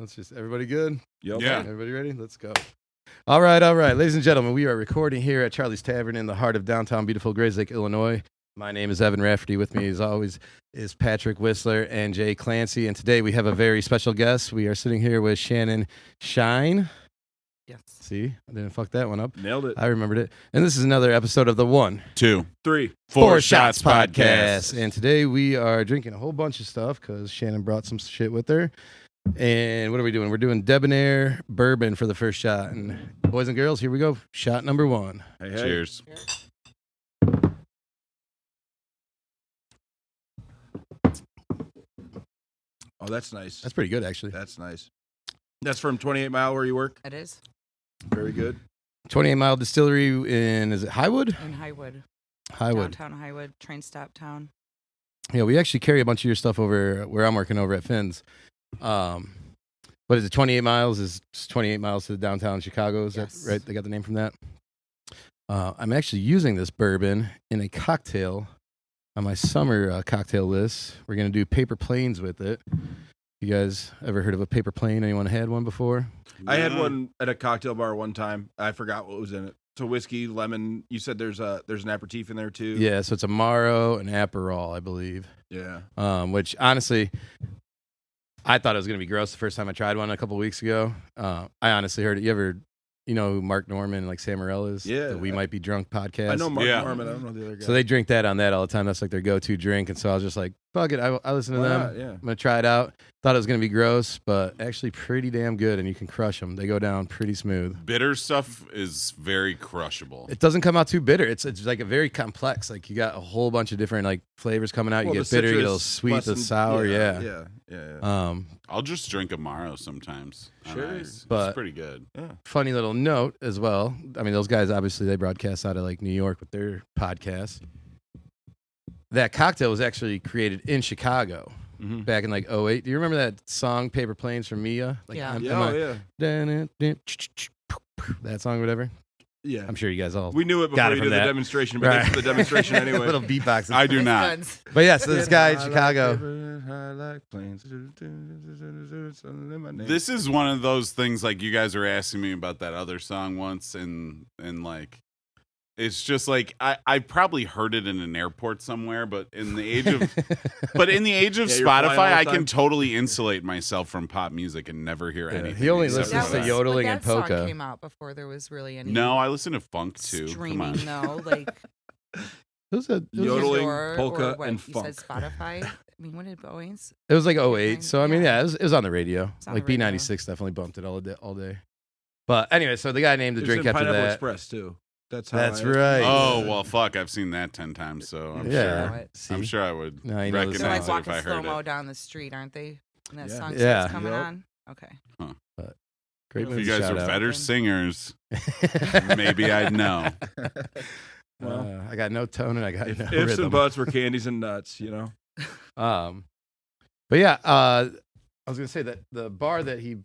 Let's just, everybody good? Yep. Yeah. Everybody ready? Let's go. All right. Ladies and gentlemen, we are recording here at Charlie's Tavern in the heart of downtown beautiful Grayslake, Illinois. My name is Evan Rafferty. With me, as always, is Patrick Whistler and Jay Clancy. And today we have a very special guest. We are sitting here with Shannon Schine. Yes. See, I didn't fuck that one up. Nailed it. I remembered it. And this is another episode of the 1, 2, 3, 4 Shots podcast. And today we are drinking a whole bunch of stuff because Shannon brought some shit with her. And what are we doing? We're doing debonair bourbon for the first shot. And boys and girls, here we go. Shot number 1. Hey, hey. Cheers. Oh, that's nice. That's pretty good, actually. That's nice. That's from 28 Mile where you work? It is. Very good. 28 Mile Distillery in, is it Highwood? In Highwood. Highwood. Downtown Highwood, train stop town. Yeah, we actually carry a bunch of your stuff over where I'm working over at Finn's. What is it, 28 miles? Is 28 miles to downtown Chicago? Is Yes. that right? They got the name from that? I'm actually using this bourbon in a cocktail on my summer cocktail list. We're going to do paper planes with it. You guys ever heard of a paper plane? Anyone had one before? I had one at a cocktail bar one time. I forgot what was in it. So whiskey, lemon. You said there's an aperitif in there too? Yeah, so it's a Maro and Aperol, I believe. Yeah. Which, honestly, I thought it was going to be gross the first time I tried one a couple weeks ago. I honestly heard it. You know who Mark Norman and like Sam Morrell is? Yeah. The We Might Be Drunk podcast. I know Mark Yeah. Norman. I don't know the other guy. So they drink that on that all the time. That's like their go-to drink. And so I was just like, fuck it. I listen to Why them. not? Yeah. I'm going to try it out. Thought it was going to be gross, but actually pretty damn good. And you can crush them. They go down pretty smooth. Bitter stuff is very crushable. It doesn't come out too bitter. It's like a very complex. Like you got a whole bunch of different like flavors coming out. Well, You the get bitter, you get a little citrus sweet, the lessened- sour. Yeah. Yeah. I'll just drink Amaro sometimes. on Sure. ice. But- it's pretty good. Funny little note as well. I mean, those guys obviously they broadcast out of like New York with their podcast. That cocktail was actually created in Chicago Mm-hmm. back in like 08. Do you remember that song "Paper Planes" from Mia? Like, Yeah. That song, whatever. Yeah. I'm sure you guys all We knew it got before it you from did the that. demonstration, but Right. thanks for the demonstration anyway. little beatbox. I do not. Guns. But yeah, so this guy in Chicago. This is one of those things like you guys were asking me about that other song once, and like it's just like I probably heard it in an airport somewhere, but in the age of Yeah, you're flying Spotify, all the I time. can totally insulate myself from pop music and never hear anything. He only except listens for to that. yodeling But and that song polka. came out before there was really any No, I listen to funk too. Come on. streaming though. Like It was Yodeling, Pandora polka, or what, and you funk. said Spotify. I mean, when did Bowens? It was like 08. So I mean, yeah, it was on the radio. It's on Like the radio. B96 definitely bumped it all day. But anyway, so the guy named the There's drink in after Pineapple that. Express too. That's how. That's I- right. Oh well, fuck! I've seen that 10 times, so I'm Yeah. sure. See? I'm sure I would Now you know the They're recognize like it if walking I heard slow mo it. down the street, aren't they? And that Yeah. song Yeah. starts coming Yep. on. Okay. Great If movie. you guys shout are out. better singers, maybe I'd know. Well, I got no tone and I got no ifs rhythm. and buts were candies and nuts, you know. But yeah, I was gonna say that the bar that he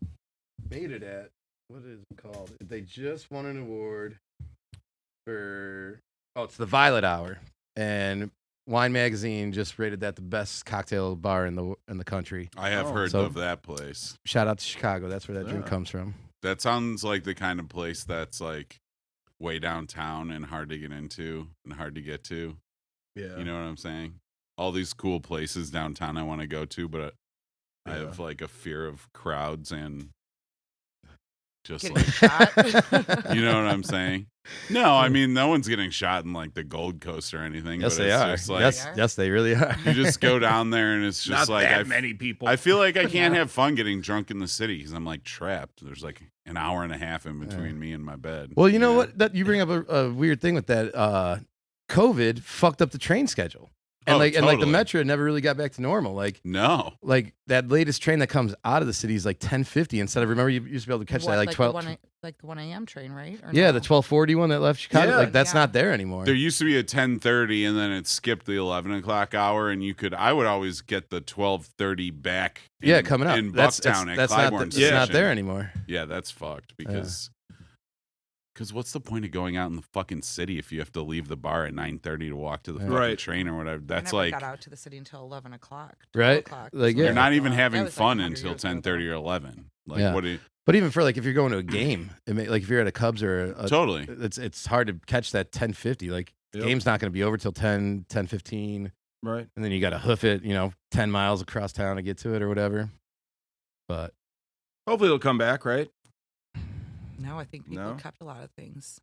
made it at, what is it called? They just won an award for it's the Violet Hour, and Wine Magazine just rated that the best cocktail bar in the country. I have Oh. heard So- of that place. Shout out to Chicago. That's where that drink Yeah. comes from. That sounds like the kind of place that's like way downtown and hard to get into and hard to get to. Yeah. You know what I'm saying? All these cool places downtown I want to go to, but I Yeah. have like a fear of crowds and just Getting like, shot. you know what I'm saying? No, I mean, no one's getting shot in like the Gold Coast or anything. Yes, but they it's are. Just like, Yes, they really are. You just go down there and it's just Not like that many people. I feel like I can't have fun getting drunk in the city because I'm like trapped. There's like an hour and a half in between me and my bed. Well, you know what? That you bring up a weird thing with that. COVID fucked up the train schedule, and Oh, and the totally. metro never really got back to normal. No. Like that latest train that comes out of the city is like 10:50 instead of, remember you used to be able to catch that like 12. Like the 1 a.m. train, right? Or Yeah, no? the 12:40 one that left Chicago. Yeah. Like that's Yeah. not there anymore. There used to be a 10:30 and then it skipped the 11 o'clock hour, and I would always get the 12:30 back. Yeah, coming up. in That's Bucktown at that's not Clybourne it's not Station. there anymore. Yeah, that's fucked because what's the point of going out in the fucking city if you have to leave the bar at 9:30 to walk to the fucking Right. train or whatever? I That's never like got out to the city until 11 o'clock. Right? 12 o'clock. Like, So yeah. you're not even that having was like fun 100 until years ago, 10:30 or 11. Like, Yeah. what do you But even for like if you're going to a game, like if you're at a Cubs or totally? it's hard to catch that 10:50. Like the Yep. game's not going to be over till 10:15, Right. and then you got to hoof it, 10 miles across town to get to it or whatever. But Hopefully it'll come back, right? No, I think people No? kept a lot of things.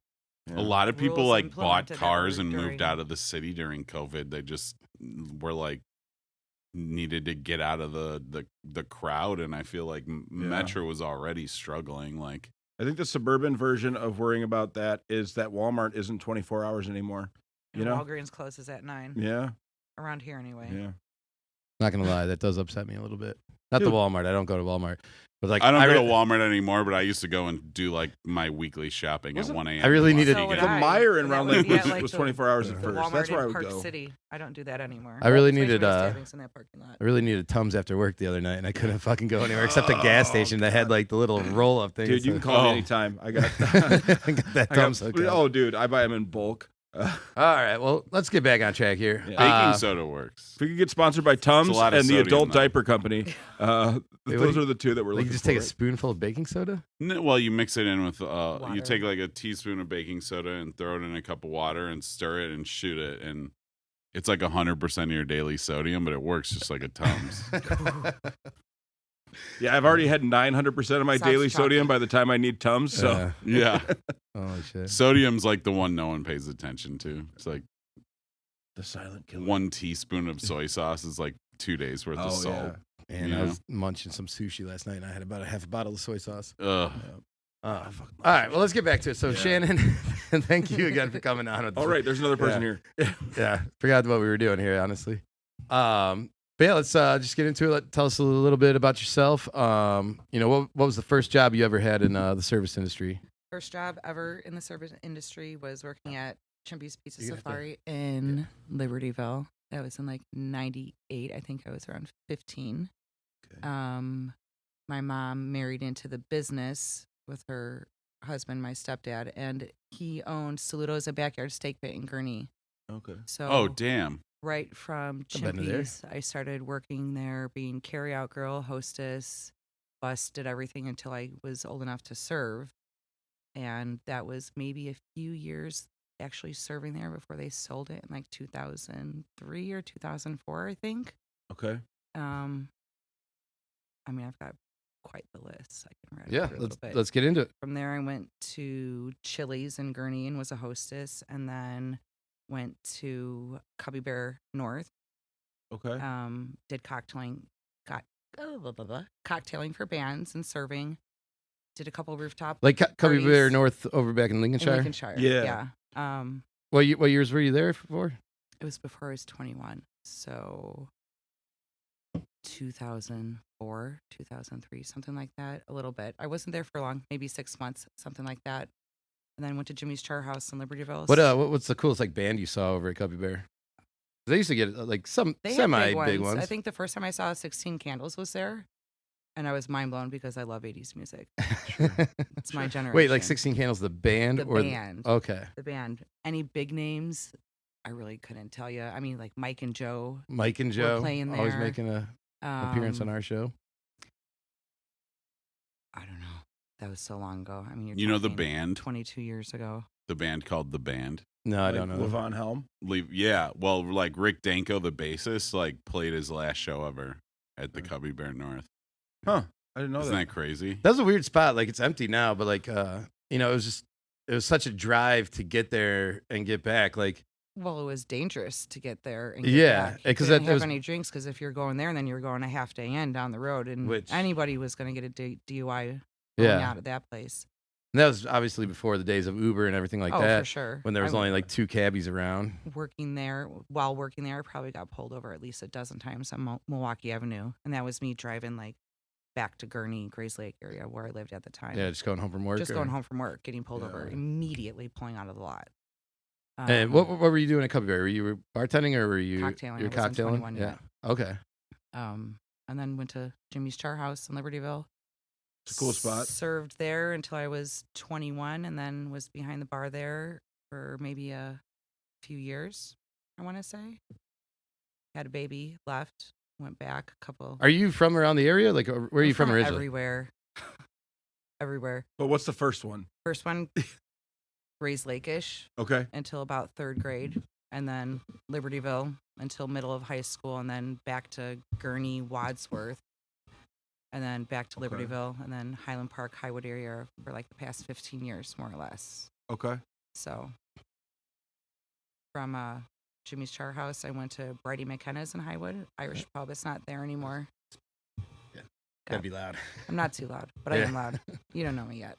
Yeah. A lot of people Rules like bought implemented that cars were and moved during- out of the city during COVID. They just were like needed to get out of the crowd, and I feel like Metro was already struggling. Like, I think the suburban version of worrying about that is that Walmart isn't 24 hours anymore. You And know? Walgreens closes at 9 Yeah. around here anyway. Yeah. not going to lie, that does upset me a little bit. Not the Dude. Walmart. I don't go to Walmart. But like I don't go to re- Walmart anymore, but I used to go and do like my weekly shopping Wasn't- at 1 a.m. I really needed- So would The I, Meijer in but that Round would Lake be at, was, like, was the- 24 hours the at The first. Walmart That's where I in would Park go. City. I don't do that anymore. I really There's way too needed, many stabbings in that parking lot. I really needed Tums after work the other night, and I couldn't fucking go anywhere except the gas station that had like the little roll-up thing. Dude, you can call me Oh. anytime. I got, I got that I Tums got hooked up. oh, dude, I buy them in bulk. All right, well, let's get back on track here. Yeah. Baking soda works. If we could get sponsored by Tums It's a lot of and the sodium, Adult though. Diaper Company, Wait, those what- are the two that we're Like looking you just for. take a spoonful of baking soda? Well, you mix it in with you Water. take like a teaspoon of baking soda and throw it in a cup of water and stir it and shoot it, and it's like 100% of your daily sodium, but it works just like a Tums. Yeah, I've already had 900% of my Sounds daily chocolate. sodium by the time I need Tums. So Yeah, Holy shit. sodium's like the one no one pays attention to. It's like the silent killer. 1 teaspoon of soy sauce is like 2 days worth of Oh, salt. yeah. And Yeah. I was munching some sushi last night, and I had about a half a bottle of soy sauce. Ugh. All right, well, let's get back to it. So, Yeah. Shannon, thank you again for coming on. With All right, there's another person here. Yeah, forgot what we were doing here, honestly. But yeah, let's just get into it. Tell us a little bit about yourself. What was the first job you ever had in the service industry? First job ever in the service industry was working at Chimpy's Pizza You have to- Safari in Libertyville. That was in like 98. I think I was around 15. Okay. My mom married into the business with her husband, my stepdad, and he owned Saludo's, a backyard steak pit in Gurnee. Okay. So Oh, damn. right from I've been to there. Chimpy's, I started working there, being carry-out girl, hostess, bus, did everything until I was old enough to serve. And that was maybe a few years actually serving there before they sold it in like 2003 or 2004, I think. Okay. I've got quite the list. I can read Yeah, through a little bit. let's get into it. From there, I went to Chili's in Gurnee and was a hostess, and then went to Cubby Bear North. Okay. Did cocktailing for bands and serving. Did a couple rooftop Like Cubby Bear parties North over back in in Lincolnshire? Lincolnshire. Yeah. Yeah. What years were you there for? It was before I was 21, so 2004, 2003, something like that. A little bit. I wasn't there for long, maybe 6 months, something like that. And then went to Jimmy's Char House in Libertyville. What's the coolest like band you saw over at Cubby Bear? They used to get like some They had semi big ones. I think the first time I saw 16 Candles was there, and I was mind blown because I love 80s music. It's my generation. Wait, like 16 Candles, the band The or band. Okay, The band. Any big names? I really couldn't tell you. I mean, like Mike and Joe. Mike and Joe playing always there. making a appearance on our show. I don't know. That was so long ago. I mean, you're You know the talking band? 22 years ago. The band called The Band. No, I don't know. Levon Helm. Yeah, well, like Rick Danko, the bassist, like played his last show ever at the Cubby Bear North. Huh. I didn't know Isn't that. that crazy? That was a weird spot. Like it's empty now, but like it was such a drive to get there and get back. Like Well, it was dangerous to get there. And get Yeah, back. You 'cause couldn't that have was- any drinks because if you're going there and then you're going a half day in down the road, and Which- anybody was going to get a DUI going yeah, out of that place. and that was obviously before the days of Uber and everything like oh, that. for sure. When there was I only like 2 cabbies around. working there, while working there, I probably got pulled over at least a dozen times on Milwaukee Avenue, and that was me driving like back to Gurnee, Grays Lake area where I lived at the time. Yeah, just going home from work. Just or- going home from work, getting pulled over, Yeah. immediately pulling out of the lot. And what were you doing at Cubby Bear? Were you bartending or were you Cocktailing. You're I wasn't cocktailing? 21 Yeah. yet. Okay. And then went to Jimmy's Char House in Libertyville. It's a cool spot. Served there until I was 21, and then was behind the bar there for maybe a few years, I want to say. Had a baby, left, went back a couple. Are you from around the area? Like, where are I'm you from originally? Everywhere. everywhere. But what's the first one? First one, Grays Lake-ish Okay. until about 3rd grade, and then Libertyville until middle of high school, and then back to Gurney, Wadsworth, and then back to Okay. Libertyville, and then Highland Park, Highwood area for like the past 15 years, more or less. Okay. So from Jimmy's Char House, I went to Bridie McKenna's in Highwood, Irish pub. It's not there anymore. Gotta be loud. I'm not too loud, but I am loud. You don't know me yet.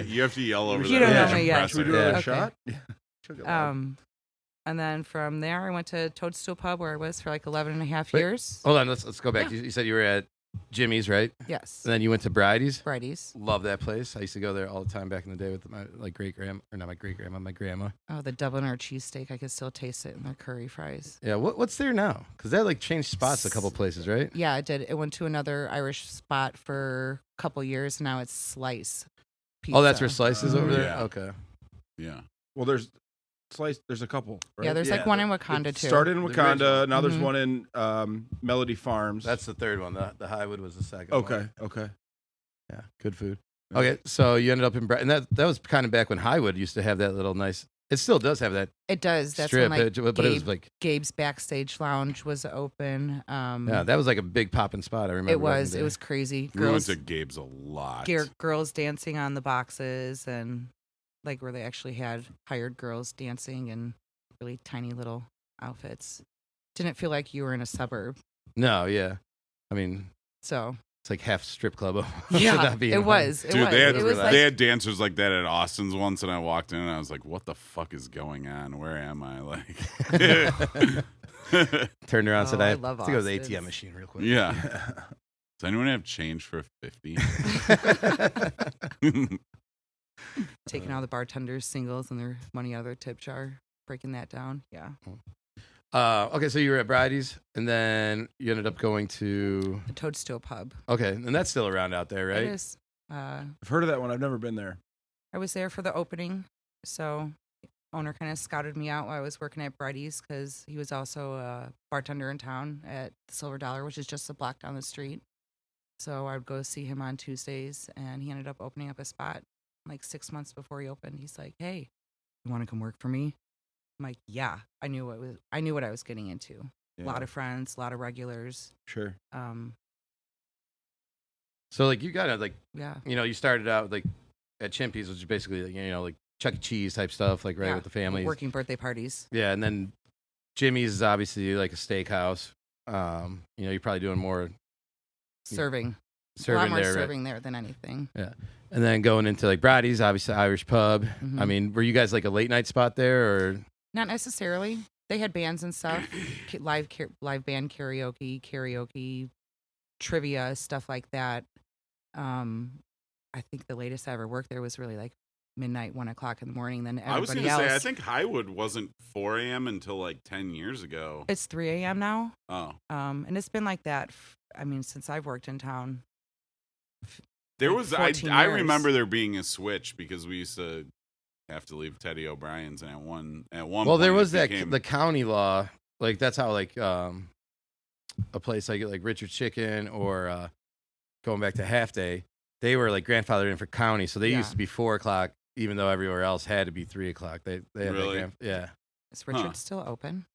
You have to yell over You there. don't know me yet. Should we do another Okay. shot? Yeah. Took it loud. And then from there, I went to Toadstool Pub where I was for like 11 and a half Wait. years. Hold on, let's go back. Yeah. You said you were at Jimmy's, right? Yes. And then you went to Bridie's. Bridie's. Love that place. I used to go there all the time back in the day with my great grandma, or not my great grandma, my grandma. Oh, the Dubliner cheesesteak. I could still taste it in their curry fries. Yeah, what's there now? Because that like changed spots a couple places, right? Yeah, it did. It went to another Irish spot for a couple years. Now it's Slice Pizza. Oh, that's where Slice is over there? Yeah. Okay. Yeah. Well, there's a couple, right? Yeah, there's like one in Wakanda It too. started in The Wakanda. original. Now there's Mhm. one in Melody Farms. That's the third one. The Highwood was the second okay. one. Okay. Yeah, good food. Yeah. Okay, so you ended up in and that was kind of back when Highwood used to have that little nice. It still does have that It does. That's strip, when like but it was like Gabe's Backstage Lounge was open. yeah, that was like a big popping spot. I remember. It back in was. the It day. was crazy. We went Girls, to Gabe's a lot. girls dancing on the boxes and like where they actually had hired girls dancing in really tiny little outfits. Didn't feel like you were in a suburb. No, yeah. I mean, So it's like half strip club. yeah, Not being it home. was. It Dude, was. they had, It was like they had dancers like that at Austin's once, and I walked in and I was like, what the fuck is going on? Where am I? Like, Turned around and said, Oh, I I have love to go to the Austin's. ATM machine real quick. yeah. Does anyone have change for a 50? taking all the bartenders' singles and their money out of their tip jar, breaking that down. Yeah. Okay, so you were at Bridie's, and then you ended up going to. The Toadstool Pub. Okay, and that's still around out there, right? It is. I've heard of that one. I've never been there. I was there for the opening, so owner kind of scouted me out while I was working at Bridie's because he was also a bartender in town at the Silver Dollar, which is just a block down the street. So I would go see him on Tuesdays, and he ended up opening up a spot like 6 months before he opened. He's like, "Hey, you want to come work for me?" I'm like, "Yeah." I knew what I was getting into. A lot of friends, a lot of regulars. Sure. So like you got to like Yeah. you started out like at Chimpy's, which is basically like, like Chuck E. Cheese type stuff, like right Yeah. with the families. Working birthday parties. Yeah, and then Jimmy's is obviously like a steakhouse. You're probably doing more Serving. A lot serving more there, right? serving there than anything. And then going into like Bridie's, obviously Irish pub. Mhm. I mean, were you guys like a late night spot there, or Not necessarily. They had bands and stuff, live band karaoke, trivia, stuff like that. I think the latest I ever worked there was really like midnight, 1 o'clock in the morning. Then I was everybody going to else. say, I think Highwood wasn't 4 a.m. until like 10 years ago. It's 3 a.m. now. Oh. And it's been like that. Since I've worked in town. There like was, 14 I years. remember there being a switch because we used to have to leave Teddy O'Brien's, and at one well, point there was it that became- the county law, like that's how like a place like Richard Chicken or going back to Half Day, they were like grandfathered in for county, so they Yeah. used to be 4 o'clock, even though everywhere else had to be 3 o'clock. They had Really? yeah, Is Richard still open?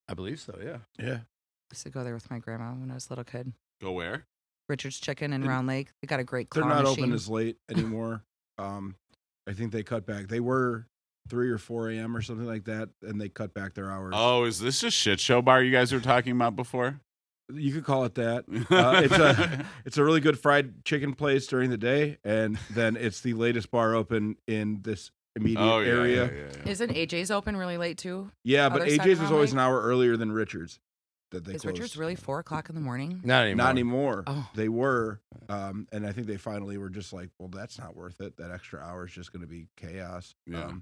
I believe so. Yeah. Yeah. I used to go there with my grandma when I was a little kid. Go where? Richard's Chicken in Round Lake. They got a great claw They're not machine. open as late anymore. I think they cut back. They were 3 or 4 a.m. or something like that, and they cut back their hours. Oh, is this a shit show bar you guys were talking about before? You could call it that. It's a really good fried chicken place during the day, and then it's the latest bar open in this immediate Oh, yeah, area. yeah. Isn't AJ's open really late too? Yeah, but Other side AJ's of was Round always Lake? an hour earlier than Richard's. That they Is closed. Richard's really 4 o'clock in the morning? Not anymore. Not anymore. Oh. They were, and I think they finally were just like, well, that's not worth it. That extra hour is just going to be chaos. Yeah.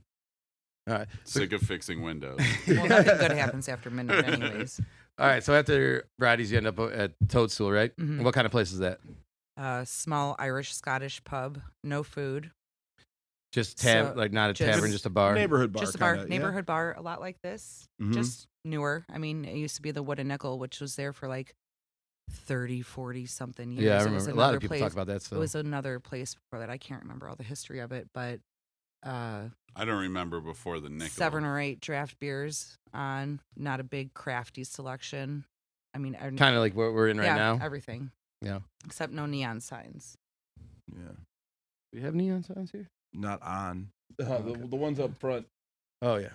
All right. Sick of fixing windows. Well, nothing good happens after midnight, anyways. All right. So after Bridie's, you end up at Toadstool, right? Mhm. What kind of place is that? Small Irish Scottish pub, no food, Just So, like not a just- tavern, just a bar. Neighborhood bar. just a bar, kinda, yeah. neighborhood bar, a lot like this, Mhm. just newer. I mean, it used to be the Wood and Nickel, which was there for like 30, 40 something years. Yeah, I It was remember. A lot of another people talk about that It still. was another place before that. I can't remember all the history of it, but I don't remember before the nickel. 7 or 8 draft beers on, not a big crafty selection. I mean, Kind of like what we're in right now. Everything. Yeah. Except no neon signs. Yeah. Do we have neon signs here? Not on. Okay. The ones up front. Oh, yeah.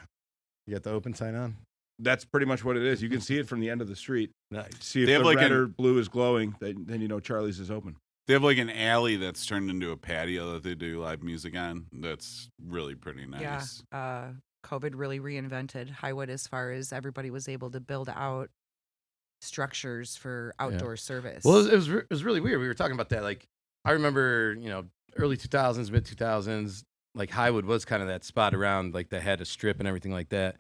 You got the open sign on? That's pretty much what it is. You can see it from the end of the street. Nice. See if They have the like red or blue is glowing, then you know Charlie's is open. They have like an alley that's turned into a patio that they do live music on. That's really pretty nice. Yeah. COVID really reinvented Highwood as far as everybody was able to build out structures for outdoor service. Well, it was really weird. We were talking about that. Like, I remember, early 2000s, mid 2000s, like Highwood was kind of that spot around, like, that had a strip and everything like that.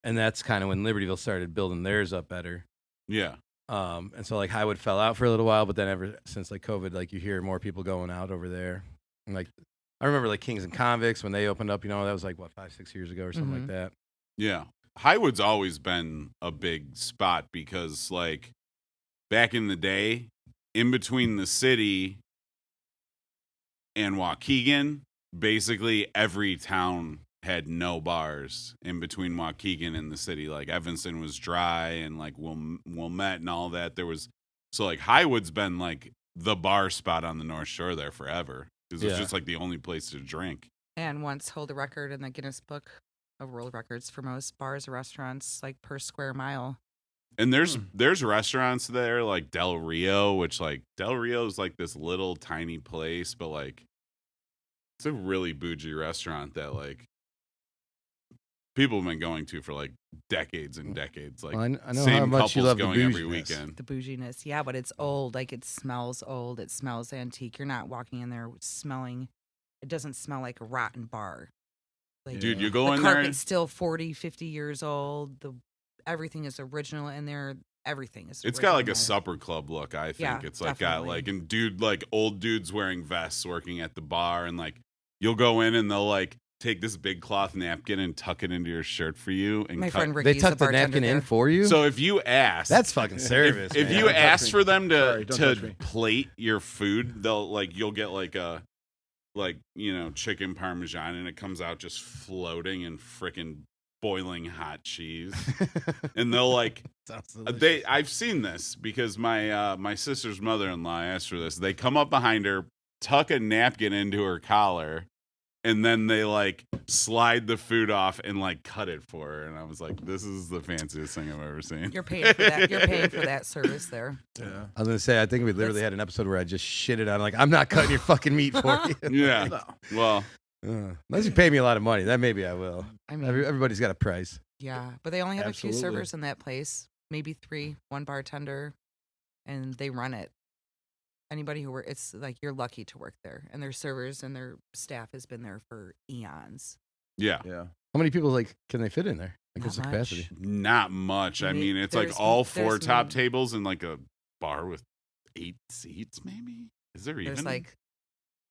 And that's kind of when Libertyville started building theirs up better. Yeah. And so, like, Highwood fell out for a little while, but then ever since, like, COVID, like, you hear more people going out over there. And, like, I remember, like, Kings and Convicts, when they opened up, that was, like, 5-6 years ago or something like that. Yeah. Highwood's always been a big spot because, like, back in the day, in between the city and Waukegan, basically every town had no bars in between Waukegan and the city. Like, Evanston was dry, and, like, Wilmette and all that. So, like, Highwood's been, like, the bar spot on the North Shore there forever. Because it was just, like, the only place to drink. And once hold a record in the Guinness Book of World Records for most bars or restaurants, like, per square mile. And there's restaurants there, like Del Rio, which, like, Del Rio is, like, this little tiny place, but, like, it's a really bougie restaurant that, like, people have been going to for, like, decades and decades. Like, well, I know same how much you couples love the going every bouginess. weekend. The bouginess, yeah, but it's old. Like, it smells old. It smells antique. You're not walking in there smelling. It doesn't smell like a rotten bar. Like, Dude, you go the in there. carpet's still 40, 50 years old. Everything is original in there. Everything is. It's got like a original. supper club look. I think Yeah, it's like definitely. got like, and like old dudes wearing vests working at the bar, and like you'll go in and they'll like take this big cloth napkin and tuck it into your shirt for you. And My cut. friend Ricky's They tucked the bartender napkin in there. for you? So if you ask, That's fucking service. if man. you Don't touch ask me. for them Sorry, to don't touch me. plate your food, you'll get like a chicken parmesan, and it comes out just floating in frickin' boiling hot cheese. And they'll like Sounds delicious. I've seen this because my sister's mother-in-law asked for this. They come up behind her, tuck a napkin into her collar, and then they like slide the food off and like cut it for her. And I was like, this is the fanciest thing I've ever seen. You're paying for that. You're paying for that service there. Yeah. I was gonna say, I think we literally had an episode where I just shitted on, like, I'm not cutting your fucking meat for you. Yeah. Well, Unless you pay me a lot of money, then maybe I will. I mean, Everybody's got a price. yeah, but they only have a few Absolutely. servers in that place, maybe 3, 1 bartender, and they run it. Anybody who works, it's like you're lucky to work there, and their servers and their staff has been there for eons. yeah. Yeah. How many people can they fit in there? Like, Not what's the much. capacity? Not much. I mean, it's like There's- all 4 there's top m- tables and like a bar with 8 seats, maybe? Is there even? There's like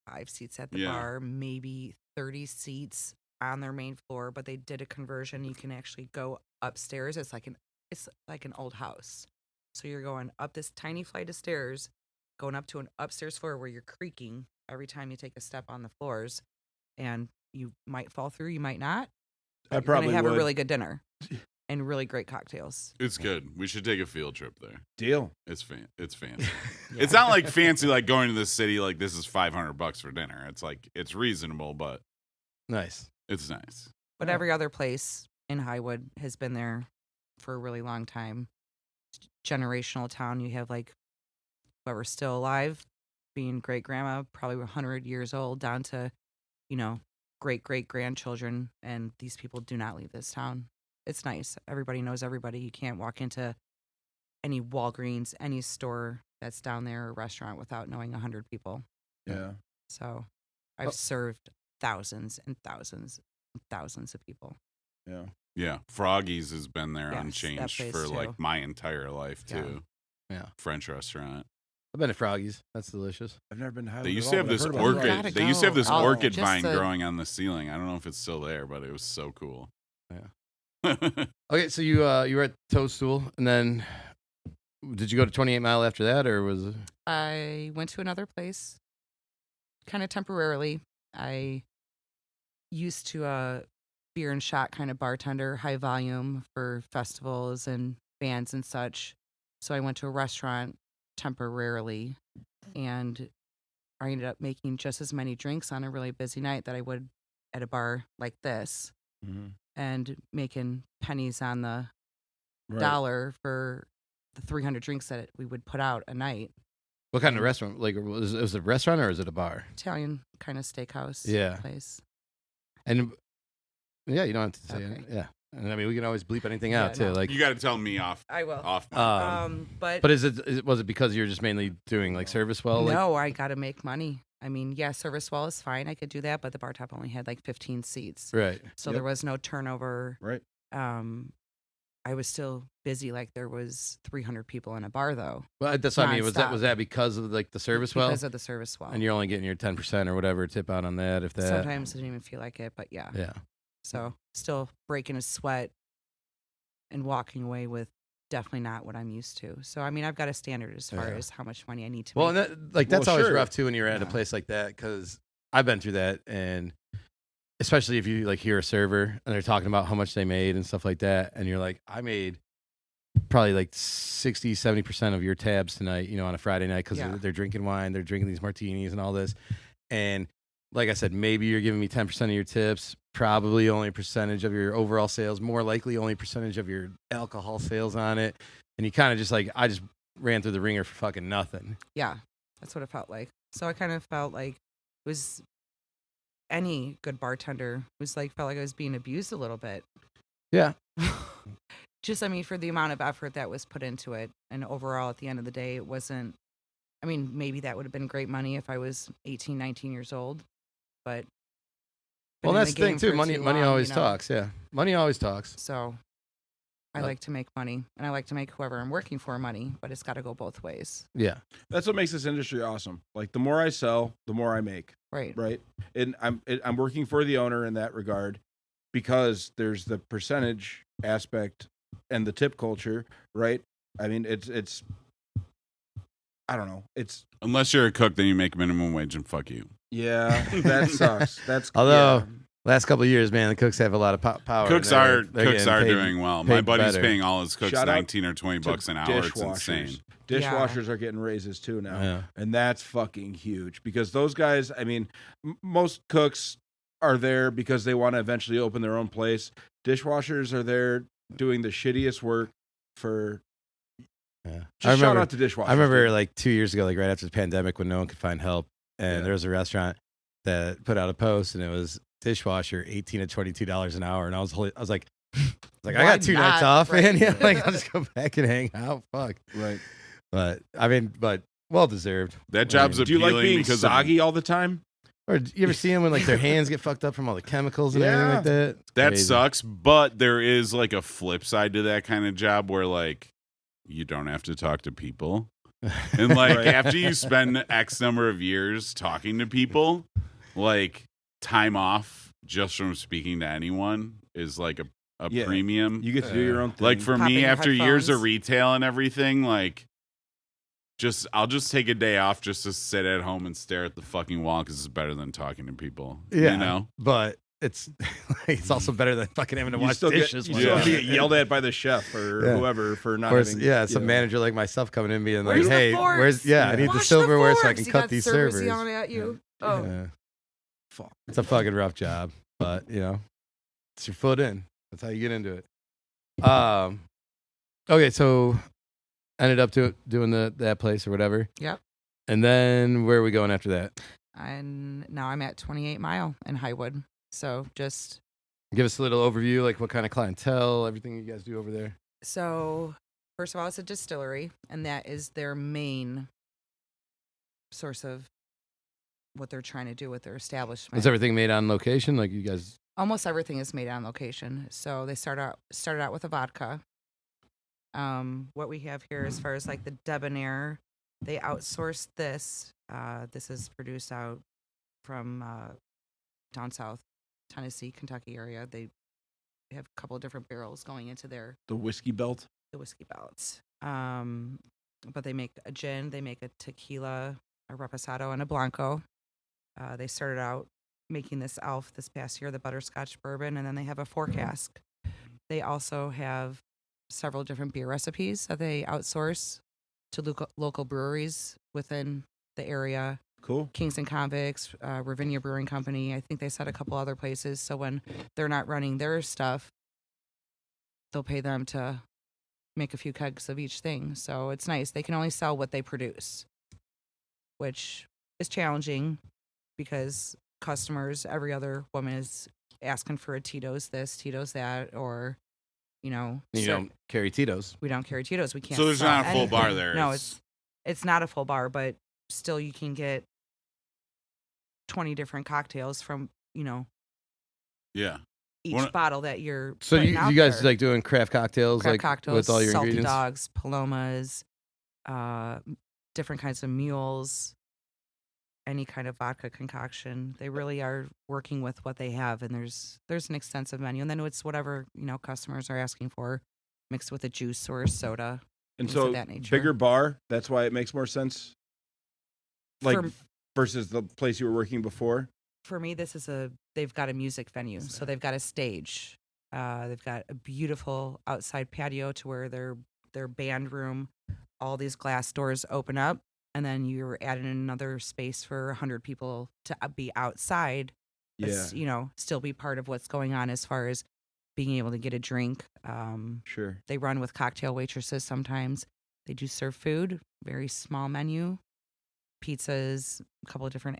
5 seats at the Yeah. bar, maybe 30 seats on their main floor, but they did a conversion. You can actually go upstairs. It's like an old house. So you're going up this tiny flight of stairs, going up to an upstairs floor where you're creaking every time you take a step on the floors, and you might fall through, you might not. I You're probably gonna have would. a really good dinner and really great cocktails. It's good. We should take a field trip there. Deal. It's fancy. Yeah. It's not like fancy like going to the city like this is $500 for dinner. It's like it's reasonable, but Nice. it's nice. But every other place in Highwood has been there for a really long time. It's a generational town. You have like whoever's still alive, being great grandma, probably 100 years old, down to, great grandchildren. And these people do not leave this town. It's nice. Everybody knows everybody. You can't walk into any Walgreens, any store that's down there, or restaurant, without knowing 100 people. Yeah. So I've served thousands and thousands and thousands of people. Yeah. Yeah, Froggy's has been there Yes, that unchanged place for too. like my entire life Yeah. too. Yeah. French restaurant. I've been to Froggy's. That's delicious. I've never been to Highwood They used at to all, have but I've this heard about orchid. it. Gotta They used to have this go. orchid Just vine the- growing on the ceiling. I don't know if it's still there, but it was so cool. Okay, so you were at Toadstool, and then did you go to 28 Mile after that, or was it? I went to another place kind of temporarily. I used to beer and shot kind of bartender, high volume for festivals and bands and such. So I went to a restaurant temporarily, and I ended up making just as many drinks on a really busy night that I would at a bar like this, and making pennies on the dollar for the 300 drinks that we would put out a night. What kind of restaurant? Like, was it a restaurant or is it a bar? Italian kind of steakhouse place. And yeah, you don't have to say Okay. it. Yeah. And I mean, we can always bleep anything out too. no. Like, You got to tell me off. I will. Off. But was it because you're just mainly doing like service well? Like, no, I got to make money. I mean, yeah, service well is fine. I could do that, but the bar top only had like 15 seats. right. So there was no turnover. Right. I was still busy. Like there was 300 people in a bar though. Well, that's what I mean. Was Nonstop. that because of like the service well? Because of the service well. And you're only getting your 10% or whatever tip out on that, if that. Sometimes I didn't even feel like it, but yeah. Yeah. So still breaking a sweat and walking away with definitely not what I'm used to. So I mean, I've got a standard as far as how much money I need to Well, make. and that's always sure. rough too when you're at a place like that, because I've been through that, and especially if you like hear a server and they're talking about how much they made and stuff like that, and you're like, I made probably like 60-70% of your tabs tonight, on a Friday night, because they're drinking wine, they're drinking these martinis and all this, and like I said, maybe you're giving me 10% of your tips, probably only a percentage of your overall sales, more likely only a percentage of your alcohol sales on it, and you kind of just like, I just ran through the ringer for fucking nothing. Yeah, that's what it felt like. So I kind of felt like it was any good bartender was like, felt like I was being abused a little bit. Yeah. Just, I mean, for the amount of effort that was put into it. And overall, at the end of the day, it wasn't, I mean, maybe that would have been great money if I was 18, 19 years old. But Well, that's the thing too. Money always talks. Yeah. Money always talks. So I like to make money, and I like to make whoever I'm working for money, but it's got to go both ways. Yeah. That's what makes this industry awesome. Like the more I sell, the more I make. Right. Right. And I'm working for the owner in that regard, because there's the percentage aspect and the tip culture, right? I mean, it's I don't know. It's Unless you're a cook, then you make minimum wage and fuck you. yeah, that sucks. That's Although last couple of years, man, the cooks have a lot of power. Cooks are doing well. My buddy's better. paying all his cooks Shout out 19 or 20 bucks an hour. It's insane. Dishwashers are getting raises too now, Yeah. and that's fucking huge, because those guys, I mean, most cooks are there because they want to eventually open their own place. Dishwashers are there doing the shittiest work for. Yeah. Just shout out to dishwashers. I remember like 2 years ago, like right after the pandemic, when no one could find help, and there was a restaurant that put out a post, and it was dishwasher $18 to $22 an hour, and I was like, I got 2 nights off, man. Yeah, like I'll just go back and hang out. Fuck. Right. But I mean, well deserved. That job's Do you appealing like being because soggy all the time? Or do you ever see them when like their hands get fucked up from all the chemicals and everything like that? It's that crazy. sucks, but there is like a flip side to that kind of job where like you don't have to talk to people. And like after you spend X number of years talking to people, like time off just from speaking to anyone is like a premium. You get to do your own thing. Like for Pop in me, your after years of headphones. retail and everything, like I'll just take a day off just to sit at home and stare at the fucking wall, because it's better than talking to people. Yeah, You know? but it's also better than fucking having to wash dishes. You still get yelled at by the chef or whoever for not having. Some manager like myself coming in being like, Where's the "Hey, forks? I need the Wash silverware so I forks. can You cut got these servers servers." yelling at you. Oh, Yeah. Fuck. It's a fucking rough job, but it's your foot in. That's how you get into it. Okay, so ended up doing that place or whatever. Yep. And then where are we going after that? and now I'm at 28 Mile in Highwood. So just Give us a little overview, like what kind of clientele, everything you guys do over there. so first of all, it's a distillery, and that is their main source of what they're trying to do with their establishment. Is everything made on location? Like you guys? Almost everything is made on location. So they started out with a vodka. What we have here, as far as like the debonair, they outsourced this. This is produced out from down south, Tennessee, Kentucky area. They have a couple of different barrels going into the The whiskey belt. whiskey ballots. But they make a gin, they make a tequila, a reposado, and a blanco. They started out making this Elf this past year, the butterscotch bourbon, and then they have a 4-cask. They also have several different beer recipes that they outsource to local breweries within the area. Cool. Kings and Convicts, Ravinia Brewing Company. I think they said a couple other places. So when they're not running their stuff, they'll pay them to make a few kegs of each thing. So it's nice. They can only sell what they produce, which is challenging because customers, every other woman is asking for a Tito's this, Tito's that, or, you know. You don't carry Tito's. We don't carry Tito's. We can't. So there's sell not a full anything. bar there. No, it's not a full bar, but still you can get 20 different cocktails from, you know, yeah, each bottle that you're So putting you out guys there. like doing craft cocktails, Craft like cocktails, with all your salty ingredients? dogs, palomas, different kinds of mules, any kind of vodka concoction. They really are working with what they have, and there's an extensive menu, and then it's whatever, you know, customers are asking for, mixed with a juice or a soda. And things of so that nature. bigger bar, that's why it makes more sense. Like For- versus the place you were working before. For me, they've got a music venue, so they've got a stage. They've got a beautiful outside patio to where their band room, all these glass doors open up, and then you're adding another space for 100 people to be outside. Yeah. You know, still be part of what's going on as far as being able to get a drink. Sure. They run with cocktail waitresses sometimes. They do serve food, very small menu, pizzas, a couple of different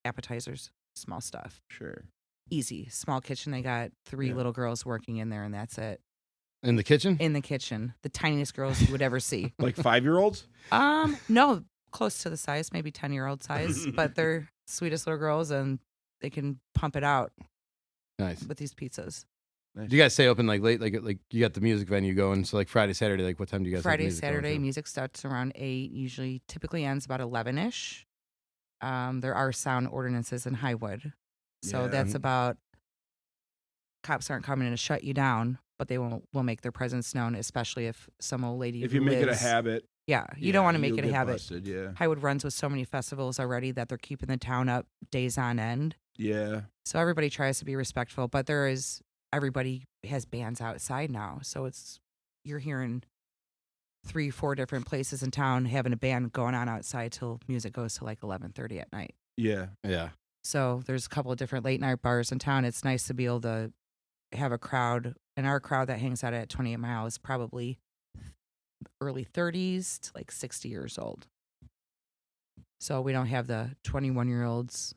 appetizers, small stuff. Sure. Easy, small kitchen. They got 3 little girls working in there, and that's it. In the kitchen? In the kitchen, the tiniest girls you would ever see. Like 5-year-olds? No, close to the size, maybe 10-year-old size, but they're sweetest little girls, and they can pump it out Nice. with these pizzas. Nice. Do you guys stay open like late? Like you got the music venue going, so like Friday, Saturday, like what time do you guys have Friday, music going Saturday, to? music starts around 8, usually typically ends about 11-ish. There are sound ordinances in Highwood. So Yeah. that's about, cops aren't coming in to shut you down, but they will make their presence known, especially if some old lady If who you make it a lives- habit. Yeah, you don't want to make you'll it a get habit. Busted, yeah. Highwood runs with so many festivals already that they're keeping the town up days on end. Yeah. So everybody tries to be respectful, but everybody has bands outside now. So you're hearing 3-4 different places in town having a band going on outside till music goes to like 11:30 at night. Yeah. Yeah. So there's a couple of different late night bars in town. It's nice to be able to have a crowd. And our crowd that hangs out at 28 Mile is probably early 30s to like 60 years old. So we don't have the 21-year-olds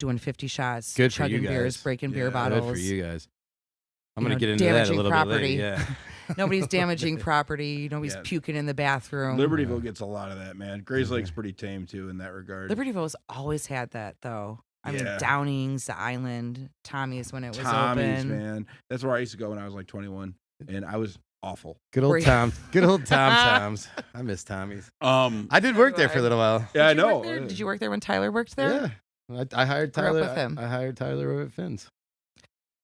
doing 50 shots, Good for you chugging beers, guys. breaking beer Yeah, bottles. Good for you guys. I'm You going know, to get into that a damaging little property. bit later. Yeah. Nobody's damaging property. Nobody's Yeah. puking in the bathroom. Libertyville gets a lot of that, man. Grays Lake's pretty tame too in that regard. Libertyville's always had that, though. I mean, Yeah. Downing's, the Island, Tommy's when it was Tommy's, open. man. That's where I used to go when I was like 21, and I was awful. Good Were old you- Tom. Good old Toms. I miss Tommy's. I did work there for a little while. Yeah, I Did you work know. there? Did you work there when Tyler worked there? Yeah. I hired Grew up Tyler. with him. I hired Tyler over at Finn's.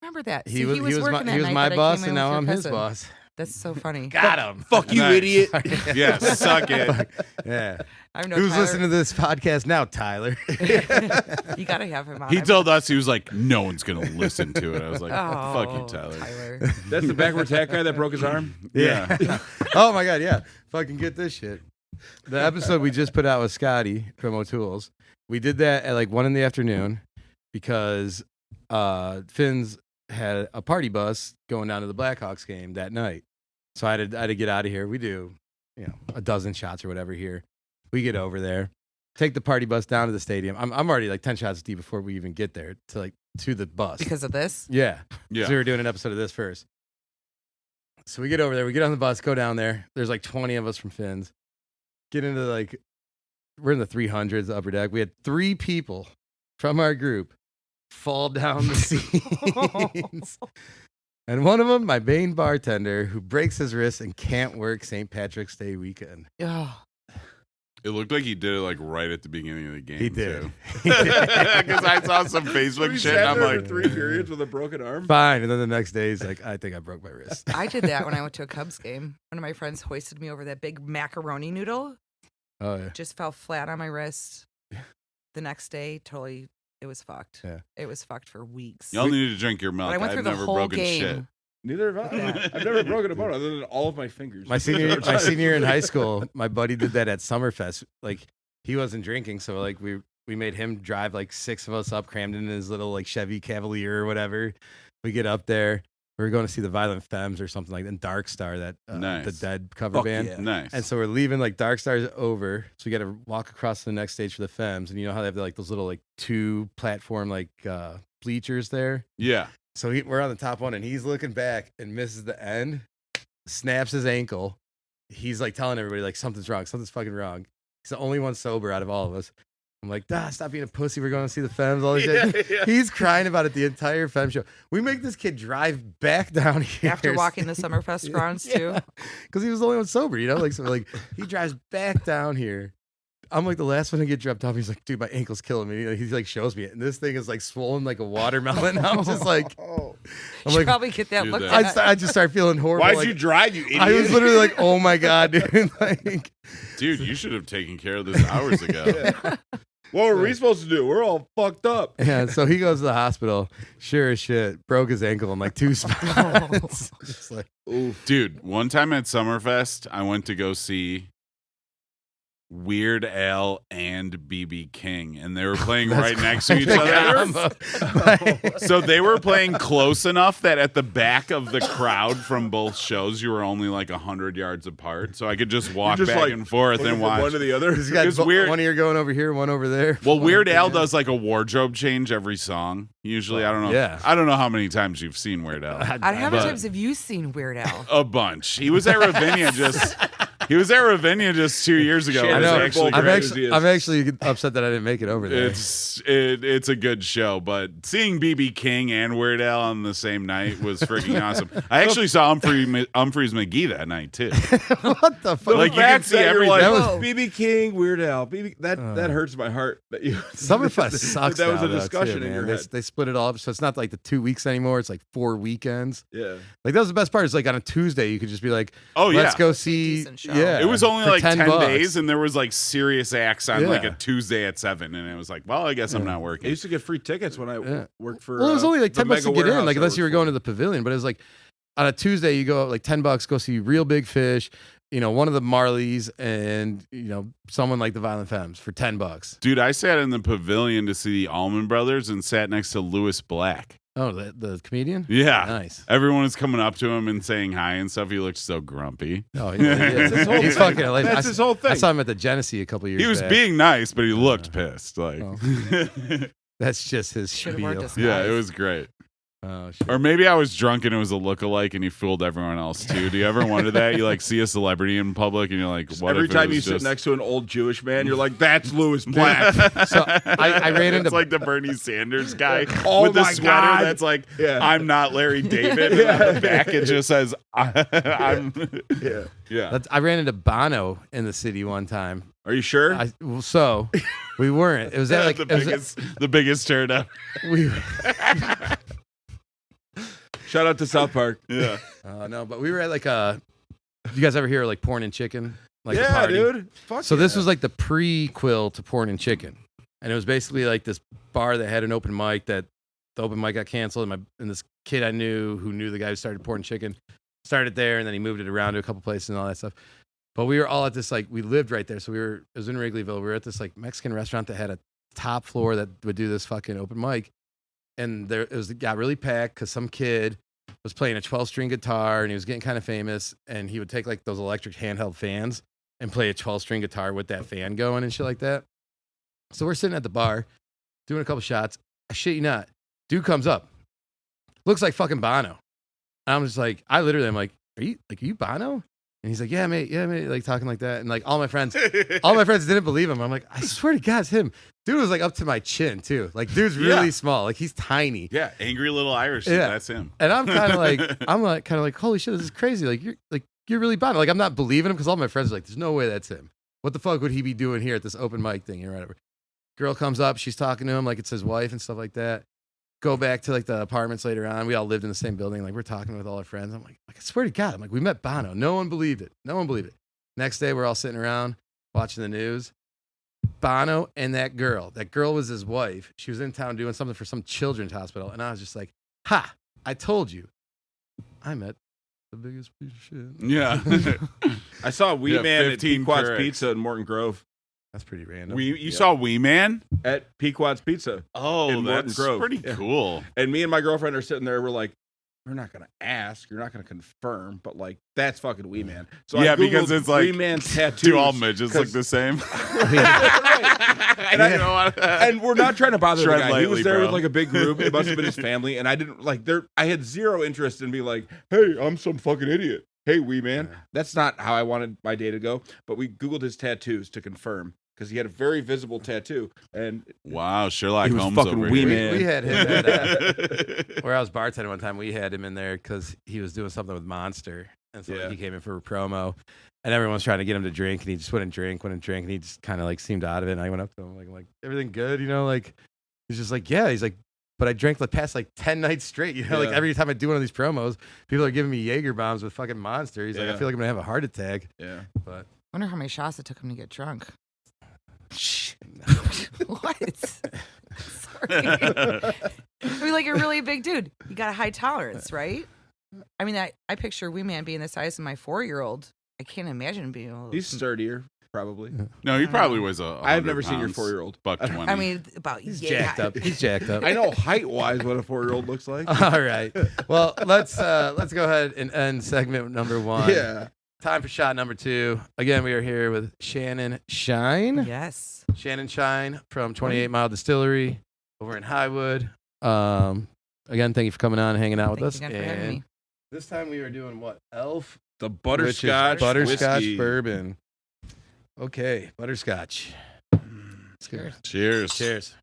Remember that? He See, was working that night my that I boss, came and in now with I'm your his cousin. boss. That's so funny. Got him. Fuck you, Nice. idiot. Yeah, suck it. Yeah. I know Who's Tyler, listening to this podcast now, Tyler? You got to have him on. He I'm- told us, he was like, no one's gonna listen to it. I was like, Oh, fuck you, Tyler. That's the backwards hat guy that broke his arm. Yeah. Oh my God, yeah. Fucking get this shit. The episode we just put out with Scotty from O'Toole's, we did that at like 1 PM because Finn's had a party bus going down to the Blackhawks game that night. So I had to get out of here. We do, a dozen shots or whatever here. We get over there, take the party bus down to the stadium. I'm already like 10 shots deep before we even get there to the bus. because of this. Yeah. Yeah. So we were doing an episode of this first. So we get over there, we get on the bus, go down there. There's like 20 of us from Finn's. Get into we're in the 300s, the upper deck. We had 3 people from our group fall down the seats. And one of them, my main bartender, who breaks his wrist and can't work St. Patrick's Day weekend. Oh, It looked like he did it like right at the beginning of the game. He did. too. Because I saw some Facebook shit. And I'm like, 3 periods with a broken arm. Fine. And then the next day, he's like, I think I broke my wrist. I did that when I went to a Cubs game. One of my friends hoisted me over that big macaroni noodle. Oh, yeah. Just fell flat on my wrist. The next day, totally, it was fucked. Yeah. It was fucked for weeks. y'all need to drink your milk. But I went through I've the never whole broken game. shit. Neither have I. Yeah. I've never broken a bone other than all of my fingers. My senior year in high school, my buddy did that at Summerfest. Like, he wasn't drinking, so like we made him drive like 6 of us up, crammed in his little like Chevy Cavalier or whatever. We get up there. We were going to see the Violent Femmes or something like that, and Dark Star, that Nice. the Dead cover Fuck band. yeah. Nice. And so we're leaving, like Dark Star's over, so we got to walk across to the next stage for the Femmes, and you know how they have like those little like 2 platform like bleachers there. yeah. So we're on the top one, and he's looking back and misses the end, snaps his ankle. He's like telling everybody like something's wrong, something's fucking wrong. He's the only one sober out of all of us. I'm like, stop being a pussy. We're going to see the Femmes. All this shit. Yeah. He's crying about it the entire Femme show. We make this kid drive back down here After walking the Summerfest grounds, too. because he was the only one sober. You know, like so, like he drives back down here. I'm like the last one to get dropped off. He's like, dude, my ankle's killing me. He like shows me it, and this thing is like swollen like a watermelon. I'm just like, Oh. I'm You like, probably get that Do look that. at. I just start feeling horrible. Why'd like, you drive, you idiot? I was literally like, oh my god, dude. Like, Dude, you should have taken care of this hours ago. What were we supposed to do? We're all fucked up. yeah. So he goes to the hospital. Sure as shit, broke his ankle in like 2 spots. Just like, Dude, one time at Summerfest, I went to go see Weird Al and BB King, and they were playing right next to each other. So they were playing close enough that at the back of the crowd from both shows, you were only like 100 yards apart. So I could just walk just, back like, and forth Looking and from watch. one to the other. He's got It's weird. one ear going over here, one over there. Well, Weird Al does like a wardrobe change every song. Usually, I don't know. Yeah. I don't know how many times you've seen Weird Al. How many But- times have you seen Weird Al? A bunch. He was at Ravinia just. He was at Ravinia just 2 years ago. Shannon's It was I know. actually I'm great. actually, I'm actually upset that I didn't make it over there. It's a good show, but seeing BB King and Weird Al on the same night was freaking awesome. I actually saw Humphreys McGee that night too. What the fuck? Like, you can see everything. Like, That was- Whoa. BB King, Weird Al. That hurts my heart. That you Summerfest sucks. That was now, a though, discussion too, in man. your They, head. they split it all up, so it's not like the 2 weeks anymore. It's like 4 weekends. Yeah. Like that was the best part. Is like on a Tuesday you could just be like, Oh let's yeah. go It's a see. decent show. Yeah, It was only for like 10 $10. days, and there was like serious acts on like Yeah. a Tuesday at 7, and it was like, well, I guess I'm not I working. used to get free tickets when I Yeah. worked for. Well, it was only like the $10 to mega get in, warehouse like I unless you were worked going for. to the pavilion. But it was like on a Tuesday you go like $10, go see Real Big Fish, you know, one of the Marleys, and you know someone like the Violent Femmes for $10. Dude, I sat in the pavilion to see the Allman Brothers and sat next to Louis Black. Oh, the comedian. Yeah. Nice. Everyone was coming up to him and saying hi and stuff. He looked so grumpy. Oh, he is. His whole He's thing. fucking hilarious. That's his whole thing. I saw him at the Genesee a couple years. He was back. being nice, but he looked pissed. Like, Oh. That's just his Should've worn spiel. disguise. yeah, it was great. Oh shit. Or maybe I was drunk and it was a lookalike and he fooled everyone else too. Do you ever wonder that? You like see a celebrity in public and you're like, what Every if it time was you sit just... next to an old Jewish man, you're like, "That's Louis Black." So I ran into It's like the Bernie Sanders guy Oh with the my sweater God. that's like, Yeah. I'm not Larry David. And on the back it just says, I'm. Yeah. Yeah. I ran into Bono in the city one time. Are you sure? So we weren't. It was at like the it was biggest, biggest turn up. we. Shout out to South Park. Yeah. No, but we were at like a. You guys ever hear of, like Porn and Chicken? Like a yeah, party? dude. Fuck So this yeah. was like the prequel to Porn and Chicken, and it was basically like this bar that had an open mic that the open mic got canceled, and this kid I knew who knew the guy who started Porn and Chicken started there, and then he moved it around to a couple places and all that stuff. But we were all at this like we lived right there, so it was in Wrigleyville. We were at this like Mexican restaurant that had a top floor that would do this fucking open mic, and it got really packed because some kid was playing a 12-string guitar and he was getting kind of famous, and he would take like those electric handheld fans and play a 12-string guitar with that fan going and shit like that. So we're sitting at the bar doing a couple shots. I shit you not, dude comes up, looks like fucking Bono. And I'm just like, I'm like, are you Bono? And he's like, yeah, mate, like talking like that. And like all my friends didn't believe him. I'm like, I swear to God, it's him. Dude was like up to my chin too. Like dude's really Yeah. small. Like he's tiny. Yeah. Angry little Irish. dude, Yeah. That's him. And I'm kind of like, holy shit, this is crazy. Like you're really Bono. Like I'm not believing him because all my friends are like, there's no way that's him. what the fuck would he be doing here at this open mic thing or whatever? Girl comes up, she's talking to him like it's his wife and stuff like that. Go back to like the apartments later on. We all lived in the same building. Like we're talking with all our friends. I'm like, I swear to God, I'm like, we met Bono. No one believed it. Next day, we're all sitting around watching the news. Bono and that girl was his wife. She was in town doing something for some children's hospital. And I was just like, ha, I told you. I met the biggest piece of shit. Yeah. I saw Wee Man at 15 Pequot's correct. Pizza in Morton Grove. That's pretty random. You saw Wee Man? At Pequot's Pizza. Oh, in Morton that's Grove. pretty cool. And me and my girlfriend are sitting there. We're like, we're not going to ask. You're not going to confirm. But, like, that's fucking Wee Man. So yeah, I because it's like, Wee Man's tattoos. do all midgets look the same? And we're not trying to bother the Tread guy. He lightly, was there bro. with, like, a big group. It must have been his family. And I didn't, like, I had zero interest in being like, hey, I'm some fucking idiot. Hey, Wee Man. That's not how I wanted my day to go. But we Googled his tattoos to confirm. Because he had a very visible tattoo, and wow, Sherlock he was Holmes fucking over Wee here. Man. We had him at, where I was bartending one time. We had him in there because he was doing something with Monster, and so like, he came in for a promo, and everyone's trying to get him to drink, and he just wouldn't drink, and he just kind of like seemed out of it. And I went up to him like everything good, you know? Like he's just like, yeah. He's like, but I drank the past like 10 nights straight, you know? Like every time I do one of these promos, people are giving me Jaeger bombs with fucking Monster. He's like, I feel like I'm gonna have a heart attack. Yeah, but I wonder how many shots it took him to get drunk. What? Sorry. I mean, like, you're really a big dude. You got a high tolerance, right? I mean, I picture Wee Man being the size of my 4-year-old. I can't imagine him being able to. he's sturdier, probably. No, he probably weighs I've never seen your 4-year-old. Buck 20. I mean, about he's jacked up. He's jacked up. I know height-wise what a 4-year-old looks like. All right. Well, let's go ahead and end segment number 1. Yeah. Time for shot number 2. Again, we are here with Shannon Schine. Yes. Shannon Schine from 28 Mile Distillery over in Highwood. Again, thank you for coming on and hanging out with us. Thank you again for having me. This time we are doing what? Elf? The Which is butterscotch whiskey. bourbon. Okay, butterscotch. Cheers. Cheers. Cheers.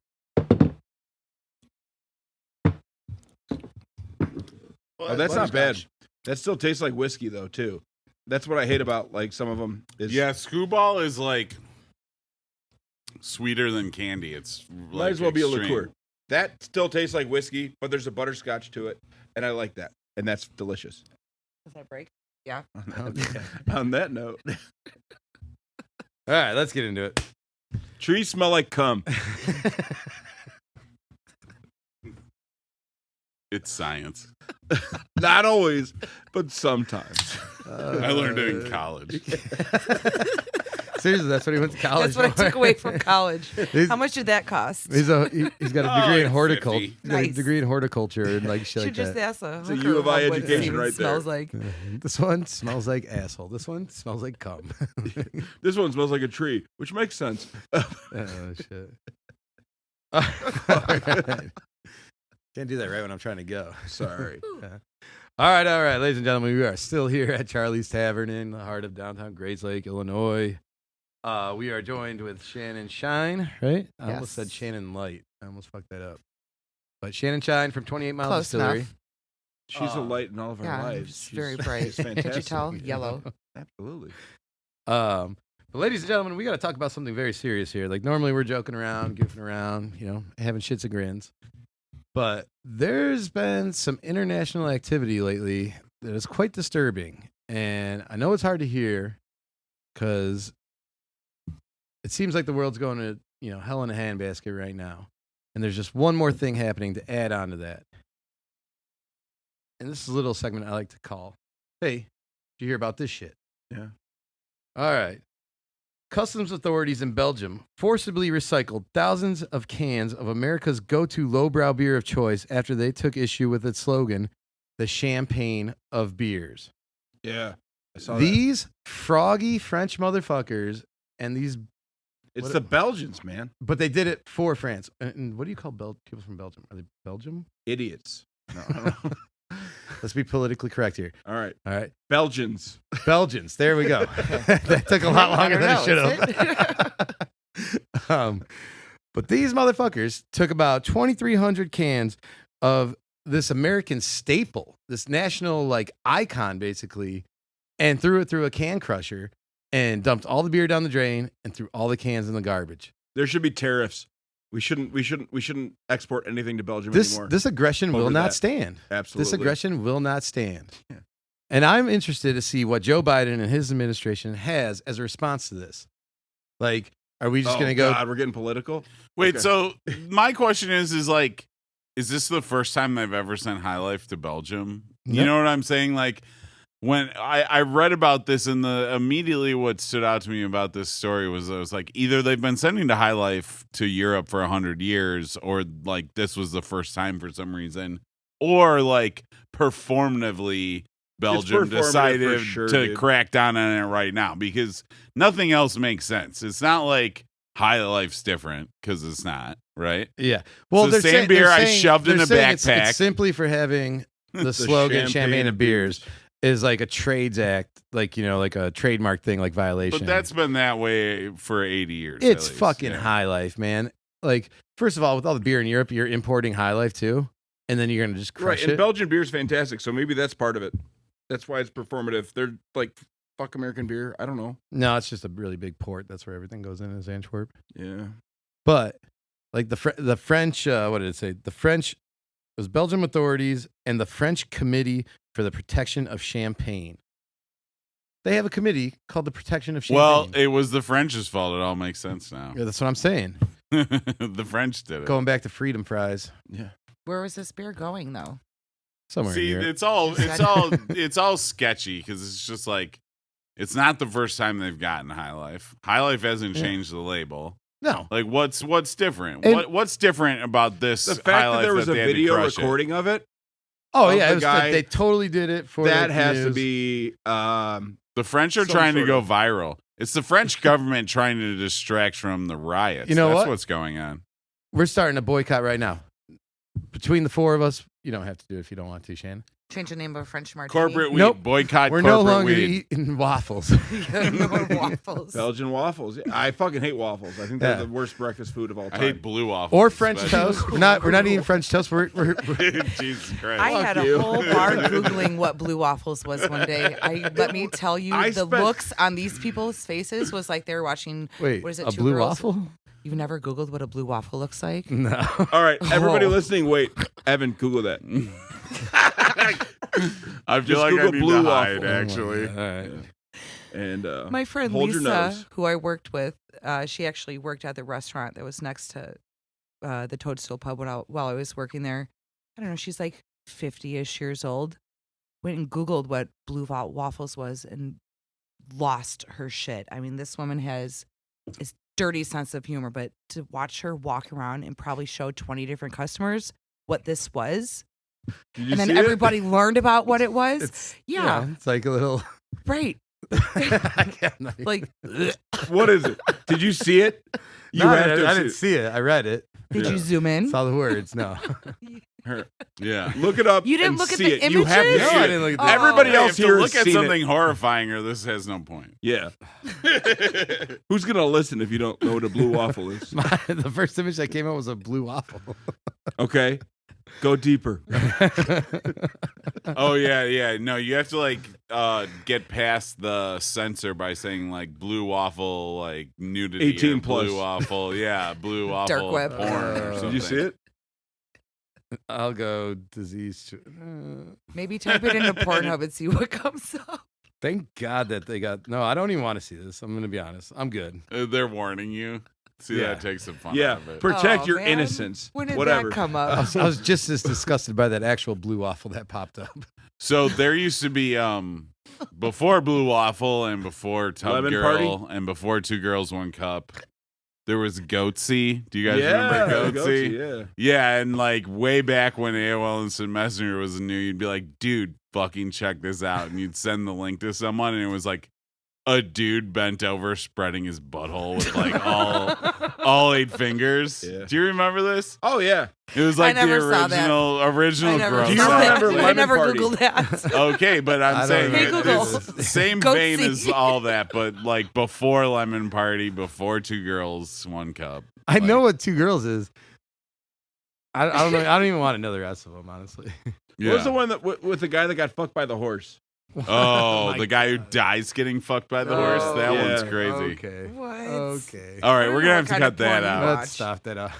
Oh, that's not bad. That still tastes like whiskey, though, too. That's what I hate about, like, some of them. Yeah, Screwball is like sweeter than candy. It's like might as well be a extreme. liqueur. That still tastes like whiskey, but there's a butterscotch to it, and I like that. And that's delicious. Does that break? Yeah. On that note. All right, let's get into it. Trees smell like cum. It's science. Not always, but sometimes. I learned it in college. Seriously, that's what he went to college That's what I for. took away from college. He's- How much did that cost? He's got a degree in like horticulture. 50. He's got a Nice. degree in horticulture and like shit Should like just that. ask a It's a hooker U of I what education semen right there. smells like. This one smells like asshole. This one smells like cum. This one smells like a tree, which makes sense. Oh shit. All right. Can't do that right when I'm trying to go. Sorry. Yeah. All right, ladies and gentlemen, we are still here at Charlie's Tavern in the heart of downtown Grayslake, Illinois. We are joined with Shannon Schine, right? I almost said Yes. Shannon Light. I almost fucked that up. But Shannon Schine from 28 Mile Close Distillery. enough. She's a light in all of our Yeah, lives. it's She's very bright. she's fantastic. Can't you tell? Yellow. Absolutely. But ladies and gentlemen, we got to talk about something very serious here. Like normally we're joking around, goofing around, you know, having shits and grins. But there's been some international activity lately that is quite disturbing. And I know it's hard to hear because it seems like the world's going to, you know, hell in a handbasket right now. And there's just one more thing happening to add on to that. And this is a little segment I like to call, hey, did you hear about this shit? Yeah. All right. Customs authorities in Belgium forcibly recycled thousands of cans of America's go-to lowbrow beer of choice after they took issue with its slogan, the champagne of beers. Yeah. I saw that. These froggy French motherfuckers and these, It's the Belgians, man. but they did it for France. And what do you call people from Belgium? Are they Belgium? Idiots. No, I don't know. Let's be politically correct here. All right. All right. Belgians. Belgians. There we go. That took a lot longer than it should have. But these motherfuckers took about 2,300 cans of this American staple, this national like icon, basically, and threw it through a can crusher and dumped all the beer down the drain and threw all the cans in the garbage. There should be tariffs. We shouldn't export anything to Belgium This anymore. this aggression will over not that. stand. Absolutely. This aggression will not stand. Yeah. And I'm interested to see what Joe Biden and his administration has as a response to this. Like, are we just going to go? God, we're getting political. Wait, Okay. so my question is like, is this the first time they've ever sent High Life to Belgium? You Yep. know what I'm saying? Like, when I read about this, and immediately what stood out to me about this story was I was like, either they've been sending to High Life to Europe for 100 years, or like this was the first time for some reason, or like performatively Belgium performative for decided sure, to dude. crack down on it right now, because nothing else makes sense. It's not like High Life's different, because it's not, right? Yeah. Well, It's the they're same saying- beer they're I saying- shoved in they're a saying it's backpack. simply for having the slogan "Champagne and Beers" is like a trades act, like, you know, like a trademark thing, like violation. But that's been that way for 80 years. at it's least, fucking yeah. High Life, man. Like, first of all, with all the beer in Europe, you're importing High Life too, and then you're gonna just Right, crush and it. Belgian beer is fantastic, so maybe that's part of it. That's why it's performative. They're like, fuck American beer. I don't know. No, it's just a really big port. That's where everything goes in, is Antwerp. Yeah. But like the French, what did it say? The French, it was Belgium authorities and the French Committee for the Protection of Champagne. They have a committee called the Protection of Champagne. Well, it was the French's fault. It all makes sense now. Yeah, that's what I'm saying. The French did it. Going back to freedom fries Yeah. Where was this beer going though? somewhere. See, in Europe. it's all sketchy, because it's just like, it's not the first time they've gotten High Life. High Life hasn't Yeah. changed the label. No, Like, what's different? And- what's different about this? The fact High that Life there was a they had to video crush it? recording of it, oh of yeah, the it was guy- they totally did it for that the has to news. be The French are Some trying to sort go of- viral. It's the French government trying to distract from the riots. You know That's what? what's going on. We're starting a boycott right now. Between the four of us, you don't have to do it if you don't want to, Shannon. Change the name of a French martini. Corporate weed. Nope. Boycott We're corporate no longer weed. eating waffles. No more waffles. Belgian waffles. Yeah, I fucking hate waffles. I think they're Yeah. the worst breakfast food of all I time. hate blue waffles. Or French especially. toast. We're not eating French toast. We're Jesus Christ. I Fuck had you. a whole bar Googling what blue waffles was one day. Let me tell you, I the spent- looks on these people's faces was like they were watching. wait, What is it, a Two blue Girls? waffle? You've never Googled what a blue waffle looks like? No. All right, everybody Oh. listening, wait. Evan, Google that. I feel Just like I Google need blue to hide, waffle. actually. All right. And My friend hold your Lisa, nose. who I worked with, she actually worked at the restaurant that was next to the Toadstool Pub while I was working there. I don't know. She's like 50-ish years old. Went and Googled what blue waffles was and lost her shit. I mean, this woman has this dirty sense of humor, but to watch her walk around and probably show 20 different customers what this was, did you and then see it? everybody learned about what it was. It's Yeah. it's like a little. Right. Like, What is it? Did you see it? You No, have I to didn't see it. I read it. did Yeah. you zoom in? Saw the words. No. Yeah. Look it up. You didn't and look at see the it. You have to images? see No, I it. didn't look at the Oh. Everybody You else have to here look has at seen something it. horrifying, or this has no point. Yeah. Who's gonna listen if you don't know what a blue waffle is? The first image that came out was a blue waffle. Okay, go deeper. Oh yeah. No, you have to like get past the censor by saying like blue waffle, like nudity, 18 or blue plus. waffle, yeah, blue waffle, Dark web. porn or Did something. Did you see it? I'll go disease. Maybe type it into Pornhub and see what comes up. Thank God that they got. No, I don't even want to see this. I'm going to be honest. I'm good. They're warning you. See, Yeah. that takes some fun Yeah. out of it. Protect Oh, your man. innocence. When did Whatever. that come I up? was just as disgusted by that actual blue waffle that popped up. So there used to be before Blue Waffle and before Tub Lemon Girl Party? and before Two Girls One Cup, there was Goatsy. Do you guys Yeah, remember go Goatsy? see, yeah. Yeah, and like way back when AOL Instant Messenger was new, you'd be like, dude, fucking check this out. And you'd send the link to someone, and it was like a dude bent over spreading his butthole with like all 8 fingers. Yeah. Do you remember this? Oh yeah. It was like the never saw that. original I never, gross Do you saw up. that. remember I Lemon never Party? Googled that. Okay, but I I'm don't saying Hey, remember Google. it's the same Goatsy. vein as all that, but like before Lemon Party, before Two Girls, One Cup. I know Like, what Two Girls is. I don't know. I don't even want to know the rest of them, honestly. Yeah. What was the one that with the guy that got fucked by the horse? Oh, my the guy who God. dies getting fucked by the horse. That yeah. one's crazy. Okay. What? Okay. All right, I we're don't gonna know have what to kind cut of that porn you out. watch. Let's stop that out.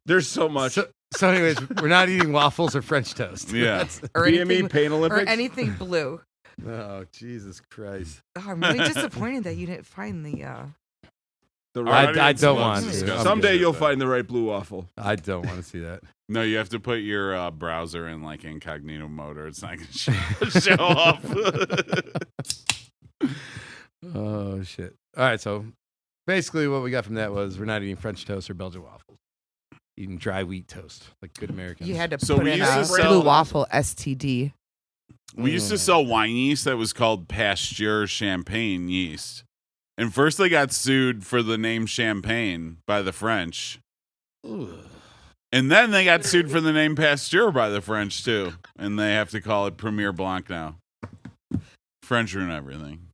There's so much. So anyways, we're not eating waffles or French toast. Yeah. Or BME anything, Pain or Olympics. anything blue. Oh, Jesus Christ. Oh, I'm really disappointed that you didn't find the. The Our right. I audience don't loves want to. discussing Someday shit you'll that- find the right blue waffle. I don't want to see that. No, you have to put your browser in like incognito mode, or it's not gonna show up. Oh, shit. All right, so basically what we got from that was we're not eating French toast or Belgian waffles. Eating dry wheat toast, like good Americans. You had to So put we in used to a sell- blue waffle STD. We used to sell wine yeast that was called Pasteur Champagne yeast. And first they got sued for the name Champagne by the French. And then they got sued for the name Pasteur by the French too. And they have to call it Premier Blanc now. French ruin everything.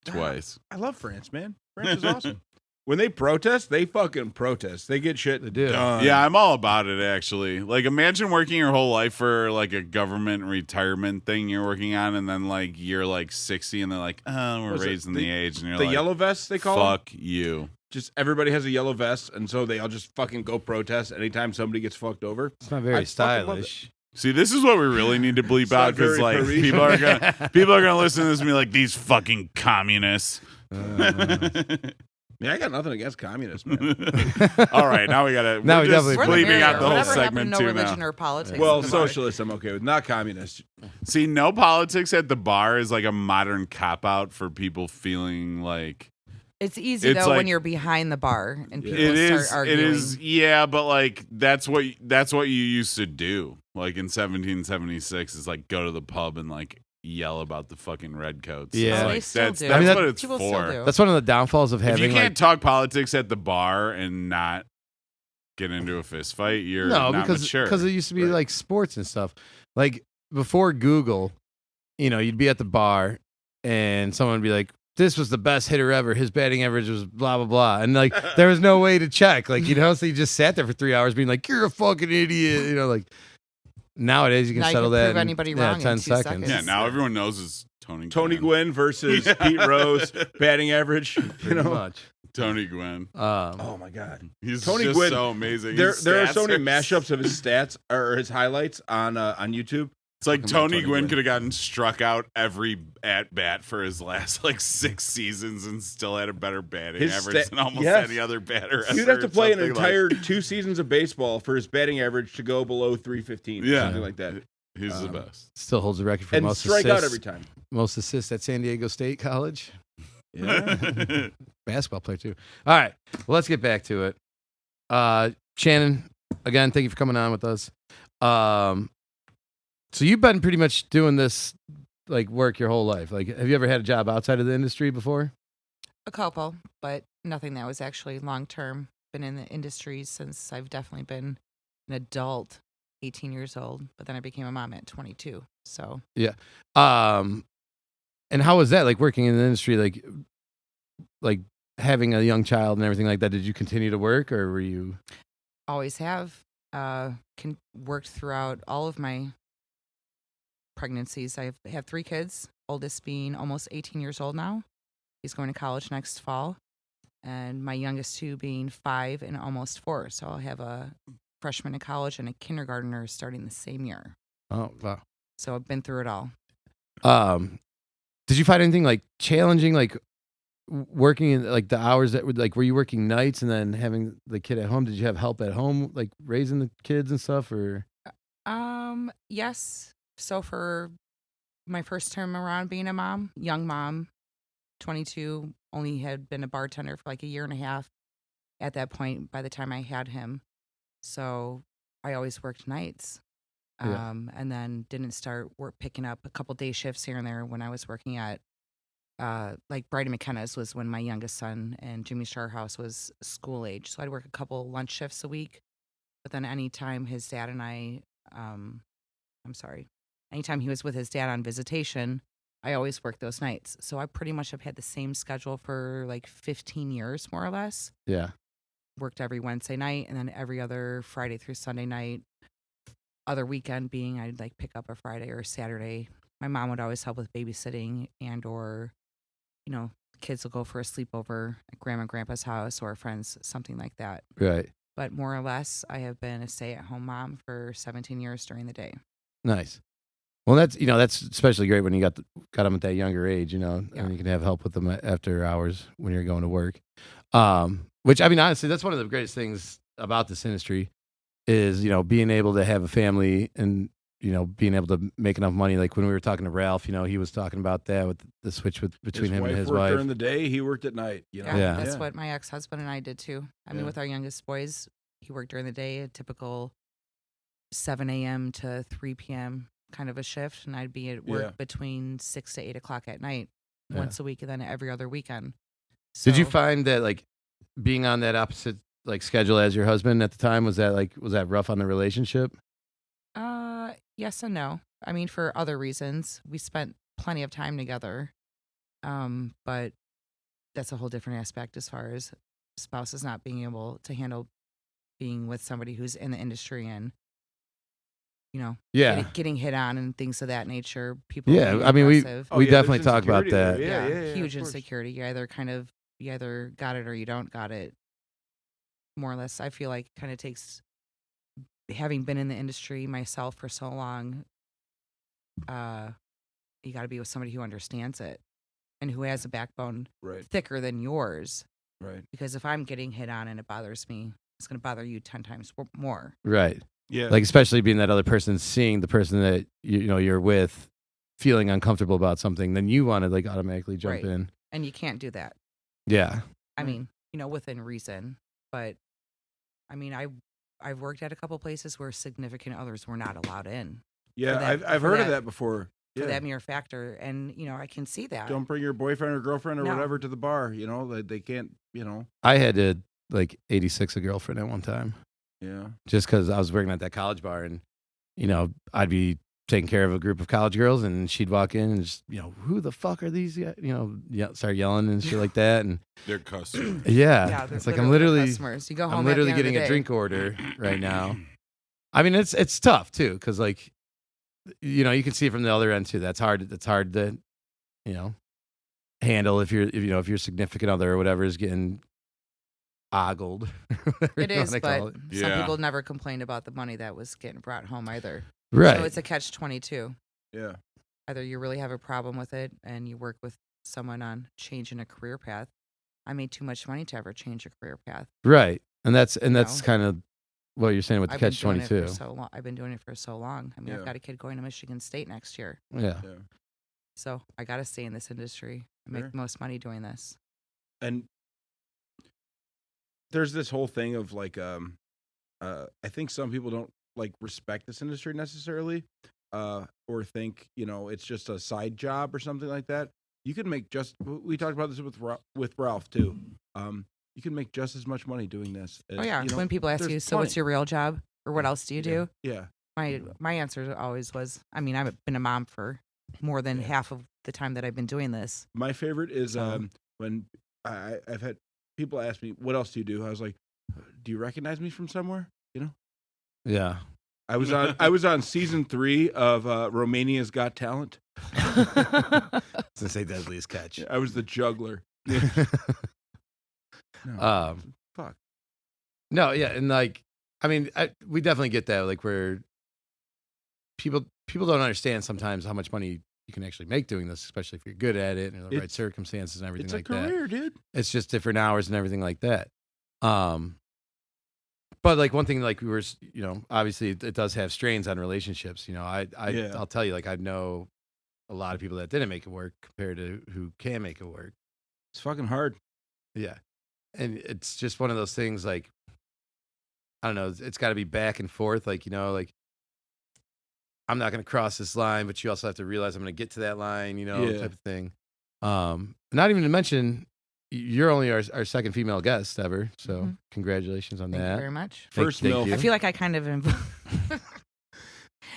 Twice. I love France, man. France is awesome. When they protest, they fucking protest. They get shit They do. done. Yeah, I'm all about it actually. Like imagine working your whole life for like a government retirement thing you're working on, and then like you're like 60 and they're like, oh, we're What's it? raising the age, and you're The like, yellow vests, they call them. fuck you. Just everybody has a yellow vest, and so they all just fucking go protest anytime somebody gets fucked over. It's not very I fucking love stylish. See, this is what we really need to bleep It's out not because very like Parisian. people are gonna listen to this and be like, these fucking communists. Yeah, I got nothing against communists, man. All right, now we gotta. Now we're we just definitely- We're the bleeping marrier. out the whole Whatever happened to segment no too religion now. or politics. Well, in the bar. socialists I'm okay with, not communists. See, no politics at the bar is like a modern cop out for people feeling like It's easy It's though like- when you're behind the bar and people it start is. arguing. It is. Yeah, but like that's what you used to do. Like in 1776, is like go to the pub and like yell about the fucking redcoats. Yeah. It's Oh, like, they still that's do. that's I mean, what that- it's People for. still do. That's one of the downfalls of If having you can't like talk politics at the bar and not get into a fist fight, you're no, not because mature. it used to be Right. like sports and stuff. Like before Google, you'd be at the bar and someone would be like, "This was the best hitter ever. His batting average was blah blah blah," and like there was no way to check. Like so you just sat there for 3 hours being like, "You're a fucking idiot," like. Nowadays you can Now you settle can that prove in anybody wrong in 10 2 seconds. seconds. yeah, now everyone knows it's Tony Tony Gwynn. Gwynn versus Pete Rose, batting average. You Pretty know. much. Tony Gwynn. Oh my god. He's Tony just Gwynn, so amazing. There His are stats so many mashups of his stats or his highlights on YouTube. It's like Talking about Tony Tony Gwynn Gwynn. could have gotten struck out every at bat for his last like 6 seasons and still had a better batting His average sta- than almost yes. any other batter. You'd ever have to or play an something like- entire 2 seasons of baseball for his batting average to go below 315. Yeah. Something like that. He's the best. Still holds the record for And most strike assists. out every time. Most assists at San Diego State College. Yeah. Basketball player too. All right, well, let's get back to it. Shannon, again, thank you for coming on with us. So you've been pretty much doing this like work your whole life. Like, have you ever had a job outside of the industry before? A couple, but nothing that was actually long term. Been in the industry since I've definitely been an adult, 18 years old, but then I became a mom at 22. So And how was that? Like working in the industry, like having a young child and everything like that. Did you continue to work, or were you? always have worked throughout all of my pregnancies. I have 3 kids, oldest being almost 18 years old now. He's going to college next fall. And my youngest 2 being 5 and almost 4. So I'll have a freshman in college and a kindergartner starting the same year. Oh wow. So I've been through it all. Did you find anything like challenging, like working in like the hours that would like, were you working nights and then having the kid at home? Did you have help at home, like raising the kids and stuff, or? Yes. So for my first term around being a mom, young mom, 22, only had been a bartender for like a year and a half at that point by the time I had him. So I always worked nights. Yeah. And then didn't start picking up a couple day shifts here and there when I was working at like Brady McKenna's was when my youngest son and Jimmy Starhouse was school age. So I'd work a couple lunch shifts a week. But then anytime his dad and anytime he was with his dad on visitation, I always worked those nights. So I pretty much have had the same schedule for like 15 years, more or less. Yeah. Worked every Wednesday night and then every other Friday through Sunday night. Other weekend being I'd like pick up a Friday or a Saturday my mom would always help with babysitting and or, kids will go for a sleepover at grandma and grandpa's house or friends, something like that. Right. But more or less, I have been a stay-at-home mom for 17 years during the day. Nice. Well, that's especially great when you got them at that younger age, Yeah. and you can have help with them after hours when you're going to work. Which, I mean, honestly, that's one of the greatest things about this industry is, being able to have a family and, being able to make enough money. Like when we were talking to Ralph, he was talking about that with the switch between him and his worked wife. during the day, he worked at night. Yeah. That's what my ex-husband and I did too. I mean, with our youngest boys, he worked during the day, a typical 7 a.m. to 3 p.m. kind of a shift, and I'd be at work between 6 to 8 o'clock at night once a week, and then every other weekend. So, did you find that like being on that opposite like schedule as your husband at the time, was that rough on the relationship? Yes and no. I mean, for other reasons, we spent plenty of time together, but that's a whole different aspect as far as spouses not being able to handle being with somebody who's in the industry and getting hit on and things of that nature. People being I mean, aggressive. we definitely talk about insecurity that. there. Huge insecurity. You either got it or you don't got it. More or less, I feel like it kind of takes, having been in the industry myself for so long, you got to be with somebody who understands it and who has a backbone thicker than yours. Right. Because if I'm getting hit on and it bothers me, it's going to bother you 10 times more. Right. Yeah. Like especially being that other person, seeing the person that you're with feeling uncomfortable about something, then you want to like automatically jump in. And you can't do that. Yeah. I mean, within reason, but I mean, I've worked at a couple places where significant others were not allowed in. Yeah, I've heard of that before. For that mere factor, and I can see that. Don't bring your boyfriend or girlfriend or whatever to the bar. They can't. I had to like 86 a girlfriend at one time. Yeah. Just because I was working at that college bar, and I'd be taking care of a group of college girls, and she'd walk in and just who the fuck are these? Start yelling and shit like that, and they're customers. Yeah, it's like I'm literally customers. You go home. I'm literally getting a drink order right now. I mean, it's tough too, because like you can see it from the other end too. That's hard. It's hard to handle if your significant other or whatever is getting ogled. It is, but some people never complained about the money that was getting brought home either. Right. So it's a catch-22. Yeah. Either you really have a problem with it and you work with someone on changing a career path. I made too much money to ever change a career path. Right. And that's kind of what you're saying with the catch-22. I've been doing it for so long. I mean, I've got a kid going to Michigan State next year. Yeah. So I got to stay in this industry and make the most money doing this. And there's this whole thing of like, I think some people don't like respect this industry necessarily, or think it's just a side job or something like that. You can make we talked about this with Ralph too. You can make just as much money doing this. When people ask you, so what's your real job or what else do you do? Yeah. My answer always was, I mean, I've been a mom for more than half of the time that I've been doing this. My favorite is when I've had people ask me, what else do you do? I was like, do you recognize me from somewhere? Yeah. I was on season 3 of Romania's Got Talent. Since they Deadliest Catch. I was the juggler. No. Fuck. No, yeah, and like, I mean, we definitely get that, like, where people don't understand sometimes how much money you can actually make doing this, especially if you're good at it and the right circumstances and everything like that. It's a career, dude. It's just different hours and everything like that. But like one thing, like we were, obviously it does have strains on relationships. I'll tell you, like I know a lot of people that didn't make it work compared to who can make it work. It's fucking hard. Yeah. And it's just one of those things, like, I don't know, it's got to be back and forth. Like, like I'm not going to cross this line, but you also have to realize I'm going to get to that line, type of thing. Not even to mention, you're only our second female guest ever. So congratulations on that. Thank you very much. First MILF. I feel like I kind of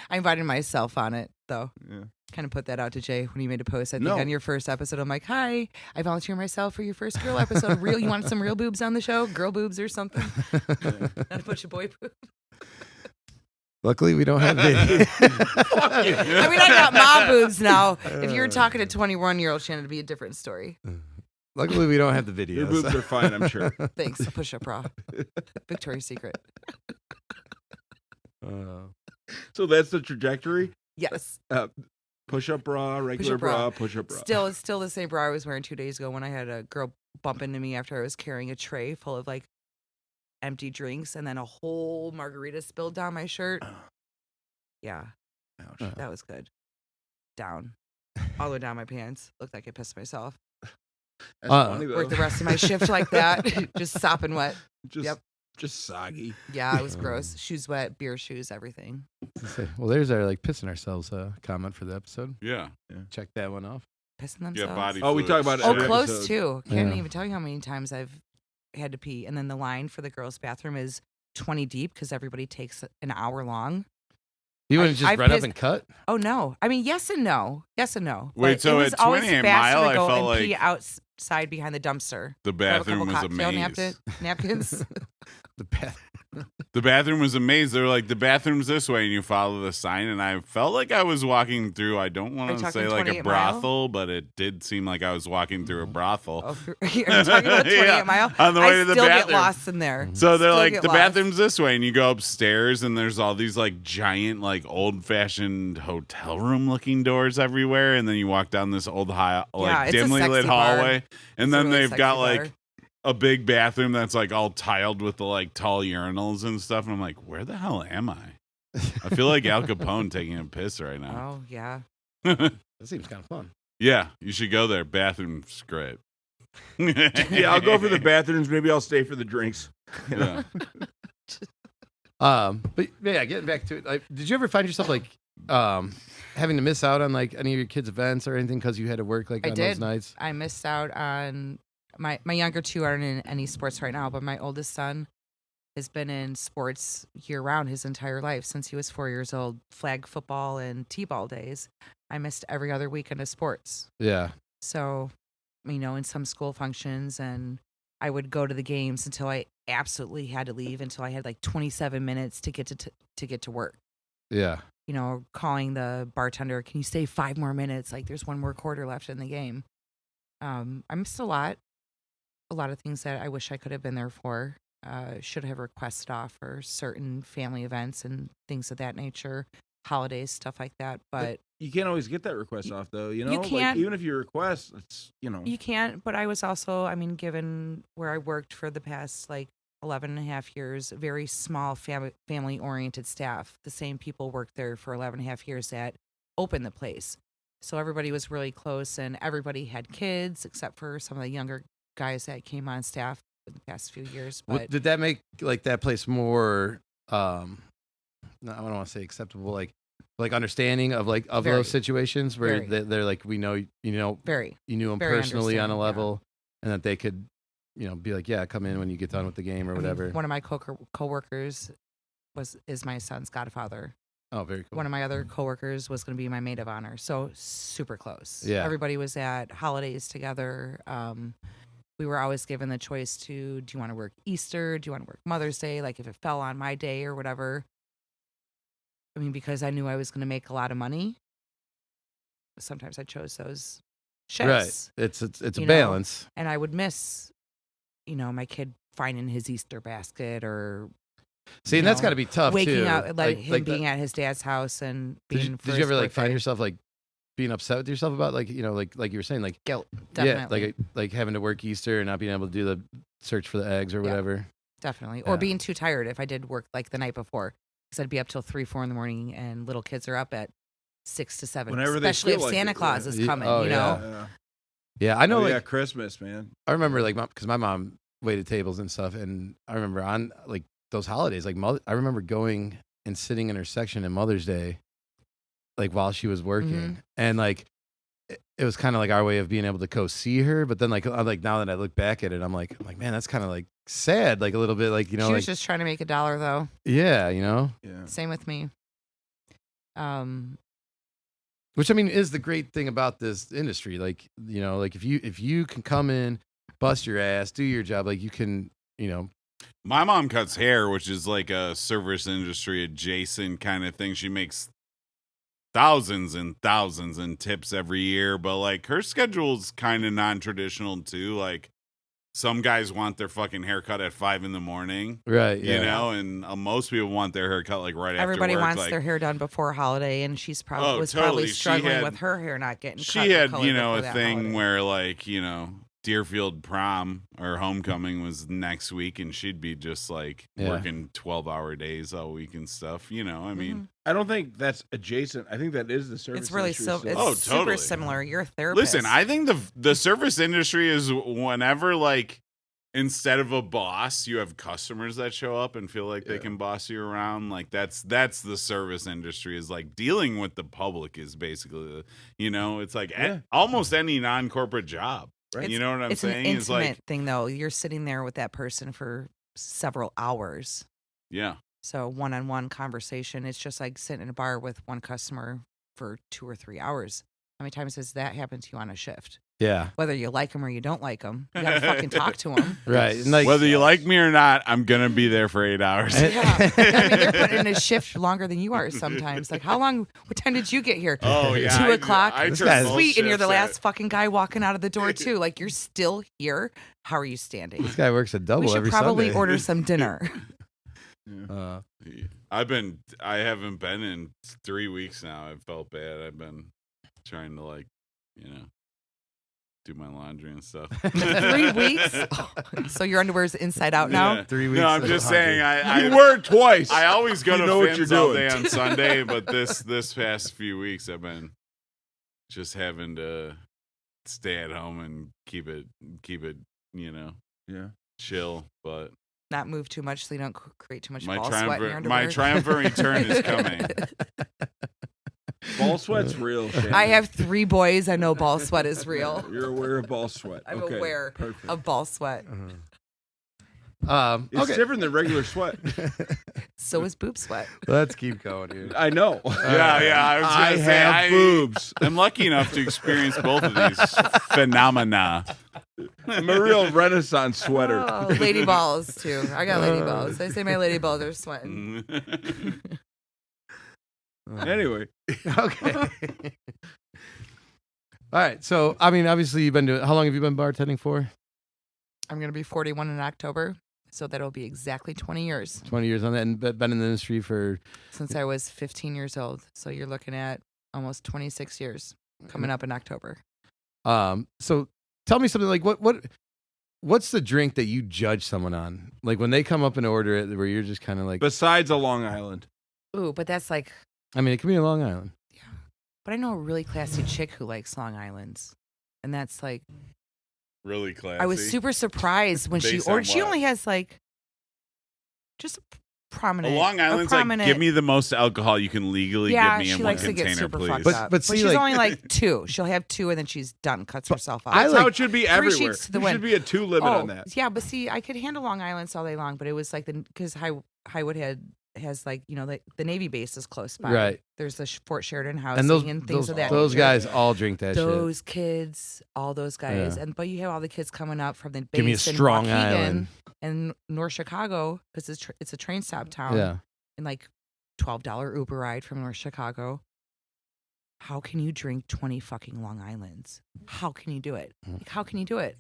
I invited myself on it, though. Yeah. Kind of put that out to Jay when he made a post. I think on your first episode, I'm like, "Hi, I volunteer myself for your first girl episode. You want some real boobs on the show? Girl boobs or something? Not a bunch of boy boobs." Luckily, we don't have video. I mean, I got mom boobs now. If you were talking to 21-year-old Shannon, it'd be a different story. Luckily, we don't have the video. Your boobs are fine, I'm sure. Thanks. A push-up bra. Victoria's Secret. So that's the trajectory? Yes. Push-up bra, regular Push-up bra. push-up bra. It's still the same bra I was wearing 2 days ago when I had a girl bump into me after I was carrying a tray full of like empty drinks and then a whole margarita spilled down my shirt. Yeah. Ouch. That was good. Down. All the way down my pants. Looked like I pissed myself. That's funny, though. Worked the rest of my shift like that. Just sopping wet. Just soggy. Yeah, it was gross. Shoes wet, beer shoes, everything. Well, there's our like pissing ourselves comment for the episode. Yeah. Check that one off. Pissing themselves. Yeah, body Oh, we talk about fluids. it. close episode. too. Can't Yeah. even tell you how many times I've had to pee. And then the line for the girls' bathroom is 20 deep because everybody takes an hour long. You wouldn't just I've run up pissed- and cut? Oh no! I mean, yes and no. Yes and no. Wait, But so it was at always 28 faster Mile, to I go felt and pee like- outside behind the dumpster. The Grab a couple bathroom was a cocktail maze. napkins. The bath. The bathroom was a maze. They're like, the bathroom's this way, and you follow the sign. And I felt like I was walking through, I don't Are want you to talking say like a 28 Mile? brothel, but it did seem like I was walking through a brothel. Oh, are you talking about 28 Yeah, Mile? on the way I to the still bathroom. get lost in there. So they're Still like, get the lost. bathroom's this way, and you go upstairs, and there's all these like giant, like old-fashioned hotel room-looking doors everywhere, and then you walk down this old, it's a dimly lit sexy bar. hallway, and It's a then really they've sexy got bar. like a big bathroom that's like all tiled with the like tall urinals and stuff, and I'm like, where the hell am I? I feel like Al Capone taking a piss right now. Oh yeah. That seems kind of fun. Yeah, you should go there. Bathroom's great. Yeah, I'll go for the bathrooms. Maybe I'll stay for the drinks. You know? Yeah. But yeah, getting back to it, like, did you ever find yourself like having to miss out on like any of your kids' events or anything because you had to work like I on did. those nights? I missed out on my younger two aren't in any sports right now, but my oldest son has been in sports year round his entire life since he was 4 years old. Flag football and t-ball days. I missed every other weekend of sports. Yeah. So, in some school functions, and I would go to the games until I absolutely had to leave until I had like 27 minutes to get to get to work. Yeah. Calling the bartender, can you stay 5 more minutes? Like there's one more quarter left in the game. I missed a lot of things that I wish I could have been there for. Should have requested off for certain family events and things of that nature, holidays, stuff like that. But You can't always get that request off, though. You know, You can't. Like, even if you request, it's you can't. But I was also, given where I worked for the past like 11 and a half years, very small family oriented staff. The same people worked there for 11 and a half years that opened the place. So everybody was really close and everybody had kids except for some of the younger guys that came on staff in the past few years. But Did that make like that place more? No, I don't want to say acceptable. Like understanding of Very. those situations where Very. they're like, we know very. you knew them Very personally on a understanding, level, and that they could be like, yeah, come in when you get done with the game or whatever. One of my coworkers is my son's godfather. Oh, very cool. One of my other coworkers was going to be my maid of honor. So super close. Yeah. Everybody was at holidays together. We were always given the choice do you want to work Easter? Do you want to work Mother's Day? Like if it fell on my day or whatever. Because I knew I was going to make a lot of money. Sometimes I chose those shifts. Right. It's a you know, balance. And I would miss, my kid finding his Easter basket or See, and that's got to be tough waking too. up, him being that- at his dad's house and being. Did you ever like find yourself like being upset with yourself about like you were saying like guilt? Definitely. yeah, like having to work Easter and not being able to do the search for the eggs or Yeah. whatever. Definitely. Yeah. Or being too tired if I did work like the night before. Because I'd be up till 3-4 in the morning and little kids are up at 6 to 7. Whenever they especially feel if like Santa it, Claus yeah. is Ye- coming, oh, you yeah. know? Yeah, I know. Yeah, Like Christmas, man. I remember like because my mom waited tables and stuff, and I remember on like those holidays, like I remember going and sitting in her section in Mother's Day, like while she was working, Mhm. and like it was kind of like our way of being able to go see her. But then like now that I look back at it, I'm like man, that's kind of like sad, like a little bit, like She like was just trying to make $1 though. yeah, Yeah. Same with me. Which is the great thing about this industry. Like, like if you can come in, bust your ass, do your job, like you can, My mom cuts hair, which is like a service industry adjacent kind of thing. She makes thousands and thousands in tips every year, but like her schedule's kind of non-traditional too. Like some guys want their fucking haircut at 5 a.m, Right? you know, and most people want their haircut like right Everybody after work. wants like, their hair done before holiday, and she's probably Oh, totally. She struggling had- with her hair not getting cut. she the had, color you know, before a that thing holiday. where like, you know, Deerfield prom or homecoming was next week, and she'd be just like working 12-hour days all week and stuff. You know, I mean, I don't think that's adjacent. I think that is the service. It's really industry it's still. super totally. similar. You're a therapist. listen, I think the service industry is whenever like instead of a boss, you have customers that show up and feel like they can boss you around. Like that's the service industry is like dealing with the public is basically, you know, it's like almost any non-corporate job. Right. You know what I'm saying? It's an intimate like, thing, though. You're sitting there with that person for several hours. yeah. So one-on-one conversation. It's just like sitting in a bar with one customer for 2 or 3 hours. How many times has that happened to you on a shift? Yeah. Whether you like them or you don't like them, you gotta fucking talk to them. Right. And like, Whether you like me or not, I'm gonna be there for 8 hours. Yeah, I mean they're putting in a shift longer than you are sometimes. Like, how long? What time did you get here? Oh yeah, 2 o'clock. I This took guy's- most Sweet, and you're the shifts last fucking guy walking out of the door too. Like, you're still here. How are you standing? this guy works a double We should every probably Sunday. order some dinner. I haven't been in 3 weeks now. I felt bad. I've been trying to like, you know, do my laundry and stuff. 3 weeks. So your underwear's inside out now. Yeah. 3 weeks. No, I'm of just laundry. saying. I You were twice. I always go You to know what Finn's you're all doing. day on Sunday, but this past few weeks I've been just having to stay at home and keep it, you know, chill. But Not move too much so you don't create too much my ball sweat in your underwear. triumphant return is coming. Ball sweat's real. Shannon. I have 3 boys. I know ball sweat is real. You're aware of ball sweat. I'm Okay, aware perfect. of ball sweat. It's Okay. different than regular sweat. So is boob sweat. Let's keep going here. I know. Yeah. I was I gonna say, have boobs. I'm lucky enough to experience both of these phenomena. I'm a real Renaissance sweater. Oh, lady balls too. I got lady balls. I say my lady balls are sweating. Anyway, Okay. All right. So, I mean, obviously, you've been doing. How long have you been bartending for? I'm gonna be 41 in October, so that'll be exactly 20 years 20 years on that, and been in the industry for. since I was 15 years old. So you're looking at almost 26 years coming up in October. So, tell me something like what's the drink that you judge someone on? Like when they come up and order it, where you're just kind of like. besides a Long Island. Ooh, but that's like, I mean, it can be a Long Island. but I know a really classy chick who likes Long Islands, and that's like, Really classy. I was super surprised when she Based on ordered. She what? only has like just a prominent. Long Island's a like, prominent, give me the most alcohol you can legally yeah, give me she in one likes to get container, super please. fucked But- up. but see, she's like- only like 2. She'll have 2 and then she's done. Cuts herself off. I That's like- how it should be 3 everywhere. sheets to the There wind. should be a 2 limit on that. Yeah, but see, I could handle Long Island all day long, but it was like because Highwood has like, you know, the Navy base is close by. Right. There's the Fort Sheridan housing And those things of that. those nature. guys all drink that shit. those kids, all those guys, Yeah. but you have all the kids coming up from the base Give me a in Strong Waukegan Island. and North Chicago because it's a train stop town. Yeah. And like $12 Uber ride from North Chicago. How can you drink 20 fucking Long Islands? How can you do it? Like, how can you do it?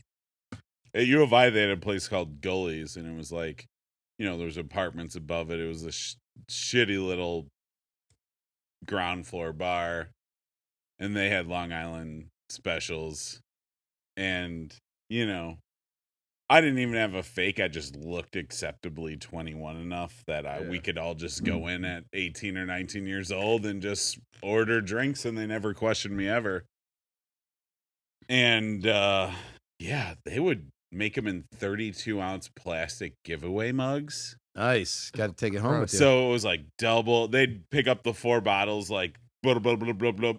At U of I, they had a place called Gullies, and it was like, you know, there was apartments above it. It was a shitty little ground floor bar, and they had Long Island specials. And, you know, I didn't even have a fake. I just looked acceptably 21 enough that we could all just go in at 18 or 19 years old and just order drinks, and they never questioned me ever. And, yeah, they would make them in 32-ounce plastic giveaway mugs. Nice. Got to take it home with you. So it was like double. They'd pick up the 4 bottles, like blah blah blah blah blah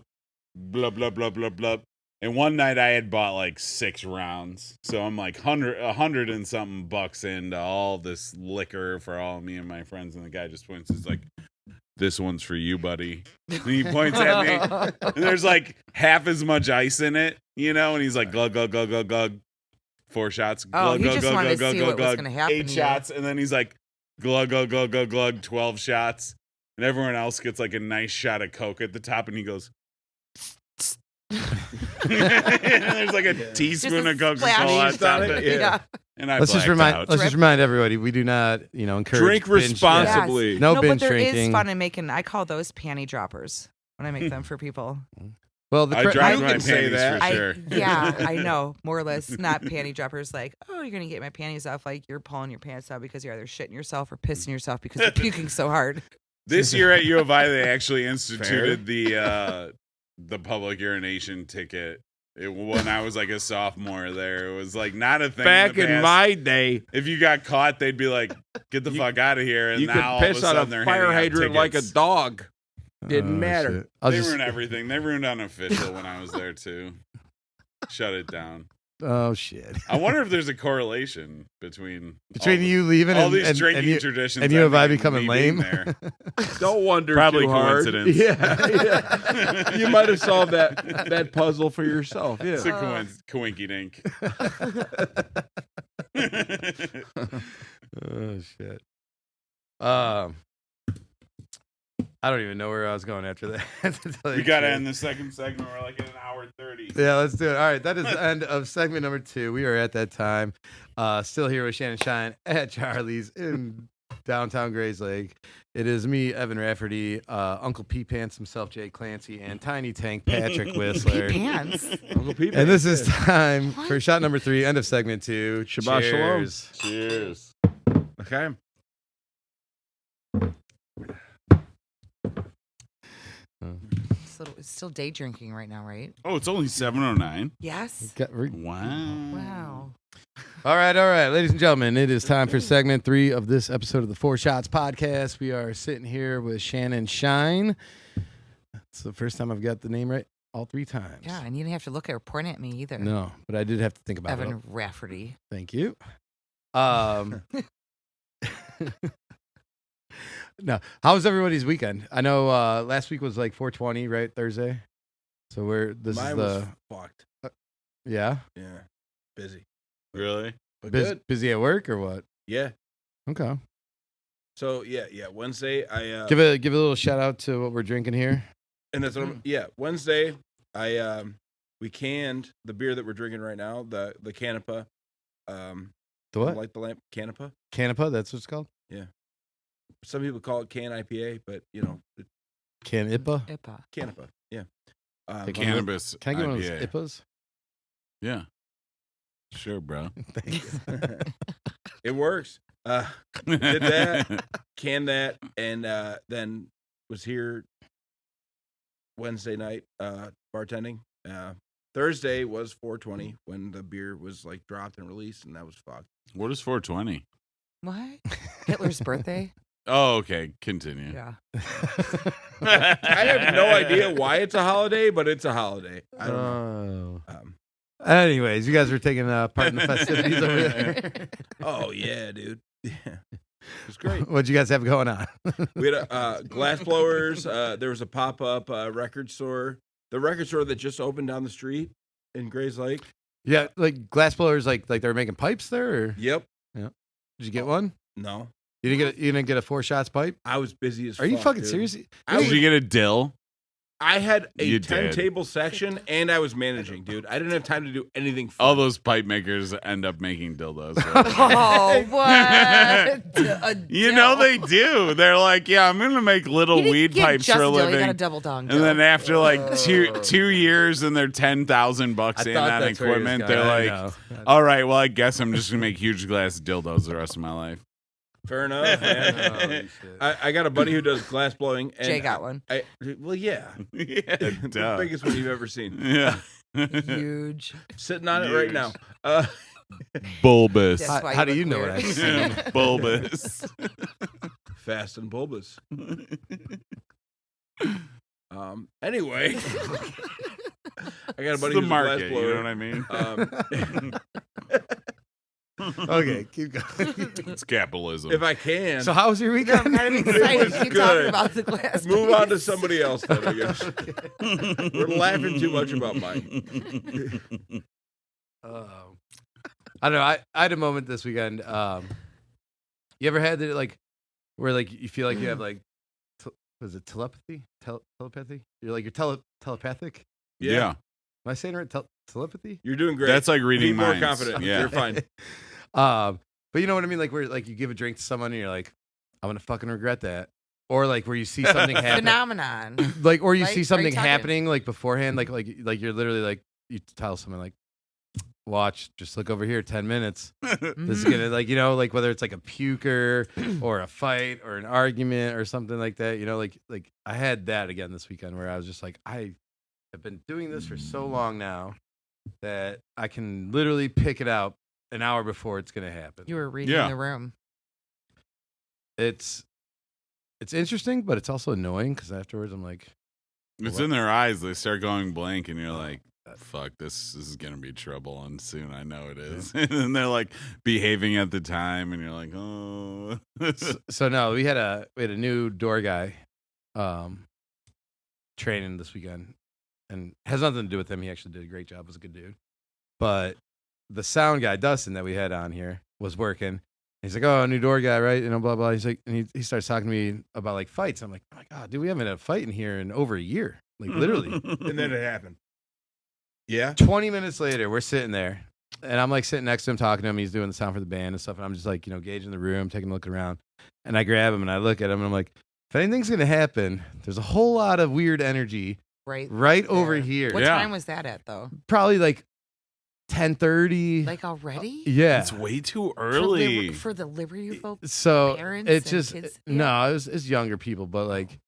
blah blah blah blah blah. And one night I had bought like 6 rounds, so I'm like 100 and something bucks into all this liquor for all me and my friends. And the guy just points, he's like, "This one's for you, buddy." And he points at me, and there's like half as much ice in it, you know. And he's like, "Glug glug glug glug glug." 4 shots. Oh, Glug, he glug, just glug, wanted to glug, see glug, what was glug, gonna happen 8 to you. shots, and then he's like, glug, glug, glug, glug, glug, 12 shots. And everyone else gets like a nice shot of Coke at the top, and he goes, and there's like a teaspoon of Coca-Cola on top of it. Yeah. And I Let's just blacked out. remind everybody, we do not, encourage Drink binge- responsibly. Yes. No but binge there drinking. is fun in making. I call those panty droppers when I make them for people. Well, I drive You my can say panties that. for sure. Yeah, I know, more or less. Not panty droppers like, oh, you're gonna get my panties off. Like you're pulling your pants out because you're either shitting yourself or pissing yourself because you're puking so hard. This year at U of I, they actually instituted the public urination ticket. When I was like a sophomore there, it was like not a thing. Back in my day, if you got caught, they'd be like, "Get the fuck out of here!" And you now could all of a piss on sudden a they're fire handing out hydrant like a tickets. dog. Didn't matter. Shit. I'll They just, ruined everything. They ruined unofficial when I was there too. Shut it down. oh shit. I wonder if there's a correlation between You leaving all and, these and, drinking and you, traditions and you and I ending becoming me being lame. there. Don't wonder Probably too hard. coincidence. Yeah. You might have solved that puzzle for yourself. Yeah. It's a coinky dink. Oh shit. I don't even know where I was going after that. to tell you We the got to truth. end the second segment. We're like at an hour 30. Yeah, let's do it. All right, that is the end of segment number 2. We are at that time. Still here with Shannon Schine at Charlie's in downtown Grayslake. It is me, Evan Rafferty, Uncle P Pants himself, Jay Clancy, and Tiny Tank Patrick Whistler. Pants. Uncle Pete. And this is time for shot number 3, end of segment 2. Shabbat shalom. Cheers. Cheers. Okay. It's still day drinking right now, right? Oh, it's only 7:09. Yes. Wow. Wow. All right, ladies and gentlemen, it is time for segment 3 of this episode of the 4 Shots podcast. We are sitting here with Shannon Schine. It's the first time I've got the name right all 3 times. Yeah, and you didn't have to look at or point at me either. No, but I did have to think about Evan it. Rafferty. Thank you. No, how was everybody's weekend? I know last week was like 420, right? Thursday. So Mine was fucked. yeah. Yeah. Busy. Really? But good. Busy at work or what? Yeah. Okay. So yeah. Wednesday I Give a little shout out to what we're drinking here. and that's what Wednesday I we canned the beer that we're drinking right now, the Canapa. The what? Light the lamp Canapa. Canapa, that's what it's called? Some people call it can IPA, but Can IPA? IPA. Canapa. Yeah. The cannabis. Can I get one of those IPA. IPAs? Yeah. Sure, bro. Thank you. It works. Did that, canned that, and then was here Wednesday night bartending. Thursday was 420 when the beer was like dropped and released, and that was fucked. What is 420? What? Hitler's birthday? Oh, okay. Continue. Yeah. I have no idea why it's a holiday, but it's a holiday. I don't know. Anyways, you guys were taking part in the festivities over there. Oh yeah, dude. Yeah, it was great. What'd you guys have going on? We had glass blowers. There was a pop-up record store. The record store that just opened down the street in Grayslake. Yeah, like glass blowers, like they were making pipes there. Or? Yep. Did you get one? No. You didn't get a 4 shots pipe? I was busy as fuck. Are you fucking dude. serious? Did you get a dill? I had a You 10-table section, and I was managing, dude. I didn't have time to do anything fun. All those pipe makers end up making dildos. Oh, what? You know they do. They're like, yeah, I'm gonna make little weed pipes for a You got a living. double dong. And then after like two years and they're $10,000 in on equipment, they're like, all right, well, I guess I'm just gonna make huge glass dildos the rest of my life. Fair enough, man. I got a buddy who does glass blowing. And Jay got one. Well, yeah. Yeah, The duh. biggest one you've ever seen. Yeah. Huge. Sitting on it right now. Bulbous. That's why How you do you look know what weird. I've seen? Bulbous. Fast and bulbous. Anyway. I got a buddy the who's market, a glass blower. you know what I mean? Okay, keep going. It's capitalism. If I can. So how was your I'm weekend? kind of excited. was Keep good. talking about the glass. Move on to piece. somebody else then, I guess. We're laughing too much about mine. I don't know. I had a moment this weekend. You ever had that like where like you feel like you have like was it telepathy? Telepathy? You're telepathic? Yeah. Am I saying it right? Telepathy? You're doing great. That's like reading Be more minds. confident. Yeah. You're fine. But you know what I mean? Like where like you give a drink to someone and you're like, I'm gonna fucking regret that. Or like where you see something happen. Phenomenon. Like or you Right? see Are something you talking- happening like beforehand, like you're literally like you tell someone like, watch, just look over here, 10 minutes. This is gonna like, you know, like whether it's like a puker or a fight or an argument or something like that, you know, like I had that again this weekend where I was just like, I have been doing this for so long now that I can literally pick it out an hour before it's gonna happen. You were reading Yeah. the room. It's interesting, but it's also annoying because afterwards I'm like, It's in their eyes. They start going blank, and you're like, fuck, this is going to be trouble. And soon I know it is. And they're like behaving at the time, and you're like, oh. so no, we had a new door guy training this weekend, and has nothing to do with him. He actually did a great job. Was a good dude. But the sound guy, Dustin, that we had on here was working. He's like, oh, new door guy, right? You know, blah, blah. He's like, and he starts talking to me about like fights. I'm like, oh my God, dude, we haven't had a fight in here in over a year. Like literally. And then it happened. Yeah. 20 minutes later, we're sitting there, and I'm like sitting next to him talking to him. He's doing the sound for the band and stuff, and I'm just like, you know, gauging the room, taking a look around. And I grab him and I look at him and I'm like, if anything's gonna happen, there's a whole lot of weird energy right over there. here. What Yeah. time was that at though? Probably like 10:30. Like already? Yeah. It's way too For early. for the Liberty folk. So parents it's and just kids? no, it's younger people, but like,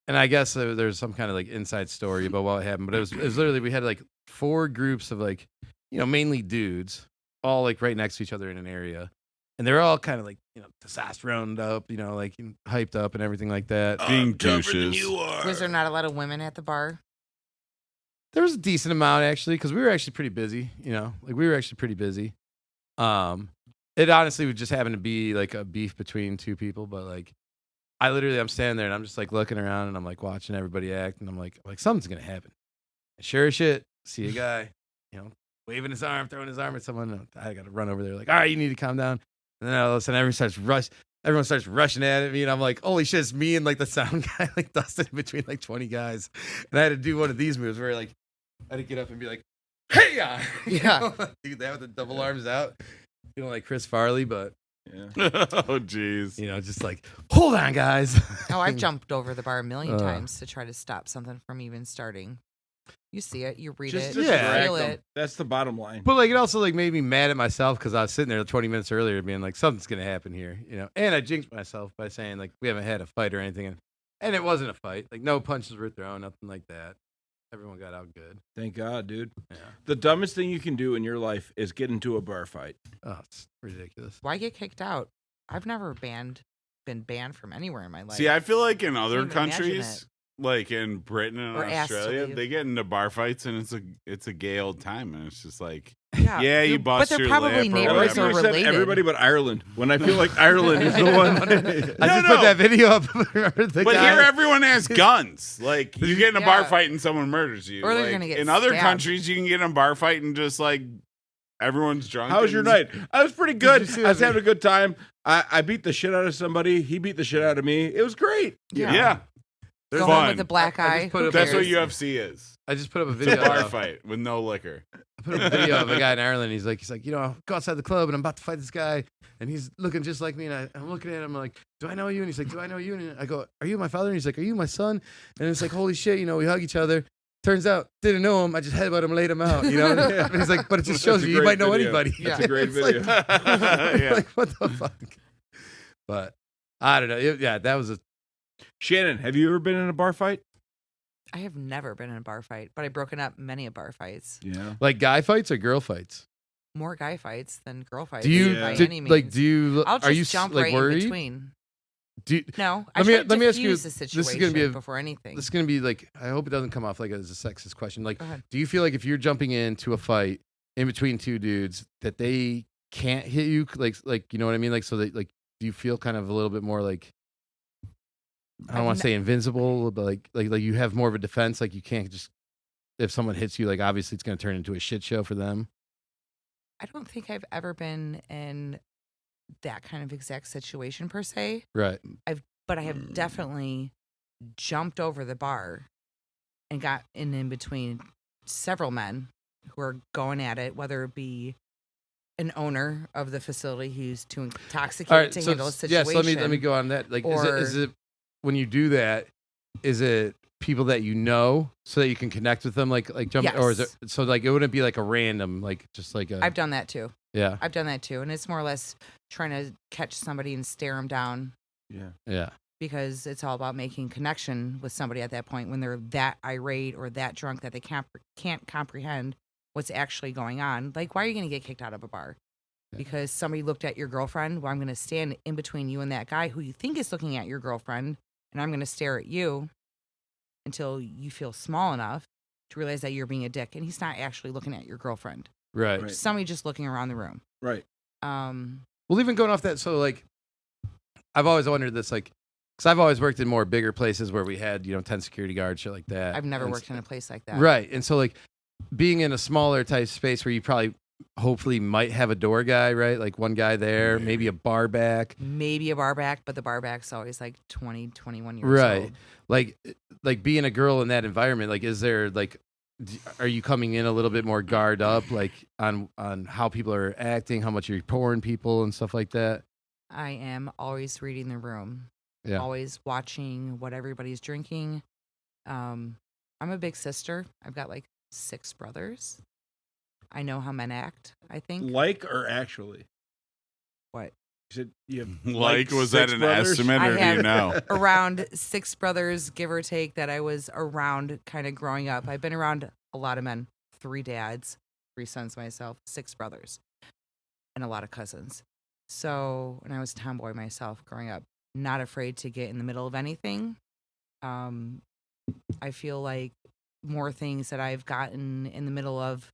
and I guess there's some kind of like inside story about what happened, but it was literally we had like 4 groups of like, you know, mainly dudes, all like right next to each other in an area, and they're all kind of like, you know, testosterone up, you know, like hyped up and everything like that. Being douches. Was there not a lot of women at the bar? There was a decent amount actually, because we were actually pretty busy, you know, like we were actually pretty busy. It honestly would just happen to be like a beef between 2 people, but like I'm standing there and I'm just like looking around and I'm like watching everybody act and I'm like something's gonna happen. And sure as shit, see a guy, you know, waving his arm, throwing his arm at someone. And I gotta run over there like, all right, you need to calm down. And then all of a sudden everyone starts rushing at me, and I'm like, holy shit, it's me and like the sound guy, like Dustin between like 20 guys. And I had to do one of these moves where like I had to get up and be like, hey, yeah, do that with the double arms out, you know, like Chris Farley, but Yeah. Oh, jeez. you know, just like, hold on, guys. Oh, I've jumped over the bar a million times to try to stop something from even starting. You see it, you read Just it, distract you feel them. it. That's the bottom line. But like it also like made me mad at myself because I was sitting there 20 minutes earlier being like, something's gonna happen here, you know. And I jinxed myself by saying like we haven't had a fight or anything, and it wasn't a fight. Like no punches were thrown, nothing like that. Everyone got out good. Thank God, dude. Yeah. The dumbest thing you can do in your life is get into a bar fight. Oh, it's ridiculous. Why get kicked out? I've never been banned from anywhere in my life. See, I feel like in other Can't even imagine countries, like in Britain and Or asked to Australia, leave. they get into bar fights and it's a gay old time, and it's just like, yeah, yeah, you but bust they're your probably lip or I like neighbors how or you whatever. said related. everybody but Ireland. When I feel like Ireland is the one. I just put that video up. Remember the But guy? here, everyone has guns. Like you get in a bar Yeah. fight and someone murders you. Or they're Like, gonna get in other stabbed. countries, you can get in a bar fight and just like everyone's drunk. How was your and- night? I was pretty good. you see I was that having a good time. I beat the shit out of somebody. He beat the shit out of me. It was great. Yeah, Go fun. home with a black I eye. just put Who up- that's what cares? UFC is. I just put up a It's a video. bar fight with no liquor. I put up a video of a guy in Ireland. He's like, you know, I go outside the club and I'm about to fight this guy, and he's looking just like me. And I'm looking at him like, do I know you? And he's like, do I know you? And I go, are you my father? And he's like, are you my son? And it's like, holy shit, you know, we hug each other. Turns out, didn't know him. I just headbutt him, laid him out. You know. And he's like, but it just shows That's a you, you great might know video. anybody. That's a great It's like- video. Yeah. like, what the fuck? But I don't know. Yeah, that was a. Shannon, have you ever been in a bar fight? I have never been in a bar fight, but I've broken up many a bar fights. Yeah. Like guy fights or girl fights? More guy fights than girl fights. Do you by Yeah. any means? like? Do you? I'll just are you jump like right worried? in between. Do you, No, I Let me- try to let me ask you- diffuse the this is situation gonna be a- before anything. This is gonna be like. I hope it doesn't come off like as a sexist question. Like, Go ahead. do you feel like if you're jumping into a fight in between 2 dudes that they can't hit you? Like you know what I mean? Like, so that like, do you feel kind of a little bit more like? I don't I've want to say invincible, but like you have more of a defense. Like you can't just if someone hits you, like obviously it's gonna turn into a shit show for them. I don't think I've ever been in that kind of exact situation per se. Right. But I have definitely jumped over the bar and got in between several men who are going at it, whether it be an owner of the facility who's too intoxicated to handle a situation. Yeah, so let me go on that. Like, is it when you do that, is it people that you know so that you can connect with them, like jump, yes. or is it so like it wouldn't be like a random, like just like a? I've done that too. Yeah, I've done that too, and it's more or less trying to catch somebody and stare them down. Yeah. Because it's all about making connection with somebody at that point when they're that irate or that drunk that they can't comprehend what's actually going on. Like, why are you going to get kicked out of a bar? Yeah. Because somebody looked at your girlfriend? Well, I'm going to stand in between you and that guy who you think is looking at your girlfriend, and I'm going to stare at you until you feel small enough to realize that you're being a dick, and he's not actually looking at your girlfriend. Right. Somebody just looking around the room. Right. Well, even going off that, so like, I've always wondered this, like, because I've always worked in more bigger places where we had, 10 security guards, shit like that. I've never worked in a place like that. Right. And so, like, being in a smaller type space where you probably, hopefully, might have a door guy, right? Like, one guy there, maybe a bar back. Maybe a bar back, but the bar back's always like 20, 21 years right. old. Like being a girl in that environment, like, is there, like, are you coming in a little bit more guard up, like, on how people are acting, how much you're pouring people and stuff like that? I am always reading the room. Yeah. Always watching what everybody's drinking. I'm a big sister. I've got like 6 brothers. I know how men act, I think. Like or actually? What? You said you have Like, was that an brothers? estimate, or do you know? Around 6 brothers, give or take, that I was around kind of growing up. I've been around a lot of men, 3 dads, 3 sons myself, 6 brothers, and a lot of cousins. So when I was a tomboy myself growing up, not afraid to get in the middle of anything. I feel like more things that I've gotten in the middle of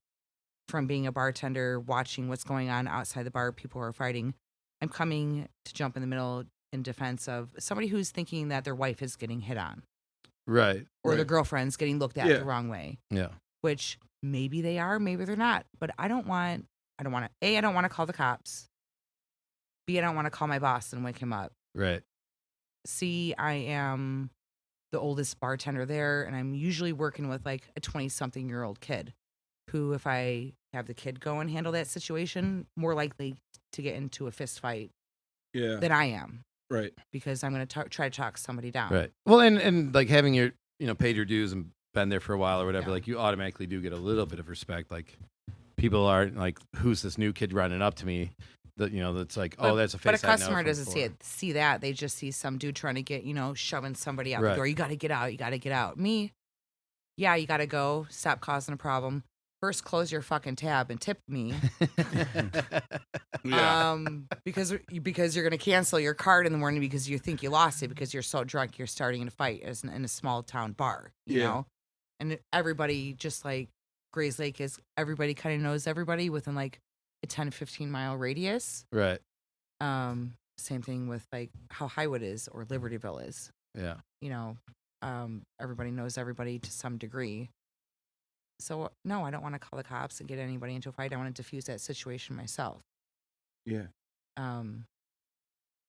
from being a bartender, watching what's going on outside the bar, people are fighting. I'm coming to jump in the middle in defense of somebody who's thinking that their wife is getting hit on. Right. Or their girlfriend's getting looked at the wrong way. Yeah. Which maybe they are, maybe they're not. But I don't want to, A, I don't want to call the cops. B, I don't want to call my boss and wake him up. Right. C, I am the oldest bartender there, and I'm usually working with like a 20-something-year-old kid who, if I have the kid go and handle that situation, more likely to get into a fist fight than I am. Right. Because I'm going to try to talk somebody down. Right. Well, and like having your, paid your dues and been there for a while or whatever, like you automatically do get a little bit of respect. Like people aren't like, who's this new kid running up to me? That that's like, oh, that's a face. But a customer doesn't see that. They just see some dude trying to get, shoving somebody out the door. You got to get out. You got to get out. Me, yeah, you got to go. Stop causing a problem. First, close your fucking tab and tip me. Because you're gonna cancel your card in the morning because you think you lost it because you're so drunk you're starting a fight in a small town bar. You know, and everybody, just like Gray's Lake is, everybody kind of knows everybody within like a 10-15 mile radius. Right. Same thing with like how Highwood is or Libertyville is. Yeah. Everybody knows everybody to some degree. So no, I don't want to call the cops and get anybody into a fight. I want to diffuse that situation myself. Yeah.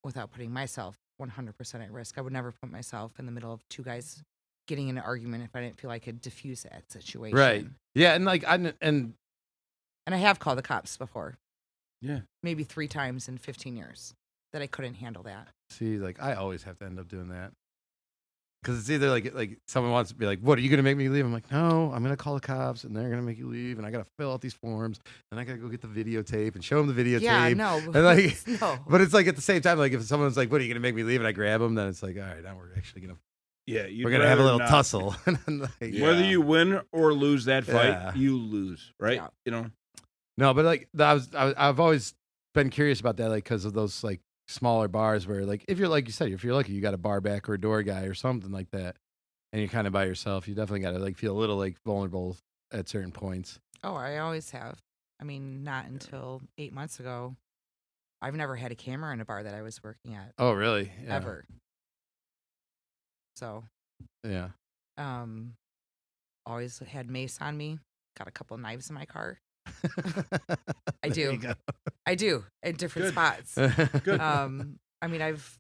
Without putting myself 100% at risk. I would never put myself in the middle of 2 guys getting in an argument if I didn't feel I could diffuse that situation. Right. Yeah, and like and I have called the cops before. Yeah. Maybe 3 times in 15 years that I couldn't handle that. See, like I always have to end up doing that. Because it's either like someone wants to be like, what, are you going to make me leave? I'm like, no, I'm going to call the cops and they're going to make you leave. And I got to fill out these forms and I got to go get the videotape and show them the videotape. Yeah, no. And like, no. But it's like at the same time, like if someone's like, what, are you going to make me leave? And I grab them, then it's like, all right, now we're actually going to. Yeah, we're going to have a little tussle. Whether you win or lose that fight, you lose, right? Yeah. No, but like I've always been curious about that, like because of those like smaller bars where like if you're like you said, if you're lucky, you got a bar back or a door guy or something like that, and you're kind of by yourself, you definitely got to like feel a little like vulnerable at certain points. Oh, I always have. I mean, not until 8 months ago. I've never had a camera in a bar that I was working at. Oh, really? Yeah. Ever. So. Yeah. Always had mace on me. Got a couple of knives in my car. I There you do. go. I do in different spots. Good. I mean, I've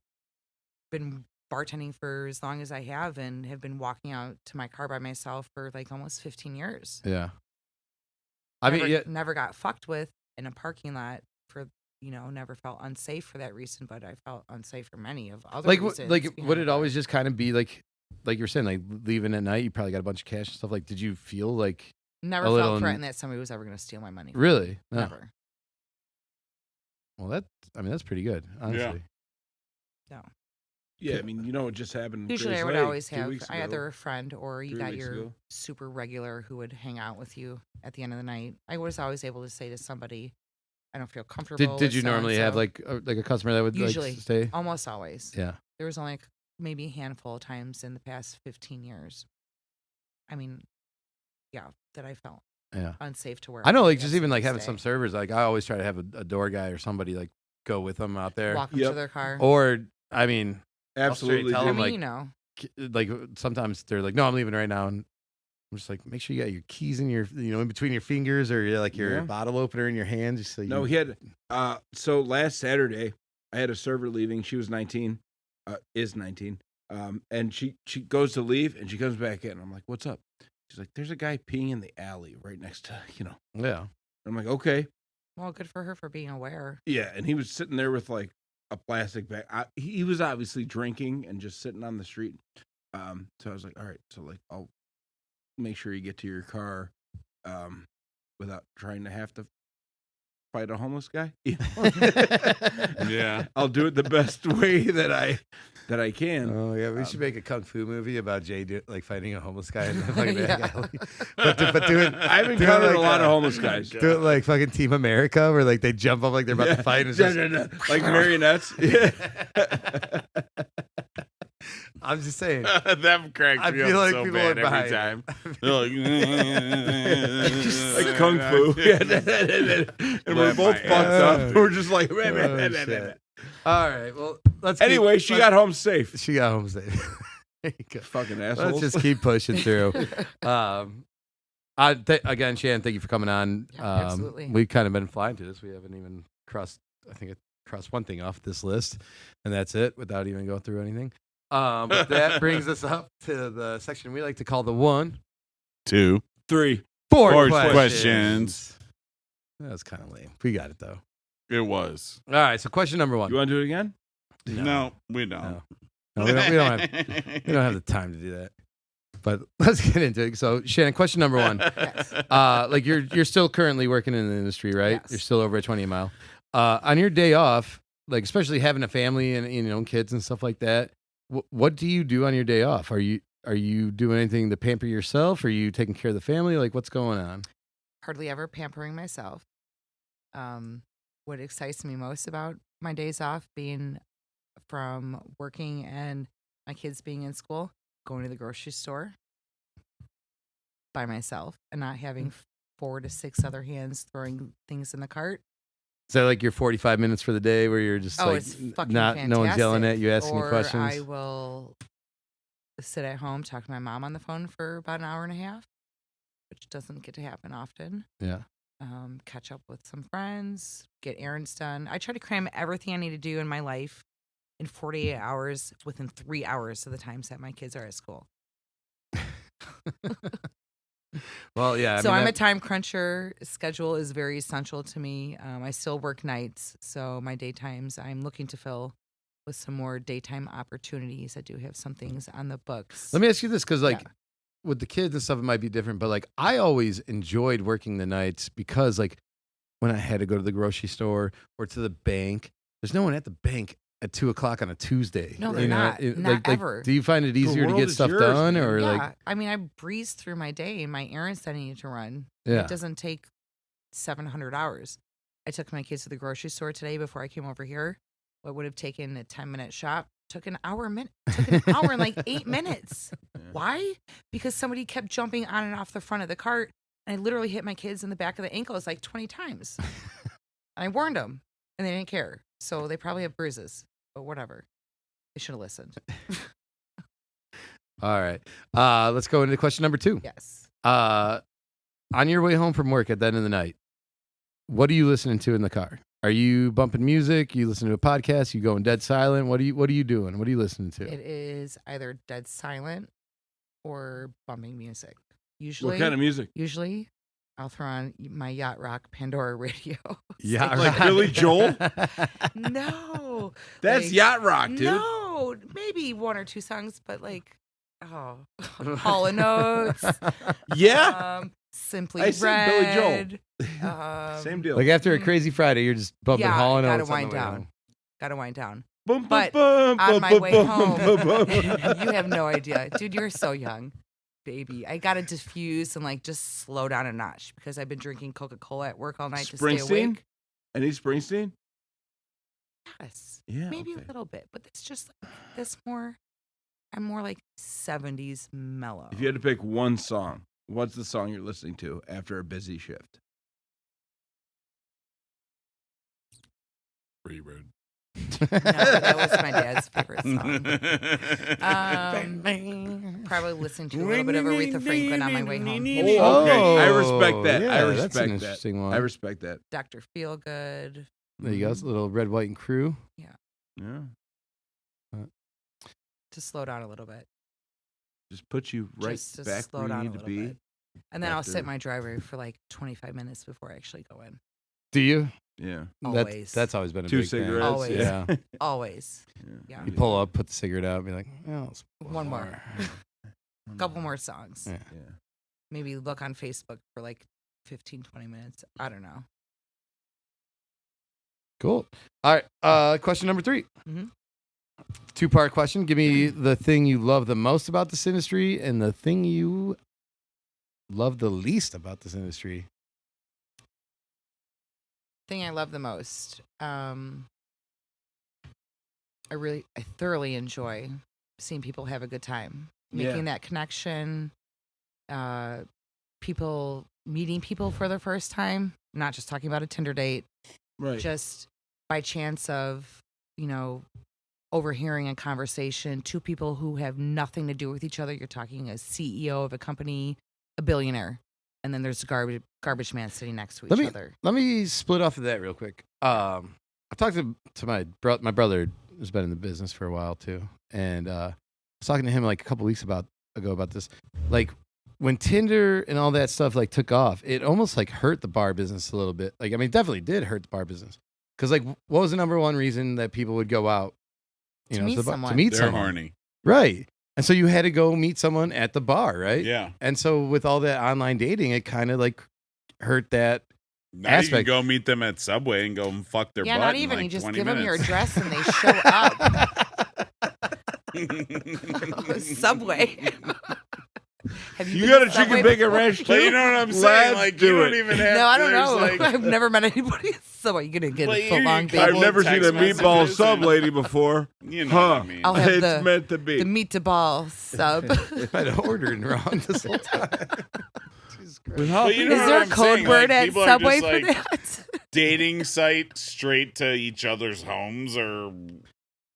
been bartending for as long as I have and have been walking out to my car by myself for like almost 15 years. Yeah. I mean, yeah. Never got fucked with in a parking lot for, never felt unsafe for that reason, but I felt unsafe for many of other reasons. Like, behind would the it bar. always just kind of be like you're saying, like leaving at night? You probably got a bunch of cash and stuff. Like, did you feel like Never a little felt threatened that somebody was ever going to steal my money. really? No. Never. Well, that's pretty good, honestly. No. Yeah, I mean, what just happened. Usually Grace I would Lake always 2 have weeks ago. either a friend or you 3 got weeks your ago. super regular who would hang out with you at the end of the night. I was always able to say to somebody, I don't feel comfortable. Did with you normally have so-and-so. like a customer that would Usually. like stay? Almost always. Yeah. There was only maybe a handful of times in the past 15 years. I mean, yeah, that I felt Yeah. unsafe to where I know, like had just even like somebody having stay. some servers, like I always try to have a door guy or somebody like go with them out there. Walk them Yep. to their car. Or I mean, Absolutely. tell I them, mean, like, like sometimes they're like, no, I'm leaving right now, and I'm just like, make sure you got your keys in your, in between your fingers, or like your Yeah. bottle opener in your hand. Just so No, he had. So last Saturday, I had a server leaving. She was 19, is 19. And she goes to leave, and she comes back in. I'm like, "What's up?" She's like, "There's a guy peeing in the alley right next to." Yeah. I'm like, "Okay." well, good for her for being aware. Yeah, and he was sitting there with like a plastic bag. He was obviously drinking and just sitting on the street. So I was like, "All right, so like I'll make sure you get to your car, without trying to have to fight a homeless guy." Yeah. I'll do it the best way that I can. Oh yeah, we should make a kung fu movie about Jay like fighting a homeless guy in the fucking Yeah. alley. But do it. I've do it encountered like a lot of homeless guys. Do it like fucking Team America, where like they jump up like they're about to fight. And it's just, Like marionettes. Yeah. I'm just saying. That cracks I me feel up like so people bad are behind every time. it. They're like, Like kung fu. Yeah. And we're Let both my fucked ass. up. We're just like, Oh, shit. All right. Well, let's. anyway, she got home safe. She got home safe. There you go. Fucking Let's assholes. just keep pushing through. Again, Shannon, thank you for coming on. Yeah, absolutely. We've kind of been flying through this. We haven't even crossed. I think it crossed one thing off this list, and that's it, without even going through anything. But that brings us up to the section we like to call the 1, 2, 3. 4 4 questions. questions. That was kind of lame. We got it though. It was. All right. So question number 1. You want to do it again? No, we don't. No, we don't have the time to do that. But let's get into it. So, Shannon, question number 1. Yes. Like you're still currently working in the industry, right? Yes. You're still over at 20 Mile. On your day off, like especially having a family and kids and stuff like that, what do you do on your day off? Are you doing anything to pamper yourself? Are you taking care of the family? Like what's going on? Hardly ever pampering myself. What excites me most about my days off, being from working and my kids being in school, going to the grocery store by myself and not having 4 to 6 other hands throwing things in the cart. Is that like your 45 minutes for the day where you're just like It's fucking no one's yelling at you, asking you Or questions? I will sit at home, talk to my mom on the phone for about an hour and a half, which doesn't get to happen often. Yeah. Catch up with some friends, get errands done. I try to cram everything I need to do in my life in 48 hours within 3 hours of the times that my kids are at school. Well, yeah. So I'm a time cruncher. Schedule is very essential to me. I still work nights, so my daytimes I'm looking to fill with some more daytime opportunities. I do have some things on the books. Let me ask you this, because like Yeah. with the kids and stuff, it might be different, but like I always enjoyed working the nights because like when I had to go to the grocery store or to the bank, there's no one at the bank at 2:00 on a Tuesday. No, you they're know? not. Not ever. Do you find it easier to world get is stuff yours, done, man. or Yeah, like? I mean, I breeze through my day and my errands that I need to run. Yeah. It doesn't take 700 hours. I took my kids to the grocery store today before I came over here. What would have taken a 10-minute shop took an hour and like 8 minutes. Yeah. Why? Because somebody kept jumping on and off the front of the cart, and I literally hit my kids in the back of the ankles like 20 times. And I warned them, and they didn't care. So they probably have bruises, but whatever. They should have listened. All right. Let's go into question number 2. Yes. On your way home from work at the end of the night, what are you listening to in the car? Are you bumping music? You listening to a podcast? You going dead silent? What are you doing? What are you listening to? It is either dead silent or bumping music. Usually, What kind of music? Usually, I'll throw on my yacht rock Pandora radio. Yeah, Like Billy Joel? No, That's like, yacht rock, dude. No, maybe one or two songs, but like, Hall & Oates. Yeah. Simply I said Billy Red. Same deal. Like after a crazy Friday, you're just bumping Yeah, Hall & gotta Oates. wind down. Gotta wind down. Boom, But boom, on boom, my boom, way boom, home, boom, boom, boom. you have no idea, dude. You're so young, baby. I gotta diffuse and like just slow down a notch because I've been drinking Coca-Cola at work all night to stay Springsteen? awake. Any Springsteen? Yes, Yeah. maybe okay. a little bit, but it's just like this more. I'm more like 70s mellow. If you had to pick one song, what's the song you're listening to after a busy shift? Free Bird. No, that was my dad's favorite song. Probably listening to a little bit of Aretha Franklin on my way home. Oh, okay. I respect that. yeah, I that's an respect that. interesting one. I respect that. Dr. Feelgood. There you go. It's a little Red, White, and Crew. Yeah. To slow down a little bit. Just put you right Just to back slow where you down a need to little be. bit. And then I'll sit in after- my driveway for like 25 minutes before I actually go in. Do you? Yeah. Always. That's always been a Two big thing. cigarettes. Always. Yeah. Always. Yeah. Yeah. You pull up, put the cigarette out, and be like, oh, let's One more. Couple more songs. Yeah. Yeah. Maybe look on Facebook for like 15, 20 minutes. I don't know. Cool. All right. Question number 3. Mhm. 2-part question. Give me the thing you love the most about this industry and the thing you love the least about this industry. Thing I love the most. I thoroughly enjoy seeing people have a good time, making that connection. People meeting people for the first time, not just talking about a Tinder date, Right. just by chance of, overhearing a conversation, two people who have nothing to do with each other. You're talking a CEO of a company, a billionaire, and then there's a garbage man sitting next to each other. Let me split off of that real quick. I talked to my brother who's been in the business for a while too, and I was talking to him like a couple weeks ago about this. Like when Tinder and all that stuff like took off, it almost like hurt the bar business a little bit. Like I mean, it definitely did hurt the bar business because like what was the number one reason that people would go out? To meet someone. To meet They're someone, horny. right? And so you had to go meet someone at the bar, right? Yeah. And so with all that online dating, it kind of like hurt that. Now you can Aspect. go meet them at Subway and go and fuck their Yeah, butt not in, even. like You just 20 give them your minutes. address and they show up. Subway. Have You been got to a chicken Subway bacon before? ranch too? But you know what I'm saying? Let's Like do you don't it. even have. No, I don't there's, know. Like, I've never met anybody at Subway. You're gonna get But a you foot long can- I've baby. never seen a Text meatball messages sub and- lady before. you know Huh. what I mean. I'll have It's the- meant to be. The meat to ball sub. If I'd ordered wrong this whole time. Jesus Christ. With how- But you know Is what there a I'm code saying? word Like, at people are Subway just, for like, that? dating site straight to each other's homes or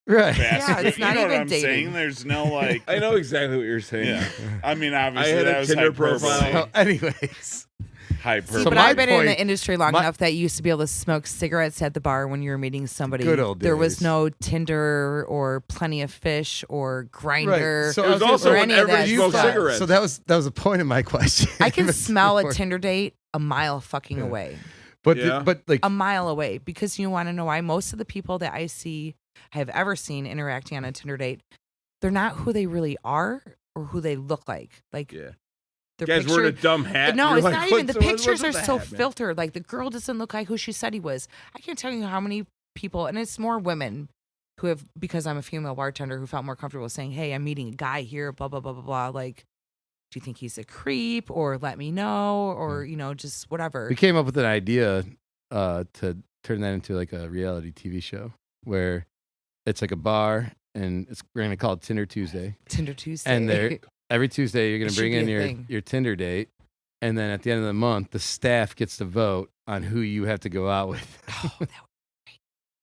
Right. fast Yeah, food. it's not you know even what I'm dating. saying? There's no like. I know exactly what you're saying. Yeah. I mean, I obviously had a that was Tinder hyperbole. profile. So anyways, Hyperbole. See, So but my I've been in point- the industry long my- enough that you used to be able to smoke cigarettes at the bar when you were meeting somebody. Good old There was days. no Tinder or Plenty of Fish or Grinder. Right. So It I was was gonna also or when any of that everybody smoked stuff. cigarettes. So that was a point of my question. I can smell a Before- Tinder date a mile fucking Yeah. away. But Yeah. but like A mile away, because you want to know why most of the people that I have ever seen interacting on a Tinder date, they're not who they really are or who they look like. Like Yeah. their Guys picture. wearing a dumb hat. No, You're it's like, not even. what's The what's pictures are with the so hat, man? filtered. Like the girl doesn't look like who she said he was. I can't tell you how many people, and it's more women who have, because I'm a female bartender, who felt more comfortable saying, "Hey, I'm meeting a guy here, blah blah blah blah blah." Like, do you think he's a creep, or let me know, or just whatever. we came up with an idea to turn that into like a reality TV show where it's like a bar and we're gonna call it Tinder Tuesday. Tinder Tuesday. And there every Tuesday you're It gonna should bring be in a your thing. your Tinder date, and then at the end of the month the staff gets to vote on who you have to go out with. Oh, that would be great.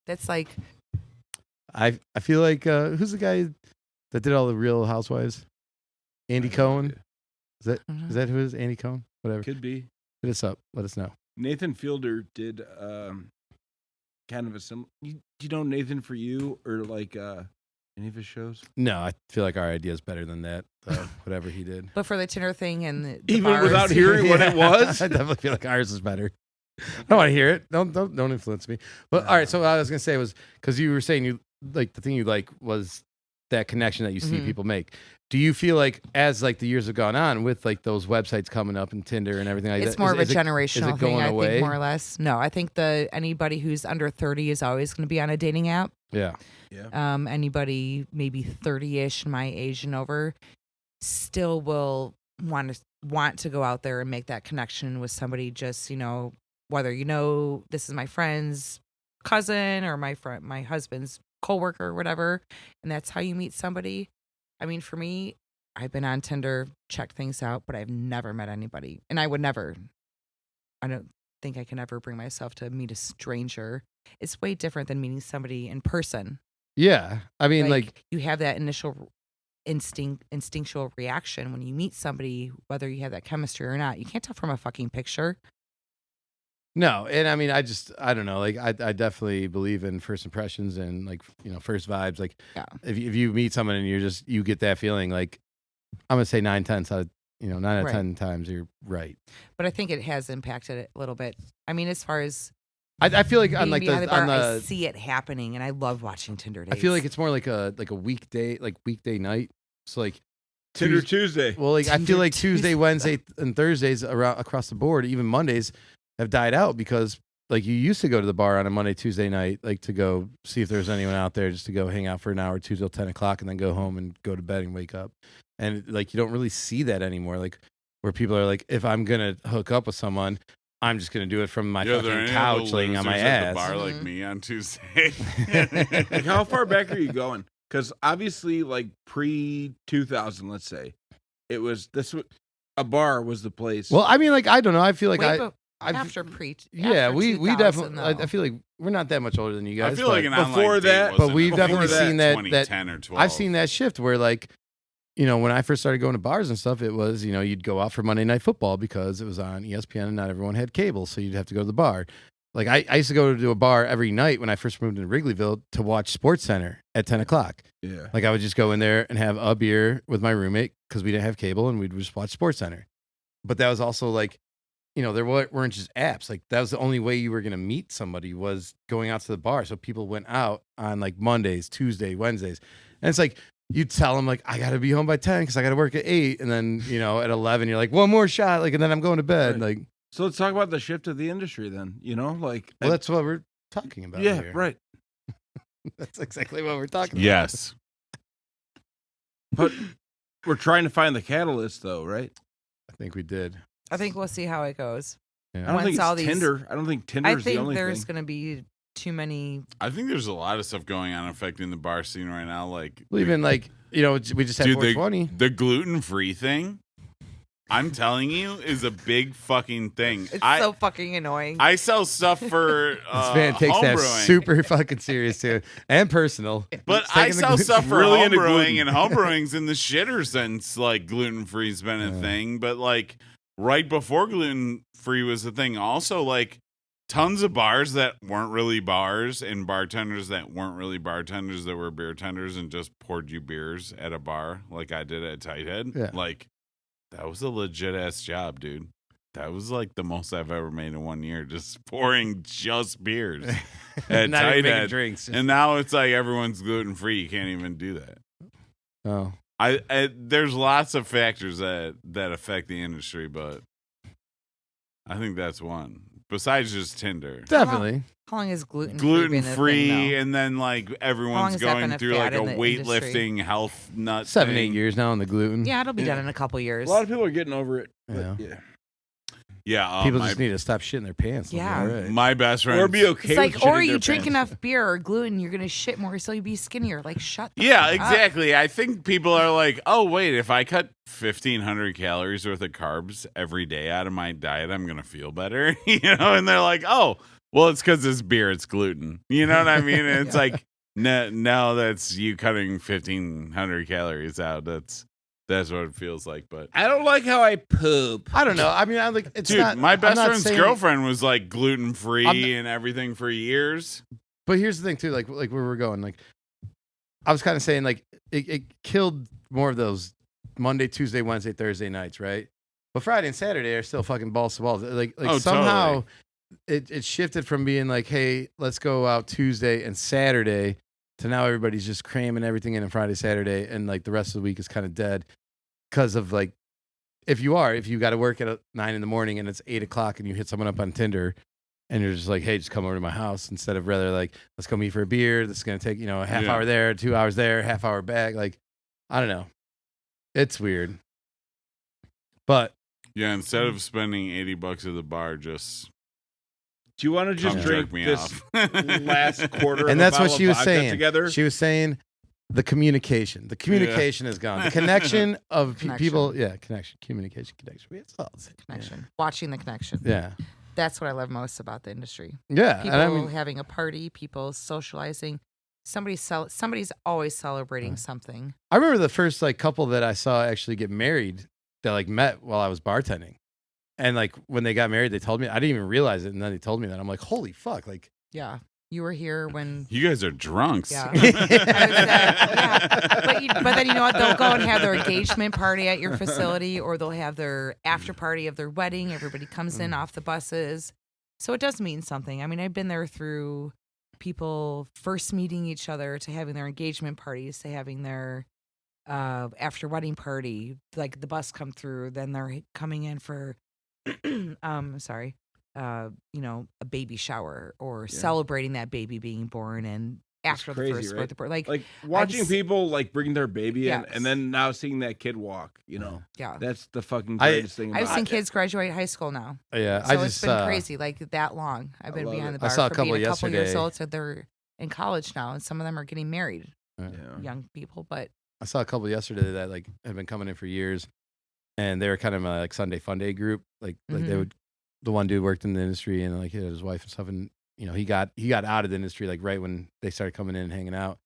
That's like I feel like who's the guy that did all the Real Housewives? Andy Cohen. Is that who it is? Andy Cohen? Whatever. Could be. Hit us up. Let us know. Nathan Fielder did kind of a similar. Do you know Nathan For You or like any of his shows? No, I feel like our idea is better than that. Whatever he did, But for the Tinder thing and the Even bars, without hearing what it was? I definitely feel like ours is better. I don't want to hear it. Don't influence me. But all right, so what I was gonna say was because you were saying you like the thing you like was that connection that you see people make. Do you feel like as like the years have gone on with like those websites coming up and Tinder and everything like that, it's more of a generational thing, going I away? think, more or less. No, I think anybody who's under 30 is always going to be on a dating app. Yeah. Anybody maybe 30-ish, my age and over, still will want to go out there and make that connection with somebody. Just whether this is my friend's cousin or my husband's coworker or whatever, and that's how you meet somebody. I mean, for me, I've been on Tinder, checked things out, but I've never met anybody. And I don't think I can ever bring myself to meet a stranger. It's way different than meeting somebody in person. Yeah. I mean, like you have that initial instinctual reaction when you meet somebody, whether you have that chemistry or not. You can't tell from a fucking picture. no. And I mean, I don't know. Like I definitely believe in first impressions and like, first vibes. Like if you meet someone and you get that feeling, like I'm going to say 9 out of 10 times you're right. But I think it has impacted it a little bit. I mean, as far as I feel like on like behind the bar, on I the see it happening, and I love watching Tinder dates. I feel like it's more like a weekday night. So like Tinder Tuesday. Well, like I feel like Tuesday, Wednesday, and Thursdays across the board, even Mondays, have died out because like you used to go to the bar on a Monday, Tuesday night, like to go see if there's anyone out there, just to go hang out for an hour or two till 10 o'clock, and then go home and go to bed and wake up. And like you don't really see that anymore. Like where people are like, if I'm gonna hook up with someone, I'm just gonna do it from my fucking couch, laying on my ass. At the bar like me on Tuesday. Like how far back are you going? Because obviously, like pre-2000, let's say, it was a bar was the place. Well, I mean, like I don't know. I feel like after we definitely. I feel like we're not that much older than you guys. I feel like before that, but we've definitely seen that 2010 or 12. I've seen that shift where like. When I first started going to bars and stuff, it was, you'd go out for Monday Night Football because it was on ESPN and not everyone had cable. So you'd have to go to the bar. Like I used to go to a bar every night when I first moved into Wrigleyville to watch SportsCenter at 10 o'clock. Yeah. Like I would just go in there and have a beer with my roommate because we didn't have cable and we'd just watch SportsCenter. But that was also like, there weren't just apps. Like that was the only way you were going to meet somebody was going out to the bar. So people went out on like Mondays, Tuesday, Wednesdays. And it's like, you tell them like I got to be home by 10 because I got to work at 8, and then at 11 you're like one more shot, like, and then I'm going to bed. Right. Like, so let's talk about the shift of the industry then. Like, well, that's what we're talking about. Yeah, here. right. That's exactly what we're talking about. Yes, but we're trying to find the catalyst, though, right? I think we did. I think we'll see how it goes. Yeah. I don't think it's Tinder. I don't think Tinder is the only thing. I think there's going to be too many. I think there's a lot of stuff going on affecting the bar scene right now. Like, well, even like we just had 420. The gluten-free thing. I'm telling you, is a big fucking thing. It's so fucking annoying. I sell stuff for this man takes that homebrewing. super fucking serious too, and personal. But I sell stuff for really into homebrewing, and homebrewing's in the shitter since like gluten-free's been a thing. But like right before gluten-free was a thing, also like tons of bars that weren't really bars and bartenders that weren't really bartenders that were beer tenders and just poured you beers at a bar like I did at Tighthead. Yeah. Like that was a legit ass job, dude. That was like the most I've ever made in 1 year, just pouring just beers at Not even making Tighthead. drinks. And now it's like everyone's gluten free. You can't even do that. Oh, I there's lots of factors that affect the industry, but I think that's one. Besides just Tinder. definitely. How long is gluten Gluten-free, and then like everyone's has that been going a through fad like a in the weightlifting health nut 7-8 thing. years now on the gluten. Yeah, it'll be done in a couple years. A lot of people are getting over it. Yeah. Yeah, People just need to stop shitting their pants. Yeah. All right. my best friend. Or be okay It's with like, or shitting you their drink pants. enough beer or gluten, you're gonna shit more, so you be skinnier. Like, shut. The Yeah, fuck up. exactly. I think people are like, oh, wait, if I cut 1,500 calories worth of carbs every day out of my diet, I'm going to feel better. And they're like, oh, well, it's because it's beer, it's gluten. You know what I mean? And it's like, no, that's you cutting 1,500 calories out. That's That's what it feels like. But I don't like how I poop. I don't know. I mean, I like it's dude, not. my I'm best not friend's saying- girlfriend was like gluten free I'm- and everything for years. But here's the thing too, like where we're going. Like, I was kind of saying, like it killed more of those Monday, Tuesday, Wednesday, Thursday nights, right? But Friday and Saturday are still fucking balls to balls. Like Oh, somehow it shifted from being like, hey, let's go out Tuesday and Saturday to now everybody's just cramming everything in on Friday, Saturday, and like the rest of the week is kind of dead because of like if you got to work at 9 a.m. and it's 8 o'clock and you hit someone up on Tinder. And you're just like, hey, just come over to my house instead of rather like, let's go meet for a beer. This is going to take, a half hour there, 2 hours there, half hour back. Like, I don't know. It's weird. But Yeah, instead of spending $80 at the bar, just Do you want to just come drink jerk me this off. last quarter of and a that's what bottle she of was vodka saying. together? She was saying the communication. The communication is gone. The connection of people. Yeah, communication. It's all the same. Connection. Watching the connection. Yeah. That's what I love most about the industry. Yeah. People And I mean, having a party, people socializing. Somebody's always celebrating something. I remember the first like couple that I saw actually get married that like met while I was bartending. And like when they got married, they told me, I didn't even realize it. And then they told me that. I'm like, holy fuck. Like, Yeah. You were here when. You guys are drunks. Yeah. Yeah. But then you know what? They'll go and have their engagement party at your facility, or they'll have their after party of their wedding. Everybody comes in off the buses. So it does mean something. I mean, I've been there through people first meeting each other to having their engagement parties to having their after wedding party. Like the bus come through, then they're coming in for a baby shower or celebrating that baby being born and after the crazy, first right? birthday. Like watching people like bring their baby in Yes. and then now seeing that kid walk, Yeah. that's the fucking greatest thing about I've seen it. kids graduate high school now. yeah, So it's been crazy, like that long. I've been love behind it. the I bar saw a for couple being a couple years yesterday. old, so they're in college now, and some of them are getting married, Yeah. young people. But I saw a couple yesterday that like had been coming in for years, and they were kind of a like Sunday Fun Day group. Like they would, the one dude worked in the industry and like he had his wife and stuff, and he got out of the industry like right when they started coming in and hanging out.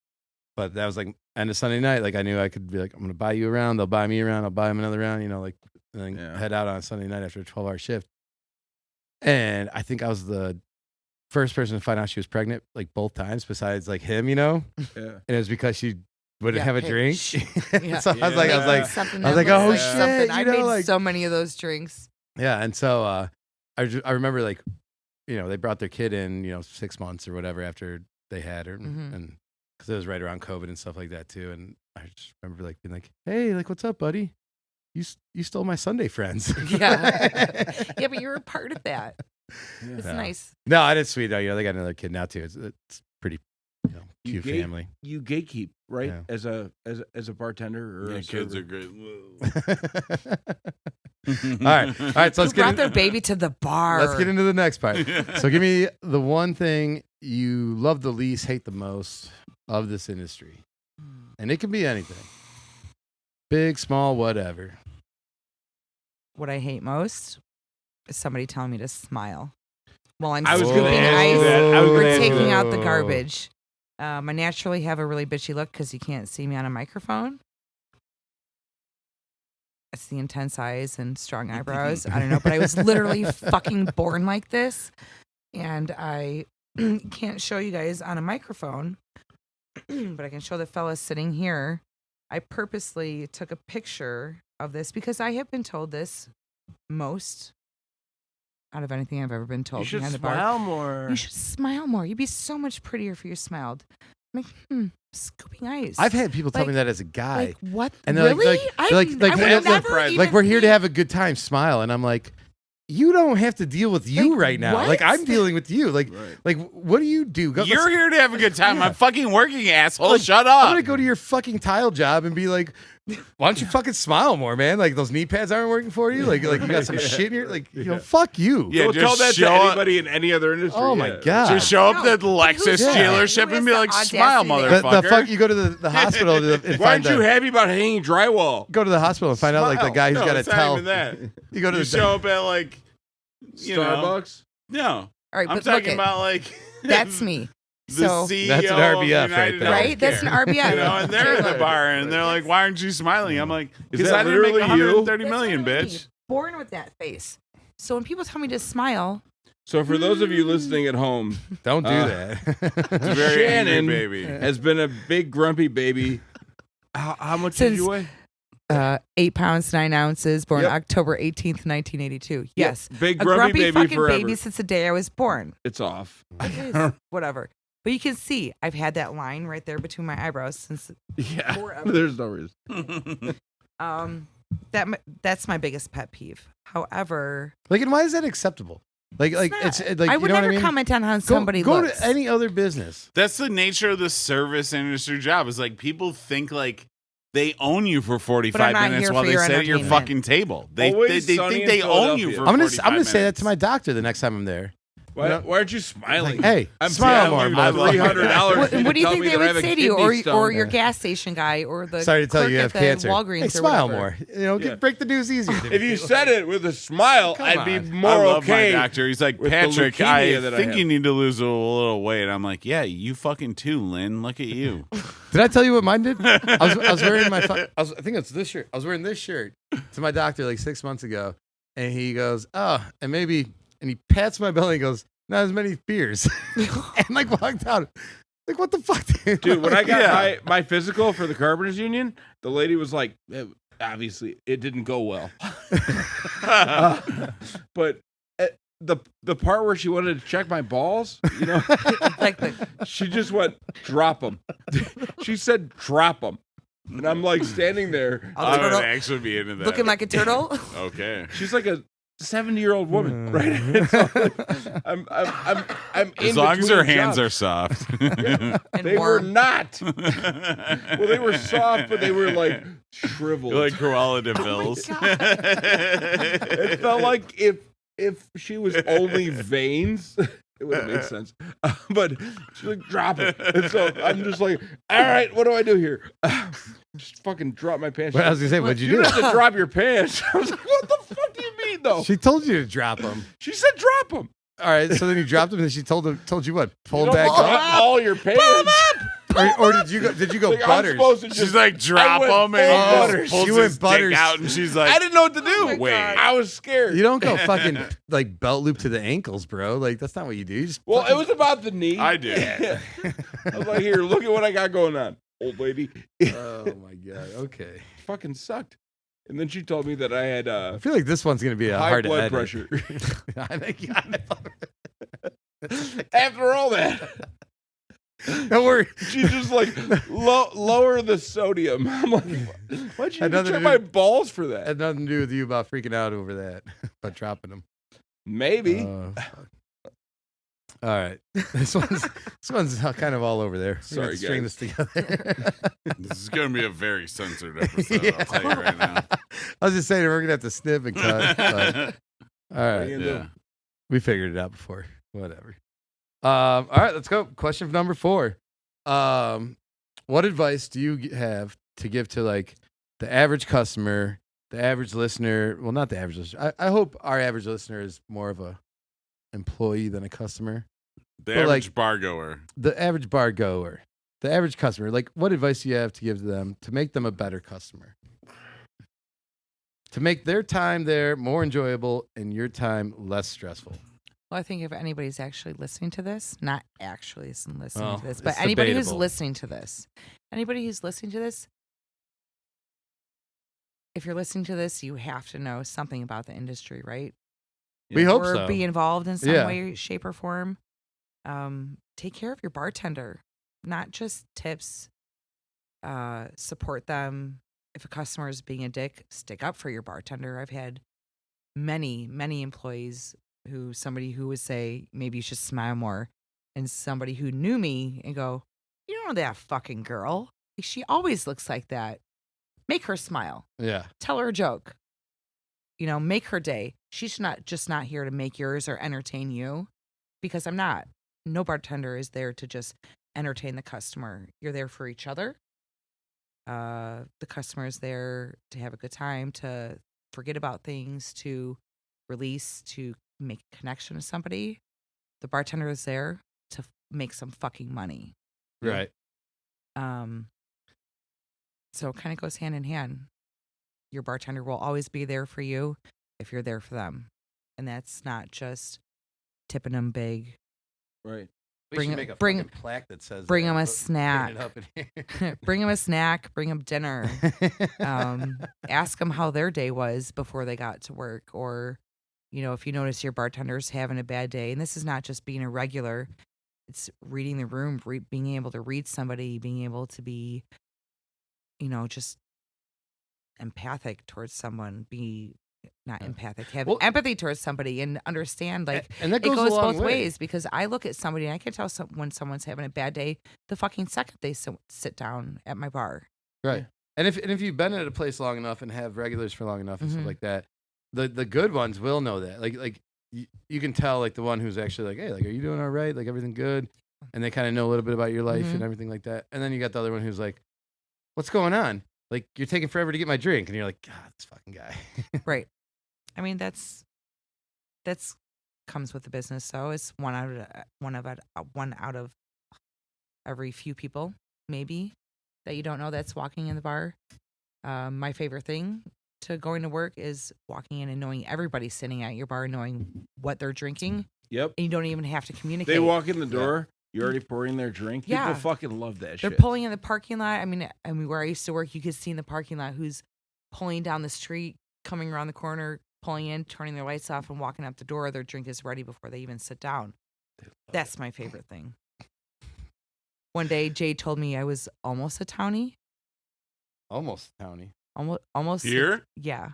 But that was like end of Sunday night. Like I knew I could be like, I'm gonna buy you a round. They'll buy me a round. I'll buy them another round. Like and then head out on a Sunday night after a 12-hour shift. And I think I was the first person to find out she was pregnant like both times, besides like him. Yeah. And it was because she wouldn't Yeah, have a hey, drink. shh. Yeah. So I was like, something I was that like, oh, looks shit, something. you I know, made like- so many of those drinks. Yeah, and so I remember like, they brought their kid in, 6 months or whatever after they had her, and because it was right around COVID and stuff like that too. And I just remember like being like, hey, like, what's up, buddy? You stole my Sunday friends. Yeah, yeah, but you're a part of that. It's Yeah. nice. No, I did sweet though. They got another kid now too. It's pretty, cute family. You gatekeep, right? Yeah. As a bartender or Yeah, a kids server. are great. All right. So let's Who get brought their baby to the bar? Let's get into the next part. So give me the one thing you love the least, hate the most of this industry. And it can be anything. Big, small, whatever. What I hate most is somebody telling me to smile while I'm I was scooping gonna ask you ice that. I was or gonna ask you taking that. out the garbage. I naturally have a really bitchy look because you can't see me on a microphone. It's the intense eyes and strong eyebrows. I don't know, but I was literally fucking born like this. And I can't show you guys on a microphone, but I can show the fellas sitting here. I purposely took a picture of this because I have been told this most out of anything I've ever been told. You should behind the bar. smile more. You should smile more. You'd be so much prettier if you smiled. I'm like, scooping ice. I've had people tell Like- me that as a guy. like what? And they're really? like, I would never surprised. even like, we're here to think- have a good time, smile. And I'm like, you don't have to deal with you Like, right now. what? Like, I'm dealing with you. Like, Right. what do you do? Go, You're let's- here to have a good time. Yeah. I'm fucking working, asshole. Like, Shut I'm up. gonna go to your fucking tile job and be like, why don't you fucking smile more, man? Like those knee pads aren't working for you. Like you got some shit in your fuck you. Yeah, Don't just tell that to show up- anybody in any other industry. Oh my god. Just show up No. at the Lexus Yeah. dealership Who and has be the like, smile, audacity to- motherfucker. The fuck you go to the hospital and Why find aren't you the, happy about hanging drywall? go to the hospital and find out like the Smile. guy who's No, got to it's not tell even that. you go to You the show up at like, you know, Starbucks? no. All right, I'm but talking look about like that's me. the So- CEO That's an of RBF right United there. Right? That's an Healthcare. RBF. You know, and they're in the bar, and they're like, "Why aren't you smiling?" I'm like, Is "Because that I didn't make literally you? 130 That's million, literally bitch." me, born with that face. So when people tell me to smile, So for those of you listening at home, Don't do It's a that. very Shannon angry baby. has been a big grumpy baby. How much did Since- you weigh? 8 pounds 9 ounces, born Yep. October 18th, 1982. Yes, Big a grumpy grumpy baby fucking forever. baby since the day I was born. It's off. It is, whatever. But you can see I've had that line right there between my eyebrows since Yeah. forever. There's no reason. That's my biggest pet peeve. However, Like, and why is that acceptable? Like, it's it's not. like I you would know never what I mean? comment on how Go, somebody go looks. to any other business. That's the nature of the service industry job. Is like people think like they own you for 45 not minutes here while for they your sit at your entertainment. fucking table. They Always they Sunny think in they own you Philadelphia. for I'm 45 gonna say that minutes. to my doctor the next time I'm there. Why aren't you smiling? Like, hey, I'm smile telling more, you motherfucker. $300. What, for you what to do you tell think me they that I have would a say to you, kidney or stone. your gas station guy, or the Sorry to tell clerk you at have the cancer. Walgreens Hey, or smile whatever? more. You know, Yeah. break the news easier. to If you people. said it with a smile, Come I'd be on. more I love okay. my doctor. He's like, with the Patrick, leukemia I that I think have." you need to lose a little weight. I'm like, yeah, you fucking too, Lynn. Look at you. Did I tell you what mine did? I was wearing my. I think it's this shirt. I was wearing this shirt to my doctor like 6 months ago, and he goes, "Oh, and maybe," and he pats my belly and goes, "Not as many fears," and like walked out. Like, what the fuck, Dude, when I got Yeah. my physical for the Carpenters Union, the lady was like, obviously, it didn't go well. But the part where she wanted to check my balls, you know, Like the she just went, drop them. She said, drop them. And I'm like standing there. I would turtle- actually be into that. looking like a turtle. Okay. She's like a 70-year-old woman, right? And so, like, I'm As in long as her between hands are jobs. soft. And They were warm. not. Well, they were soft, but they were like shriveled. Like Cruella de Vil's. It felt like if she was only veins, it would have made sense. But she's like, drop it. And so I'm just like, all right, what do I do here? Just fucking drop my pants. Well, I was gonna say, what'd you You do? don't have to drop your pants. I was like, what the fuck do you mean, though? She told you to drop them. She said drop them. All right, so then you dropped them, and she told you what? Pull them Don't back drop up, all your pants. or did you go Like, I'm butters? supposed to just, She's like, drop I went them, and full he butters. just pulls You went his butters. dick out, and she's like, I didn't know what to do. my wait. God. I was scared. You don't go fucking like belt loop to the ankles, bro. Like that's not what you do. You just Well, fucking- it was about the knee. I did. I was like, here, look at what I got going on, old lady. Oh my god. Okay. Fucking sucked. And then she told me that I had I feel like this one's gonna be a high hard to blood edit. pressure. I think. After all that, Don't worry. she's just like, lower the sodium. I'm like, why'd you Had nothing check to my do- balls for that? Had nothing to do with you about freaking out over that, but dropping them. Maybe. Fuck. All right. This one's kind of all over there. We're gonna have Sorry, to string guys. this together. This is going to be a very censored episode, I'll tell you right now. I was just saying we're gonna have to snip and cut. But, all right. Yeah. We figured it out before. Whatever. All right, let's go. Question number 4. What advice do you have to give to like the average customer, the average listener? Well, not the average listener. I hope our average listener is more of a employee than a customer. The But, average like- bar goer. The average bar goer, the average customer. Like, what advice do you have to give to them to make them a better customer? To make their time there more enjoyable and your time less stressful. Well, I think if anybody's actually listening to this, not actually listening Well, to this, but it's anybody who's debatable. listening to this, if you're listening to this, you have to know something about the industry, right? We hope or so. be involved in some Yeah. way, shape, or form. Take care of your bartender, not just tips. Support them. If a customer is being a dick, stick up for your bartender. I've had many employees somebody who would say, maybe you should smile more, and somebody who knew me and go, you don't know that fucking girl. She always looks like that. Make her smile. Yeah. Tell her a joke. Make her day. She's not here to make yours or entertain you, because I'm not. No bartender is there to just entertain the customer. You're there for each other. The customer is there to have a good time, to forget about things, to release, to make a connection with somebody. The bartender is there to make some fucking money. Right. So it kind of goes hand in hand. Your bartender will always be there for you if you're there for them. And that's not just tipping them big. Right. Bring a fucking plaque that says bring that. them a snack. Bring them a snack. Bring them dinner. Ask them how their day was before they got to work. Or, if you notice your bartender's having a bad day, and this is not just being a regular, it's reading the room, being able to read somebody, being able to be, just empathic towards someone, empathic, have empathy towards somebody and understand, and that goes it goes both ways, because I look at somebody and I can tell when someone's having a bad day the fucking second they sit down at my bar. Right. And if you've been at a place long enough and have regulars for long enough and stuff like that, the good ones will know that. Like you can tell, like, the one who's actually like, hey, like, are you doing all right? Like, everything good? And they kind of know a little bit about your life and everything like that. And then you got the other one who's like, what's going on? Like, you're taking forever to get my drink. And you're like, God, this fucking guy. Right. I mean, that's comes with the business. So it's one out of every few people, maybe, that you don't know that's walking in the bar. My favorite thing to going to work is walking in and knowing everybody's sitting at your bar, knowing what they're drinking. Yep. And you don't even have to communicate. They walk in the door. You're already pouring their drink. Yeah. People fucking love that shit. They're pulling in the parking lot. I mean, where I used to work, you could see in the parking lot who's pulling down the street, coming around the corner, pulling in, turning their lights off, and walking out the door. Their drink is ready before they even sit down. That's my favorite thing. One day, Jay told me I was almost a townie. Almost townie. Almost here. Yeah.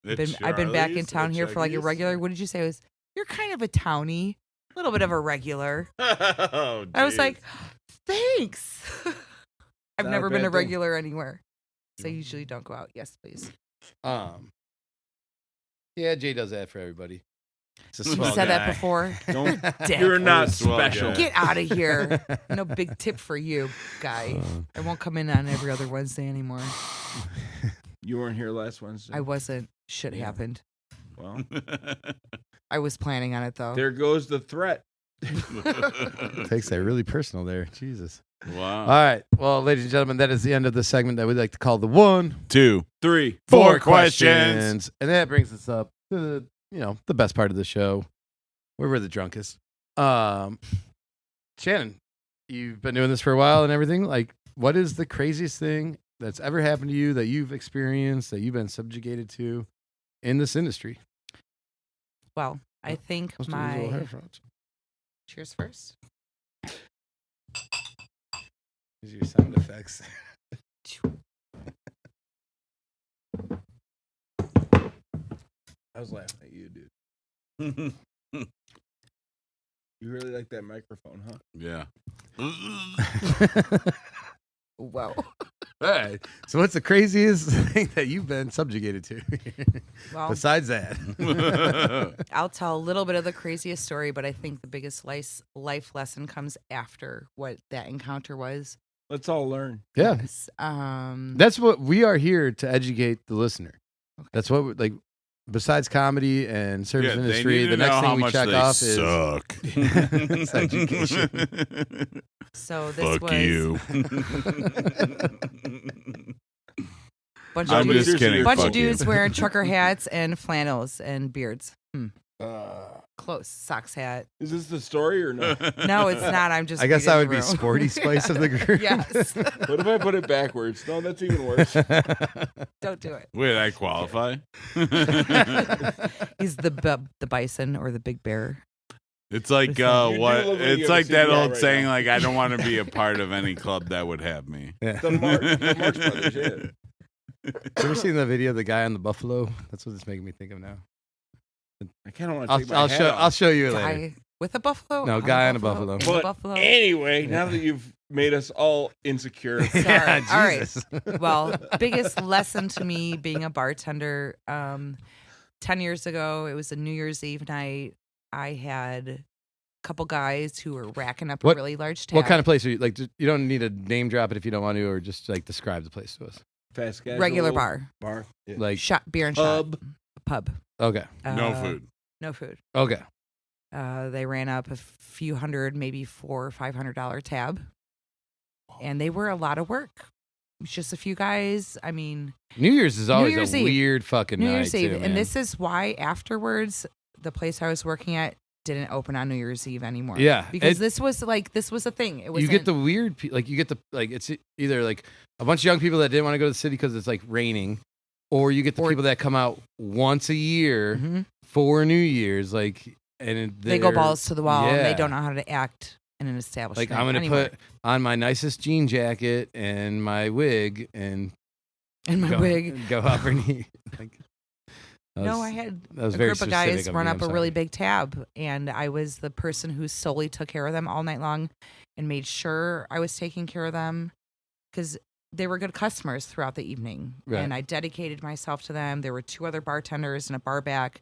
I've been back in town here for like a regular. What did you say? You're kind of a townie, a little bit of a regular. Oh, I was like, thanks. I've Not never a been bad a regular anywhere, so I usually don't go out. Yes, please. Yeah, Jay does that for everybody. You said that before. You're not Swell special. guy. Get out of here. No big tip for you, guy. I won't come in on every other Wednesday anymore. You weren't here last Wednesday. I wasn't. Shit happened. Well, I was planning on it, though. there goes the threat. Takes that really personal there. Jesus. Wow. All right. Well, ladies and gentlemen, that is the end of the segment that we like to call the 1, 2, 3, 4 questions. And that brings us up to the best part of the show, where we're the drunkest. Shannon, you've been doing this for a while and everything. Like, what is the craziest thing that's ever happened to you that you've experienced, that you've been subjugated to in this industry? Well, I think Cheers first. These are your sound effects. I was laughing at you, dude. You really like that microphone, huh? Yeah. Wow. All right. So what's the craziest thing that you've been subjugated to? Well, besides that. I'll tell a little bit of the craziest story, but I think the biggest life lesson comes after what that encounter was. Let's all learn. Yeah. Yes. That's what we are here to educate the listener. Okay. That's what besides comedy and service industry, the next thing we check off is it's education. So this Fuck was you. bunch I'm of just kidding. bunch Fuck of dudes you. wearing trucker hats and flannels and beards. Close. Socks hat. Is this the story or no? No, it's not. I'm just. I guess I would be through. Sporty Spice of the group. Yes. What if I put it backwards? No, that's even worse. Don't do it. Wait, I qualify? He's the bison or the big bear. It's like You do what? look like you It's have a like that CPR old right saying, now. like, I don't want to be a part of any club that would have me. Yeah. The Marx Brothers, yeah. You ever seen the video of the guy on the buffalo? That's what it's making me think of now. I kind of want to take my I'll hat show. off. I'll show you later. Guy with a buffalo? No, guy on a buffalo. In a But buffalo. anyway, now that you've made us all insecure, Sorry. Yeah, All right. Jesus. Well, biggest lesson to me being a bartender. 10 years ago, it was a New Year's Eve night. I had a couple guys who were racking up a really large tab. What kind of place are you? Like, you don't need to name drop it if you don't want to, or just like describe the place to us. fast casual regular bar? Yeah. Like, Shot beer and Pub. shot. Pub. okay, No food. No food. okay. They ran up a few hundred, maybe $400 or $500 tab, and they were a lot of work. It's just a few guys. I mean, New Year's is always Year's a Eve. weird fucking New night, Year's Eve, too, and man. this is why afterwards the place I was working at didn't open on New Year's Eve anymore. Yeah, because this was a thing. It was you get the weird, like you get the like it's either like a bunch of young people that didn't want to go to the city because it's like raining, or you get the people that come out once a year for New Year's, like, and they go balls to the wall and they yeah. don't know how to act in an establishment. Like I'm gonna put on my nicest jean jacket and my wig and go out for New. Like, I had a very group of guys run me, up a really big tab, and I was the person who solely took care of them all night long and made sure I was taking care of them because they were good customers throughout the evening. Right. And I dedicated myself to them. There were 2 other bartenders and a bar back.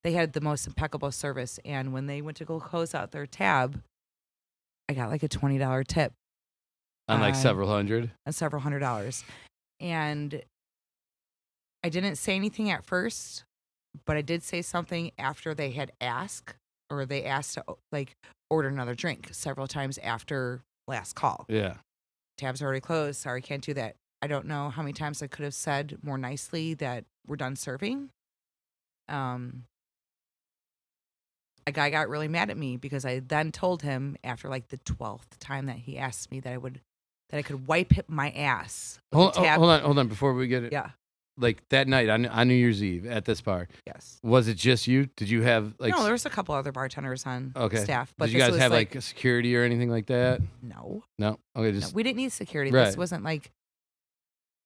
They had the most impeccable service. And when they went to go close out their tab, I got like a $20 tip. On like several hundred? On several $100s. And I didn't say anything at first, but I did say something after they had asked, or they asked to like order another drink several times after last call. Yeah. Tab's already closed. Sorry, can't do that. I don't know how many times I could have said more nicely that we're done serving. A guy got really mad at me because I then told him after like the 12th time that he asked me that I could wipe my ass. Hold on before we get it. Yeah. Like that night on New Year's Eve at this bar. Yes. Was it just you? Did you have like? No, there was a couple other bartenders on staff. But did you guys have like security or anything like that? No. No. Okay. No, we didn't need security. Right. This wasn't like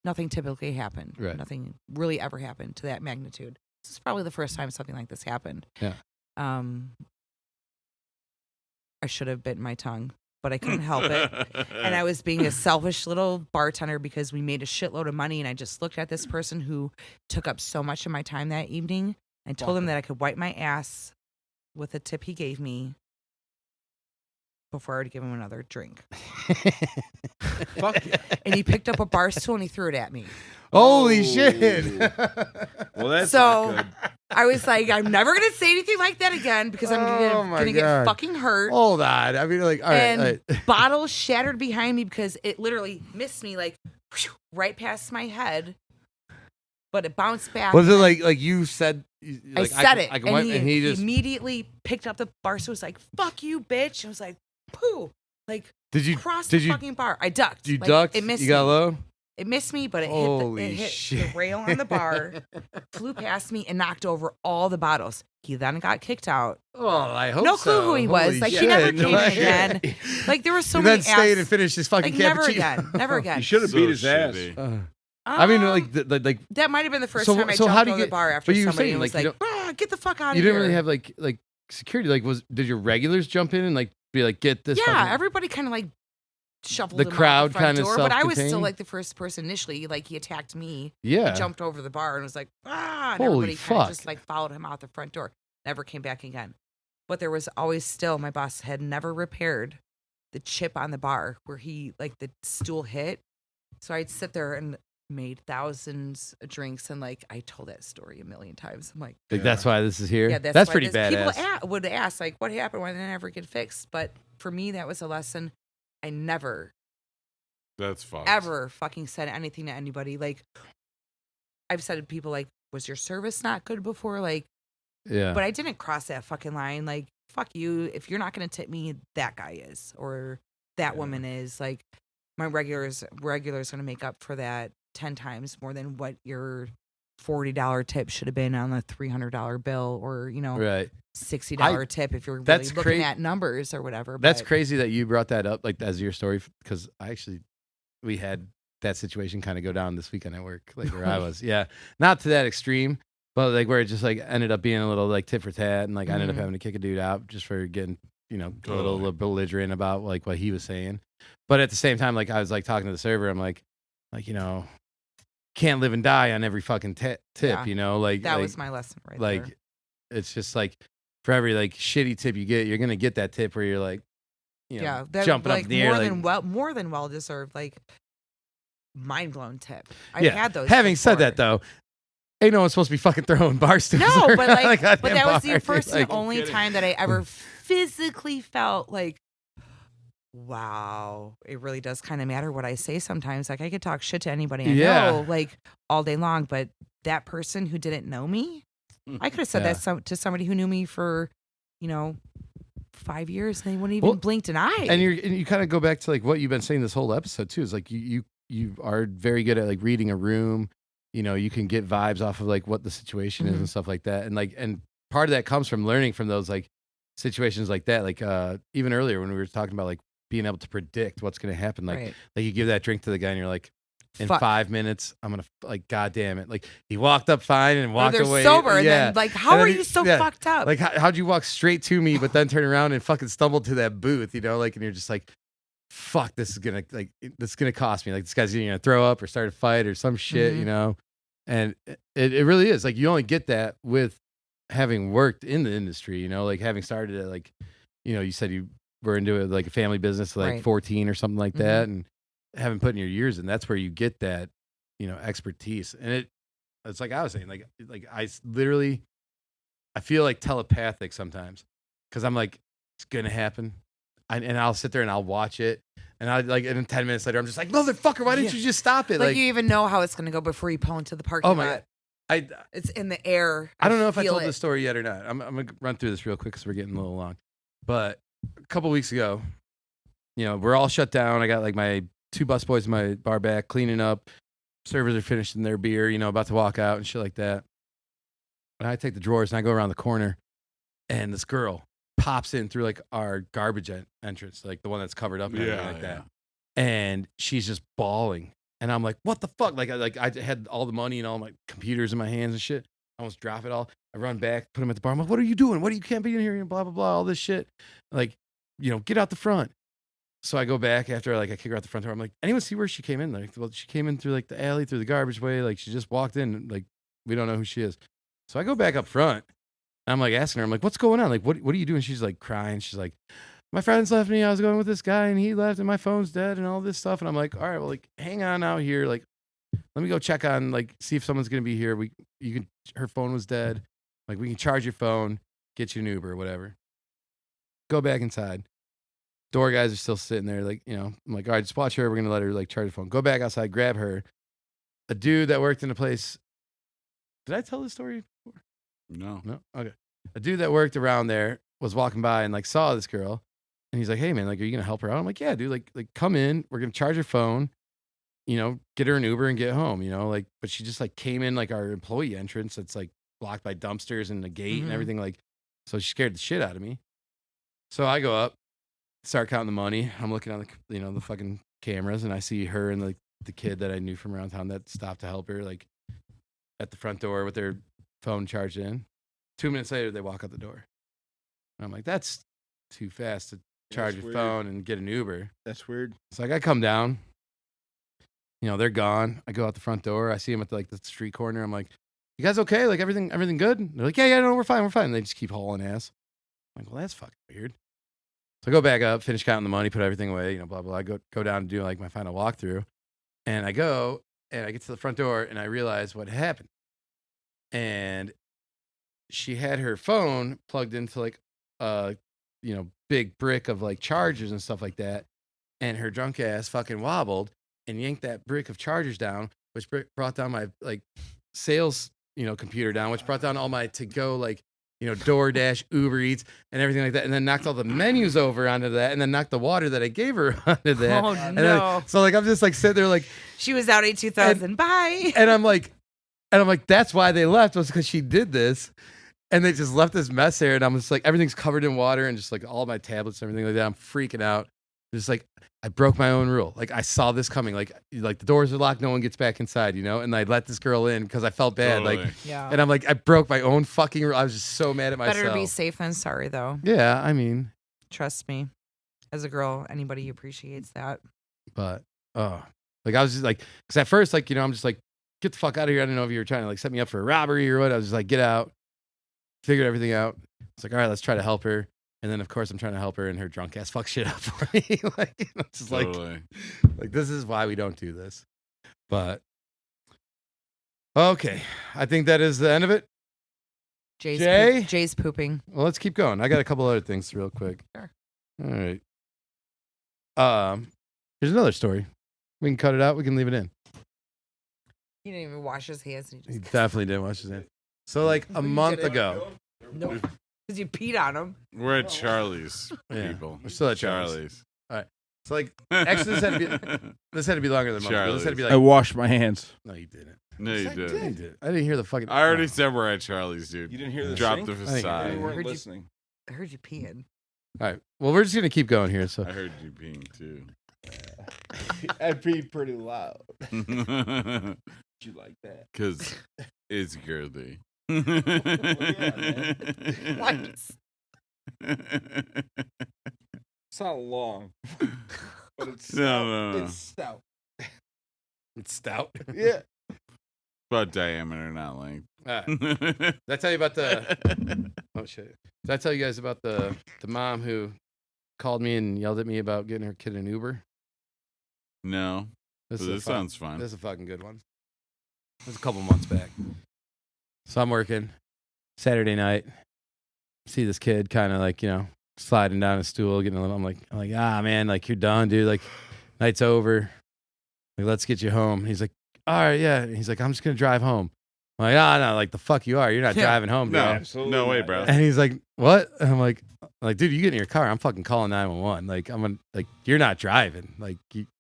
nothing typically happened. Right. Nothing really ever happened to that magnitude. This is probably the first time something like this happened. Yeah. I should have bitten my tongue, but I couldn't help it. And I was being a selfish little bartender because we made a shitload of money. And I just looked at this person who took up so much of my time that evening. I told him that I could wipe my ass with a tip he gave me before I would give him another drink. Fuck yeah. And he picked up a bar stool and he threw it at me. Holy shit. Well, that's so not good. I was like, I'm never going to say anything like that again because I'm going to get fucking hurt. Hold on. I mean, like, all right. Bottles shattered behind me because it literally missed me like whew, right past my head. But it bounced back. Was it like you said? Like, I said it. And he just immediately picked up the bar. So it was like, fuck you, bitch. I was like, poo. Like, crossed the fucking bar. I ducked. You like, ducked? It missed you got me. low? It missed me, but it hit the rail on the bar, flew past me, and knocked over all the bottles. He then got kicked out. Oh, I hope no clue who he was. Holy like shit. he never came in again. Like there were so many. Then stayed and finished his fucking like, never cappuccino. again. Never again. You should have beat his ass. I mean, like that might have been the first time I jumped over the bar after somebody was like, "Get the fuck out of here!" You didn't really have like security. Like, did your regulars jump in and like be like, "Get this"? Yeah, everybody kind of like shuffled. The him crowd kind of self-contained. But I was still like the first person initially. Like he attacked me. Yeah, he jumped over the bar and was like, And holy everybody fuck! Just like followed him out the front door. Never came back again. But there was always still my boss had never repaired the chip on the bar where he like the stool hit. So I'd sit there and made thousands of drinks, and like I told that story a million times. I'm like that's why this is here. Yeah, that's pretty badass. People would ask like, what happened? Why didn't it ever get fixed? But for me, that was a lesson. I never, that's fucked. ever fucking said anything to anybody. Like I've said to people, like, was your service not good before? Like, yeah. But I didn't cross that fucking line. Like, fuck you. If you're not gonna tip me, that guy is, or that woman is. Like, my regulars gonna make up for that 10 times more than what your $40 tip should have been on a $300 bill, or right. $60 tip if you're really looking at numbers or whatever. That's crazy that you brought that up like as your story, because we had that situation kind of go down this weekend at work, like where I was. Yeah, not to that extreme, but like where it just like ended up being a little like tit for tat, and like I ended up having to kick a dude out just for getting a little belligerent about like what he was saying. But at the same time, like I was like talking to the server, I'm like can't live and die on every fucking tip, like that was my lesson right like there. It's just like for every like shitty tip you get, you're gonna get that tip where you're like jumping like up in the air, more than well deserved, like mind blown tip. I've had those. Having said before. that though, ain't no one supposed to be fucking throwing bar stools. No, but like, but but that was the first like, and only time that I ever physically felt like, wow, it really does kind of matter what I say sometimes. Like I could talk shit to anybody I know, like all day long, but that person who didn't know me, I could have said that to somebody who knew me for, 5 years, and they wouldn't even blinked an eye. And you kind of go back to like what you've been saying this whole episode too. Is like you are very good at like reading a room. You can get vibes off of like what the situation is and stuff like that. And part of that comes from learning from those like situations like that. Like even earlier when we were talking about like being able to predict what's going to happen. Like you give that drink to the guy and you're like, in 5 minutes, I'm going to like, God damn it. Like he walked up fine and walked away. Sober. And then like, how are you so fucked up? Like how'd you walk straight to me, but then turn around and fucking stumble to that booth, like, and you're just like, fuck, this is going to cost me. Like this guy's going to throw up or start a fight or some shit, and it really is like, you only get that with having worked in the industry, like having started at like, you said you were into it like a family business, like 14 or something like that. And having put in your years, and that's where you get that, expertise. And it's like I was saying, like I literally, I feel like telepathic sometimes because I'm like, it's gonna happen, and I'll sit there and I'll watch it, and I like, and then 10 minutes later, I'm just like, motherfucker, why didn't you just stop it? Like you even know how it's gonna go before you pull into the parking lot. It's in the air. I don't know if I told this story yet or not. I'm gonna run through this real quick because we're getting a little long. But a couple weeks ago, we're all shut down. I got like my 2 busboys in my bar back cleaning up. Servers are finishing their beer, about to walk out and shit like that. And I take the drawers and I go around the corner, and this girl pops in through like our garbage entrance, like the one that's covered up and everything like that. And she's just bawling. And I'm like, what the fuck? Like I had all the money and all my computers in my hands and shit. I almost drop it all. I run back, put them at the bar. I'm like, what are you doing? You can't be in here, blah, blah, blah, all this shit. Like, get out the front. So I go back after I kick her out the front door. I'm like, anyone see where she came in? Like, well, she came in through like the alley, through the garbage way. Like she just walked in. Like we don't know who she is. So I go back up front. And I'm like asking her, I'm like, what's going on? Like, what are you doing? She's like crying. She's like, my friends left me. I was going with this guy and he left and my phone's dead and all this stuff. And I'm like, all right, well, like hang on out here. Like, let me go check on, like, see if someone's going to be here. Her phone was dead. Like we can charge your phone, get you an Uber or whatever. Go back inside. Door guys are still sitting there, like, I'm like, all right, just watch her. We're going to let her, like, charge her phone. Go back outside, grab her. A dude that worked in a place. Did I tell this story before? No. Okay. A dude that worked around there was walking by and, like, saw this girl. And he's like, hey, man, like, are you going to help her out? I'm like, yeah, dude, like, come in. We're going to charge her phone, get her an Uber and get home, like, but she just, like, came in, like, our employee entrance that's, like, blocked by dumpsters and the gate and everything, like, so she scared the shit out of me. So I go up. Start counting the money. I'm looking on the the fucking cameras, and I see her and the kid that I knew from around town that stopped to help her, like at the front door with their phone charged in. 2 minutes later, they walk out the door. And I'm like, that's too fast to charge your phone and get an Uber. That's weird. So like I come down, they're gone. I go out the front door. I see them at the street corner. I'm like, you guys okay? Like everything good? And they're like, yeah, no, we're fine. And they just keep hauling ass. I'm like, well, that's fucking weird. So I go back up, finish counting the money, put everything away, blah, blah. I go down and do like my final walkthrough. And I go and I get to the front door and I realize what happened. And she had her phone plugged into like a, big brick of like chargers and stuff like that. And her drunk ass fucking wobbled and yanked that brick of chargers down, which brought down my like sales, computer down, which brought down all my to-go like, DoorDash, Uber Eats, and everything like that, and then knocked all the menus over onto that, and then knocked the water that I gave her onto that. Oh, and no. So, like, I'm just, like, sitting there, like... She was out 2000. Bye. And I'm like, that's why they left, was because she did this, and they just left this mess there, and I'm just, like, everything's covered in water, and just, like, all my tablets and everything like that. I'm freaking out. Just, like, I broke my own rule. Like, I saw this coming. Like the doors are locked, no one gets back inside, and I let this girl in because I felt bad. Totally. Like, yeah. And I'm like, I broke my own fucking rule. I was just so mad at myself. Better to be safe than sorry, though. Yeah, I mean. Trust me. As a girl, anybody appreciates that. But, like, I was just like, because at first, like, I'm just like, get the fuck out of here. I didn't know if you were trying to, like, set me up for a robbery or what. I was just like, get out. Figured everything out. It's like, all right, let's try to help her. And then, of course, I'm trying to help her, and her drunk ass fuck shit up for me. Like, it's just Totally. like, this is why we don't do this. But Okay, I think that is the end of it. Jay's pooping. Well, let's keep going. I got a couple other things real quick. Sure. All right. Here's another story. We can cut it out. We can leave it in. He didn't even wash his hands. He definitely didn't wash his hands. So, like a month ago. No, because you peed on him. We're at Charlie's, Yeah, people. we're still at Charlie's. All right. So, like, actually, this had to be longer than a month ago. This had to be like. I washed my hands. No, you didn't. No, you Yes, I didn't. did. I didn't hear the fucking. I already said we're at Charlie's, dude. You didn't hear the Drop sink? the I think- facade. You Heard weren't you- listening. I heard you peeing. All right. Well, we're just gonna keep going here. So. I heard you peeing too. I peed pretty loud. Because You like that? it's girly. What? It's not long, but it's No, stout. no, no. It's stout. It's stout. Yeah. About diameter, not length. All right. Did I tell you about the? Oh shit! Did I tell you guys about the mom who called me and yelled at me about getting her kid an Uber? No, This, this sounds fun. This is a fucking good one. It was a couple months back. So I'm working Saturday night. See this kid kind of like, sliding down a stool, getting a little. I'm like, ah, man, like you're done, dude. Like, night's over. Like, let's get you home. He's like, all right, yeah. And he's like, I'm just gonna drive home. I'm like, no, like the fuck you are. You're not driving home, No, dude. Absolutely no way, not. bro. And he's like, what? And I'm like, dude, you get in your car. I'm fucking calling 911. Like, you're not driving. Like,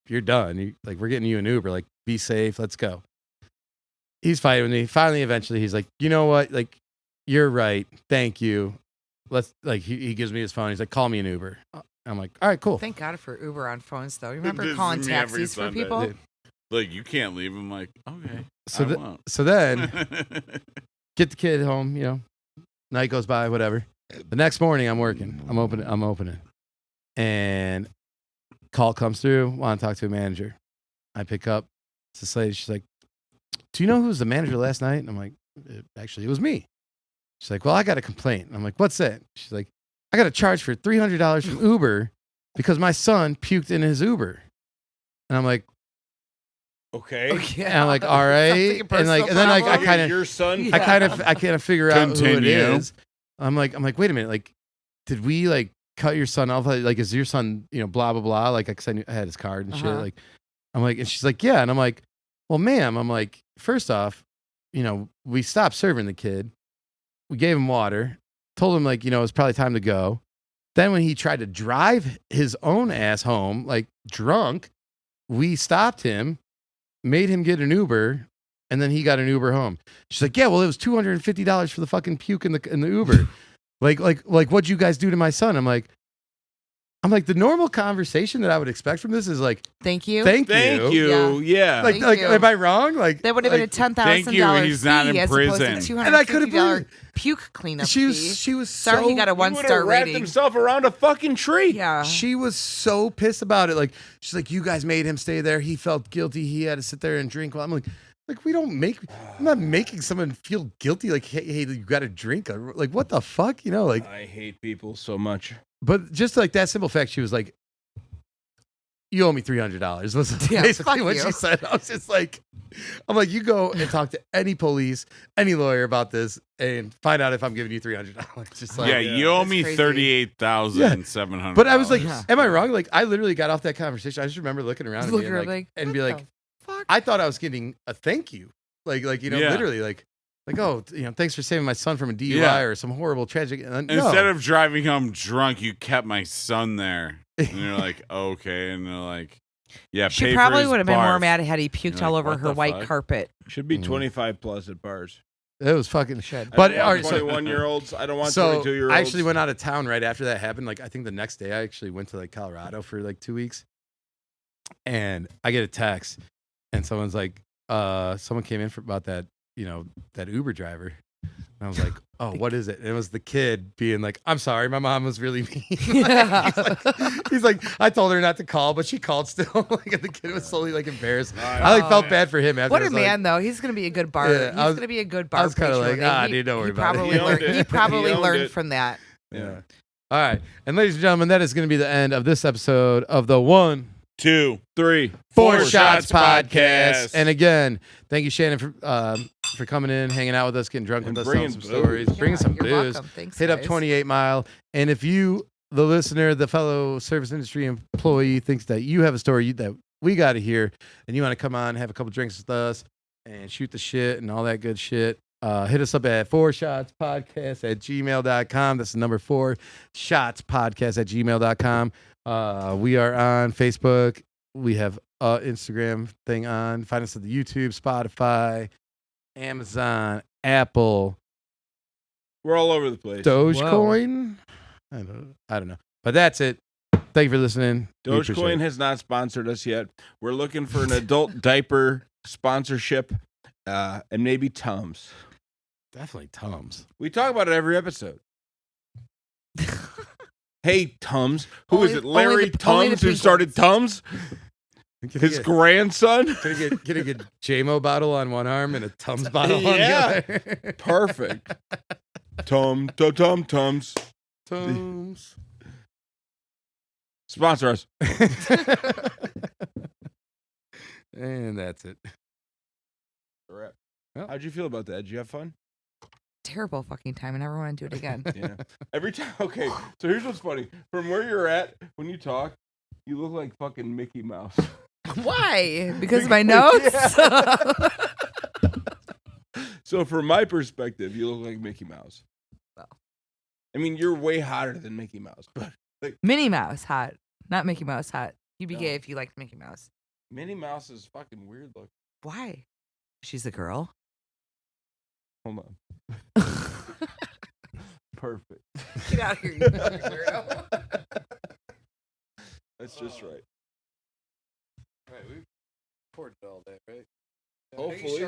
you're done. We're getting you an Uber. Like, be safe. Let's go. He's fighting with me. Finally, eventually, he's like, you know what? Like, you're right. Thank you. Let's, like, he gives me his phone. He's like, call me an Uber. I'm like, all right, cool. Thank God for Uber on phones, though. You remember This is calling me every taxis for Sunday. people? Dude. Like, you can't leave. I'm like, okay. So, I won't. so then, get the kid home, night goes by, whatever. The next morning, I'm working. I'm opening. And call comes through. Want to talk to a manager. I pick up. It's this lady. She's like, do you know who was the manager last night? And I'm like, actually, it was me. She's like, well, I got a complaint. And I'm like, what's that? She's like, I got a charge for $300 from Uber because my son puked in his Uber. And I'm like, Okay. and I'm like, all right. And then I kind of, your son. Yeah. I kind of figure out who it Continue. is. I'm like, wait a minute. Like, did we like cut your son off? Like, is your son, blah, blah, blah. Like, cause I had his card and shit. Uh-huh. Like, I'm like, and she's like, yeah. And I'm like, well, ma'am, I'm like, first off, we stopped serving the kid. We gave him water, told him like, it's probably time to go. Then when he tried to drive his own ass home, like drunk, we stopped him, made him get an Uber, and then he got an Uber home. She's like, yeah, well, it was $250 for the fucking puke in the Uber. like what'd you guys do to my son? I'm like, the normal conversation that I would expect from this is like, Thank you. thank Thank you. you. Yeah. Like, Thank you. am I wrong? Like, That would have been a like, $10,000 thank you, he's not in fee as opposed prison. to And I couldn't believe $250 it. puke cleanup she fee. was Sorry, so, he got a He would've 1-star wrapped rating. himself around a fucking tree. Yeah. She was so pissed about it. Like, she's like, you guys made him stay there. He felt guilty. He had to sit there and drink. Well, I'm like, we don't make. I'm not making someone feel guilty. Like, hey, you got to drink. Like, what the fuck, Like, I hate people so much. but just like that simple fact, she was like, you owe me $300. Was Yeah, basically fuck what you. she said. I was just like, I'm like, you go and talk to any police, any lawyer about this, and find out if I'm giving you $300. Just like, Yeah, you owe That's me crazy. $38,700. But I was like, Yeah. am I wrong? Like, I literally got off that conversation. I just remember looking around at Look me and, around like, and what be the like, fuck? I thought I was getting a thank you. Like Yeah. literally, like, oh, thanks for saving my son from a DUI Yeah. or some horrible tragic. And instead of driving home drunk, you kept my son there. And you're like, okay. And they're like, yeah, She pay for probably his would have been more barf. mad had he puked You're all like, over what her the white fuck? carpet. Should be Mm. 25 plus at bars. it was fucking. Should. But I don't all want right, so 21-year-olds. I don't want so 22-year-olds. I actually went out of town right after that happened. Like, I think the next day I actually went to like Colorado for like 2 weeks, and I get a text, and someone's like, someone came in for about that, that Uber driver. And I was like, oh, what is it? And it was the kid being like, I'm sorry, my mom was really mean. he's like, I told her not to call, but she called still. Like, and the kid was slowly like embarrassed. I like felt bad for him. After What I a was like, man, though. He's going to be a good bar. Yeah, He's I was- going to be a good bar. I was kinda like, patron. dude, don't worry he about it. probably He owned learned, it. he probably He owned learned it. from that. Yeah. All right. And ladies and gentlemen, that is going to be the end of this episode of the One 2, 3. Four Shots Shots Podcast. Podcast. And again, thank you, Shannon, for coming in, hanging out with us, getting drunk And with us, telling bringing some booze. stories, bringing some you're booze. welcome. Thanks, Hit up guys. 28 Mile. And if you, the listener, the fellow service industry employee, thinks that you have a story that we got to hear, and you want to come on, have a couple drinks with us, and shoot the shit and all that good shit, hit us up at 4shotspodcast@gmail.com. That's the number 4shotspodcast@gmail.com. We are on Facebook. We have Instagram thing on. Find us at the YouTube, Spotify, Amazon, Apple, We're all over the place. Dogecoin. I don't know. But that's it. Thank you for listening. We appreciate Dogecoin it. has not sponsored us yet. We're looking for an adult diaper sponsorship, and maybe Tums. Definitely Tums. We talk about it every episode. Hey, Tums. Who is Only- it? Larry only the Tums, who pink started ones. Tums? His grandson? Can I get JMO bottle on one arm and a Tums bottle on Yeah. the other? Perfect. Tums. Tums. Sponsor us. And that's it. Well, Well. how'd you feel about that? Did you have fun? Terrible fucking time. I never want to do it again. Yeah. Every time. Okay. So here's what's funny. From where you're at, when you talk, you look like fucking Mickey Mouse. Why? Because of my notes? So from my perspective, you look like Mickey Mouse. Well. I mean, you're way hotter than Mickey Mouse, but Minnie Mouse hot. Not Mickey Mouse hot. You'd be No. gay if you liked Mickey Mouse. Minnie Mouse is fucking weird looking. Why? She's a girl. Hold on. Perfect. Get out of here, you fucking weirdo. That's just right. Right, we poured it all day, right? Hopefully.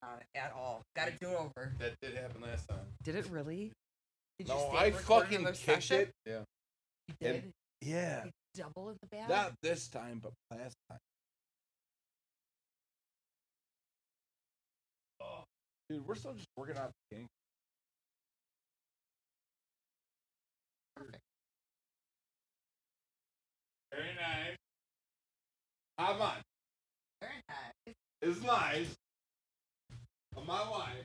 Not at all. Gotta do it over. That did happen last time. Did it really? Did No, stay I and record fucking another kicked session? it. Yeah. You did? And- Yeah. You double in the bag? Not this time, but last time. Oh, dude, we're still just working out the kinks. Very nice. How much? Very nice. It's nice. My wife.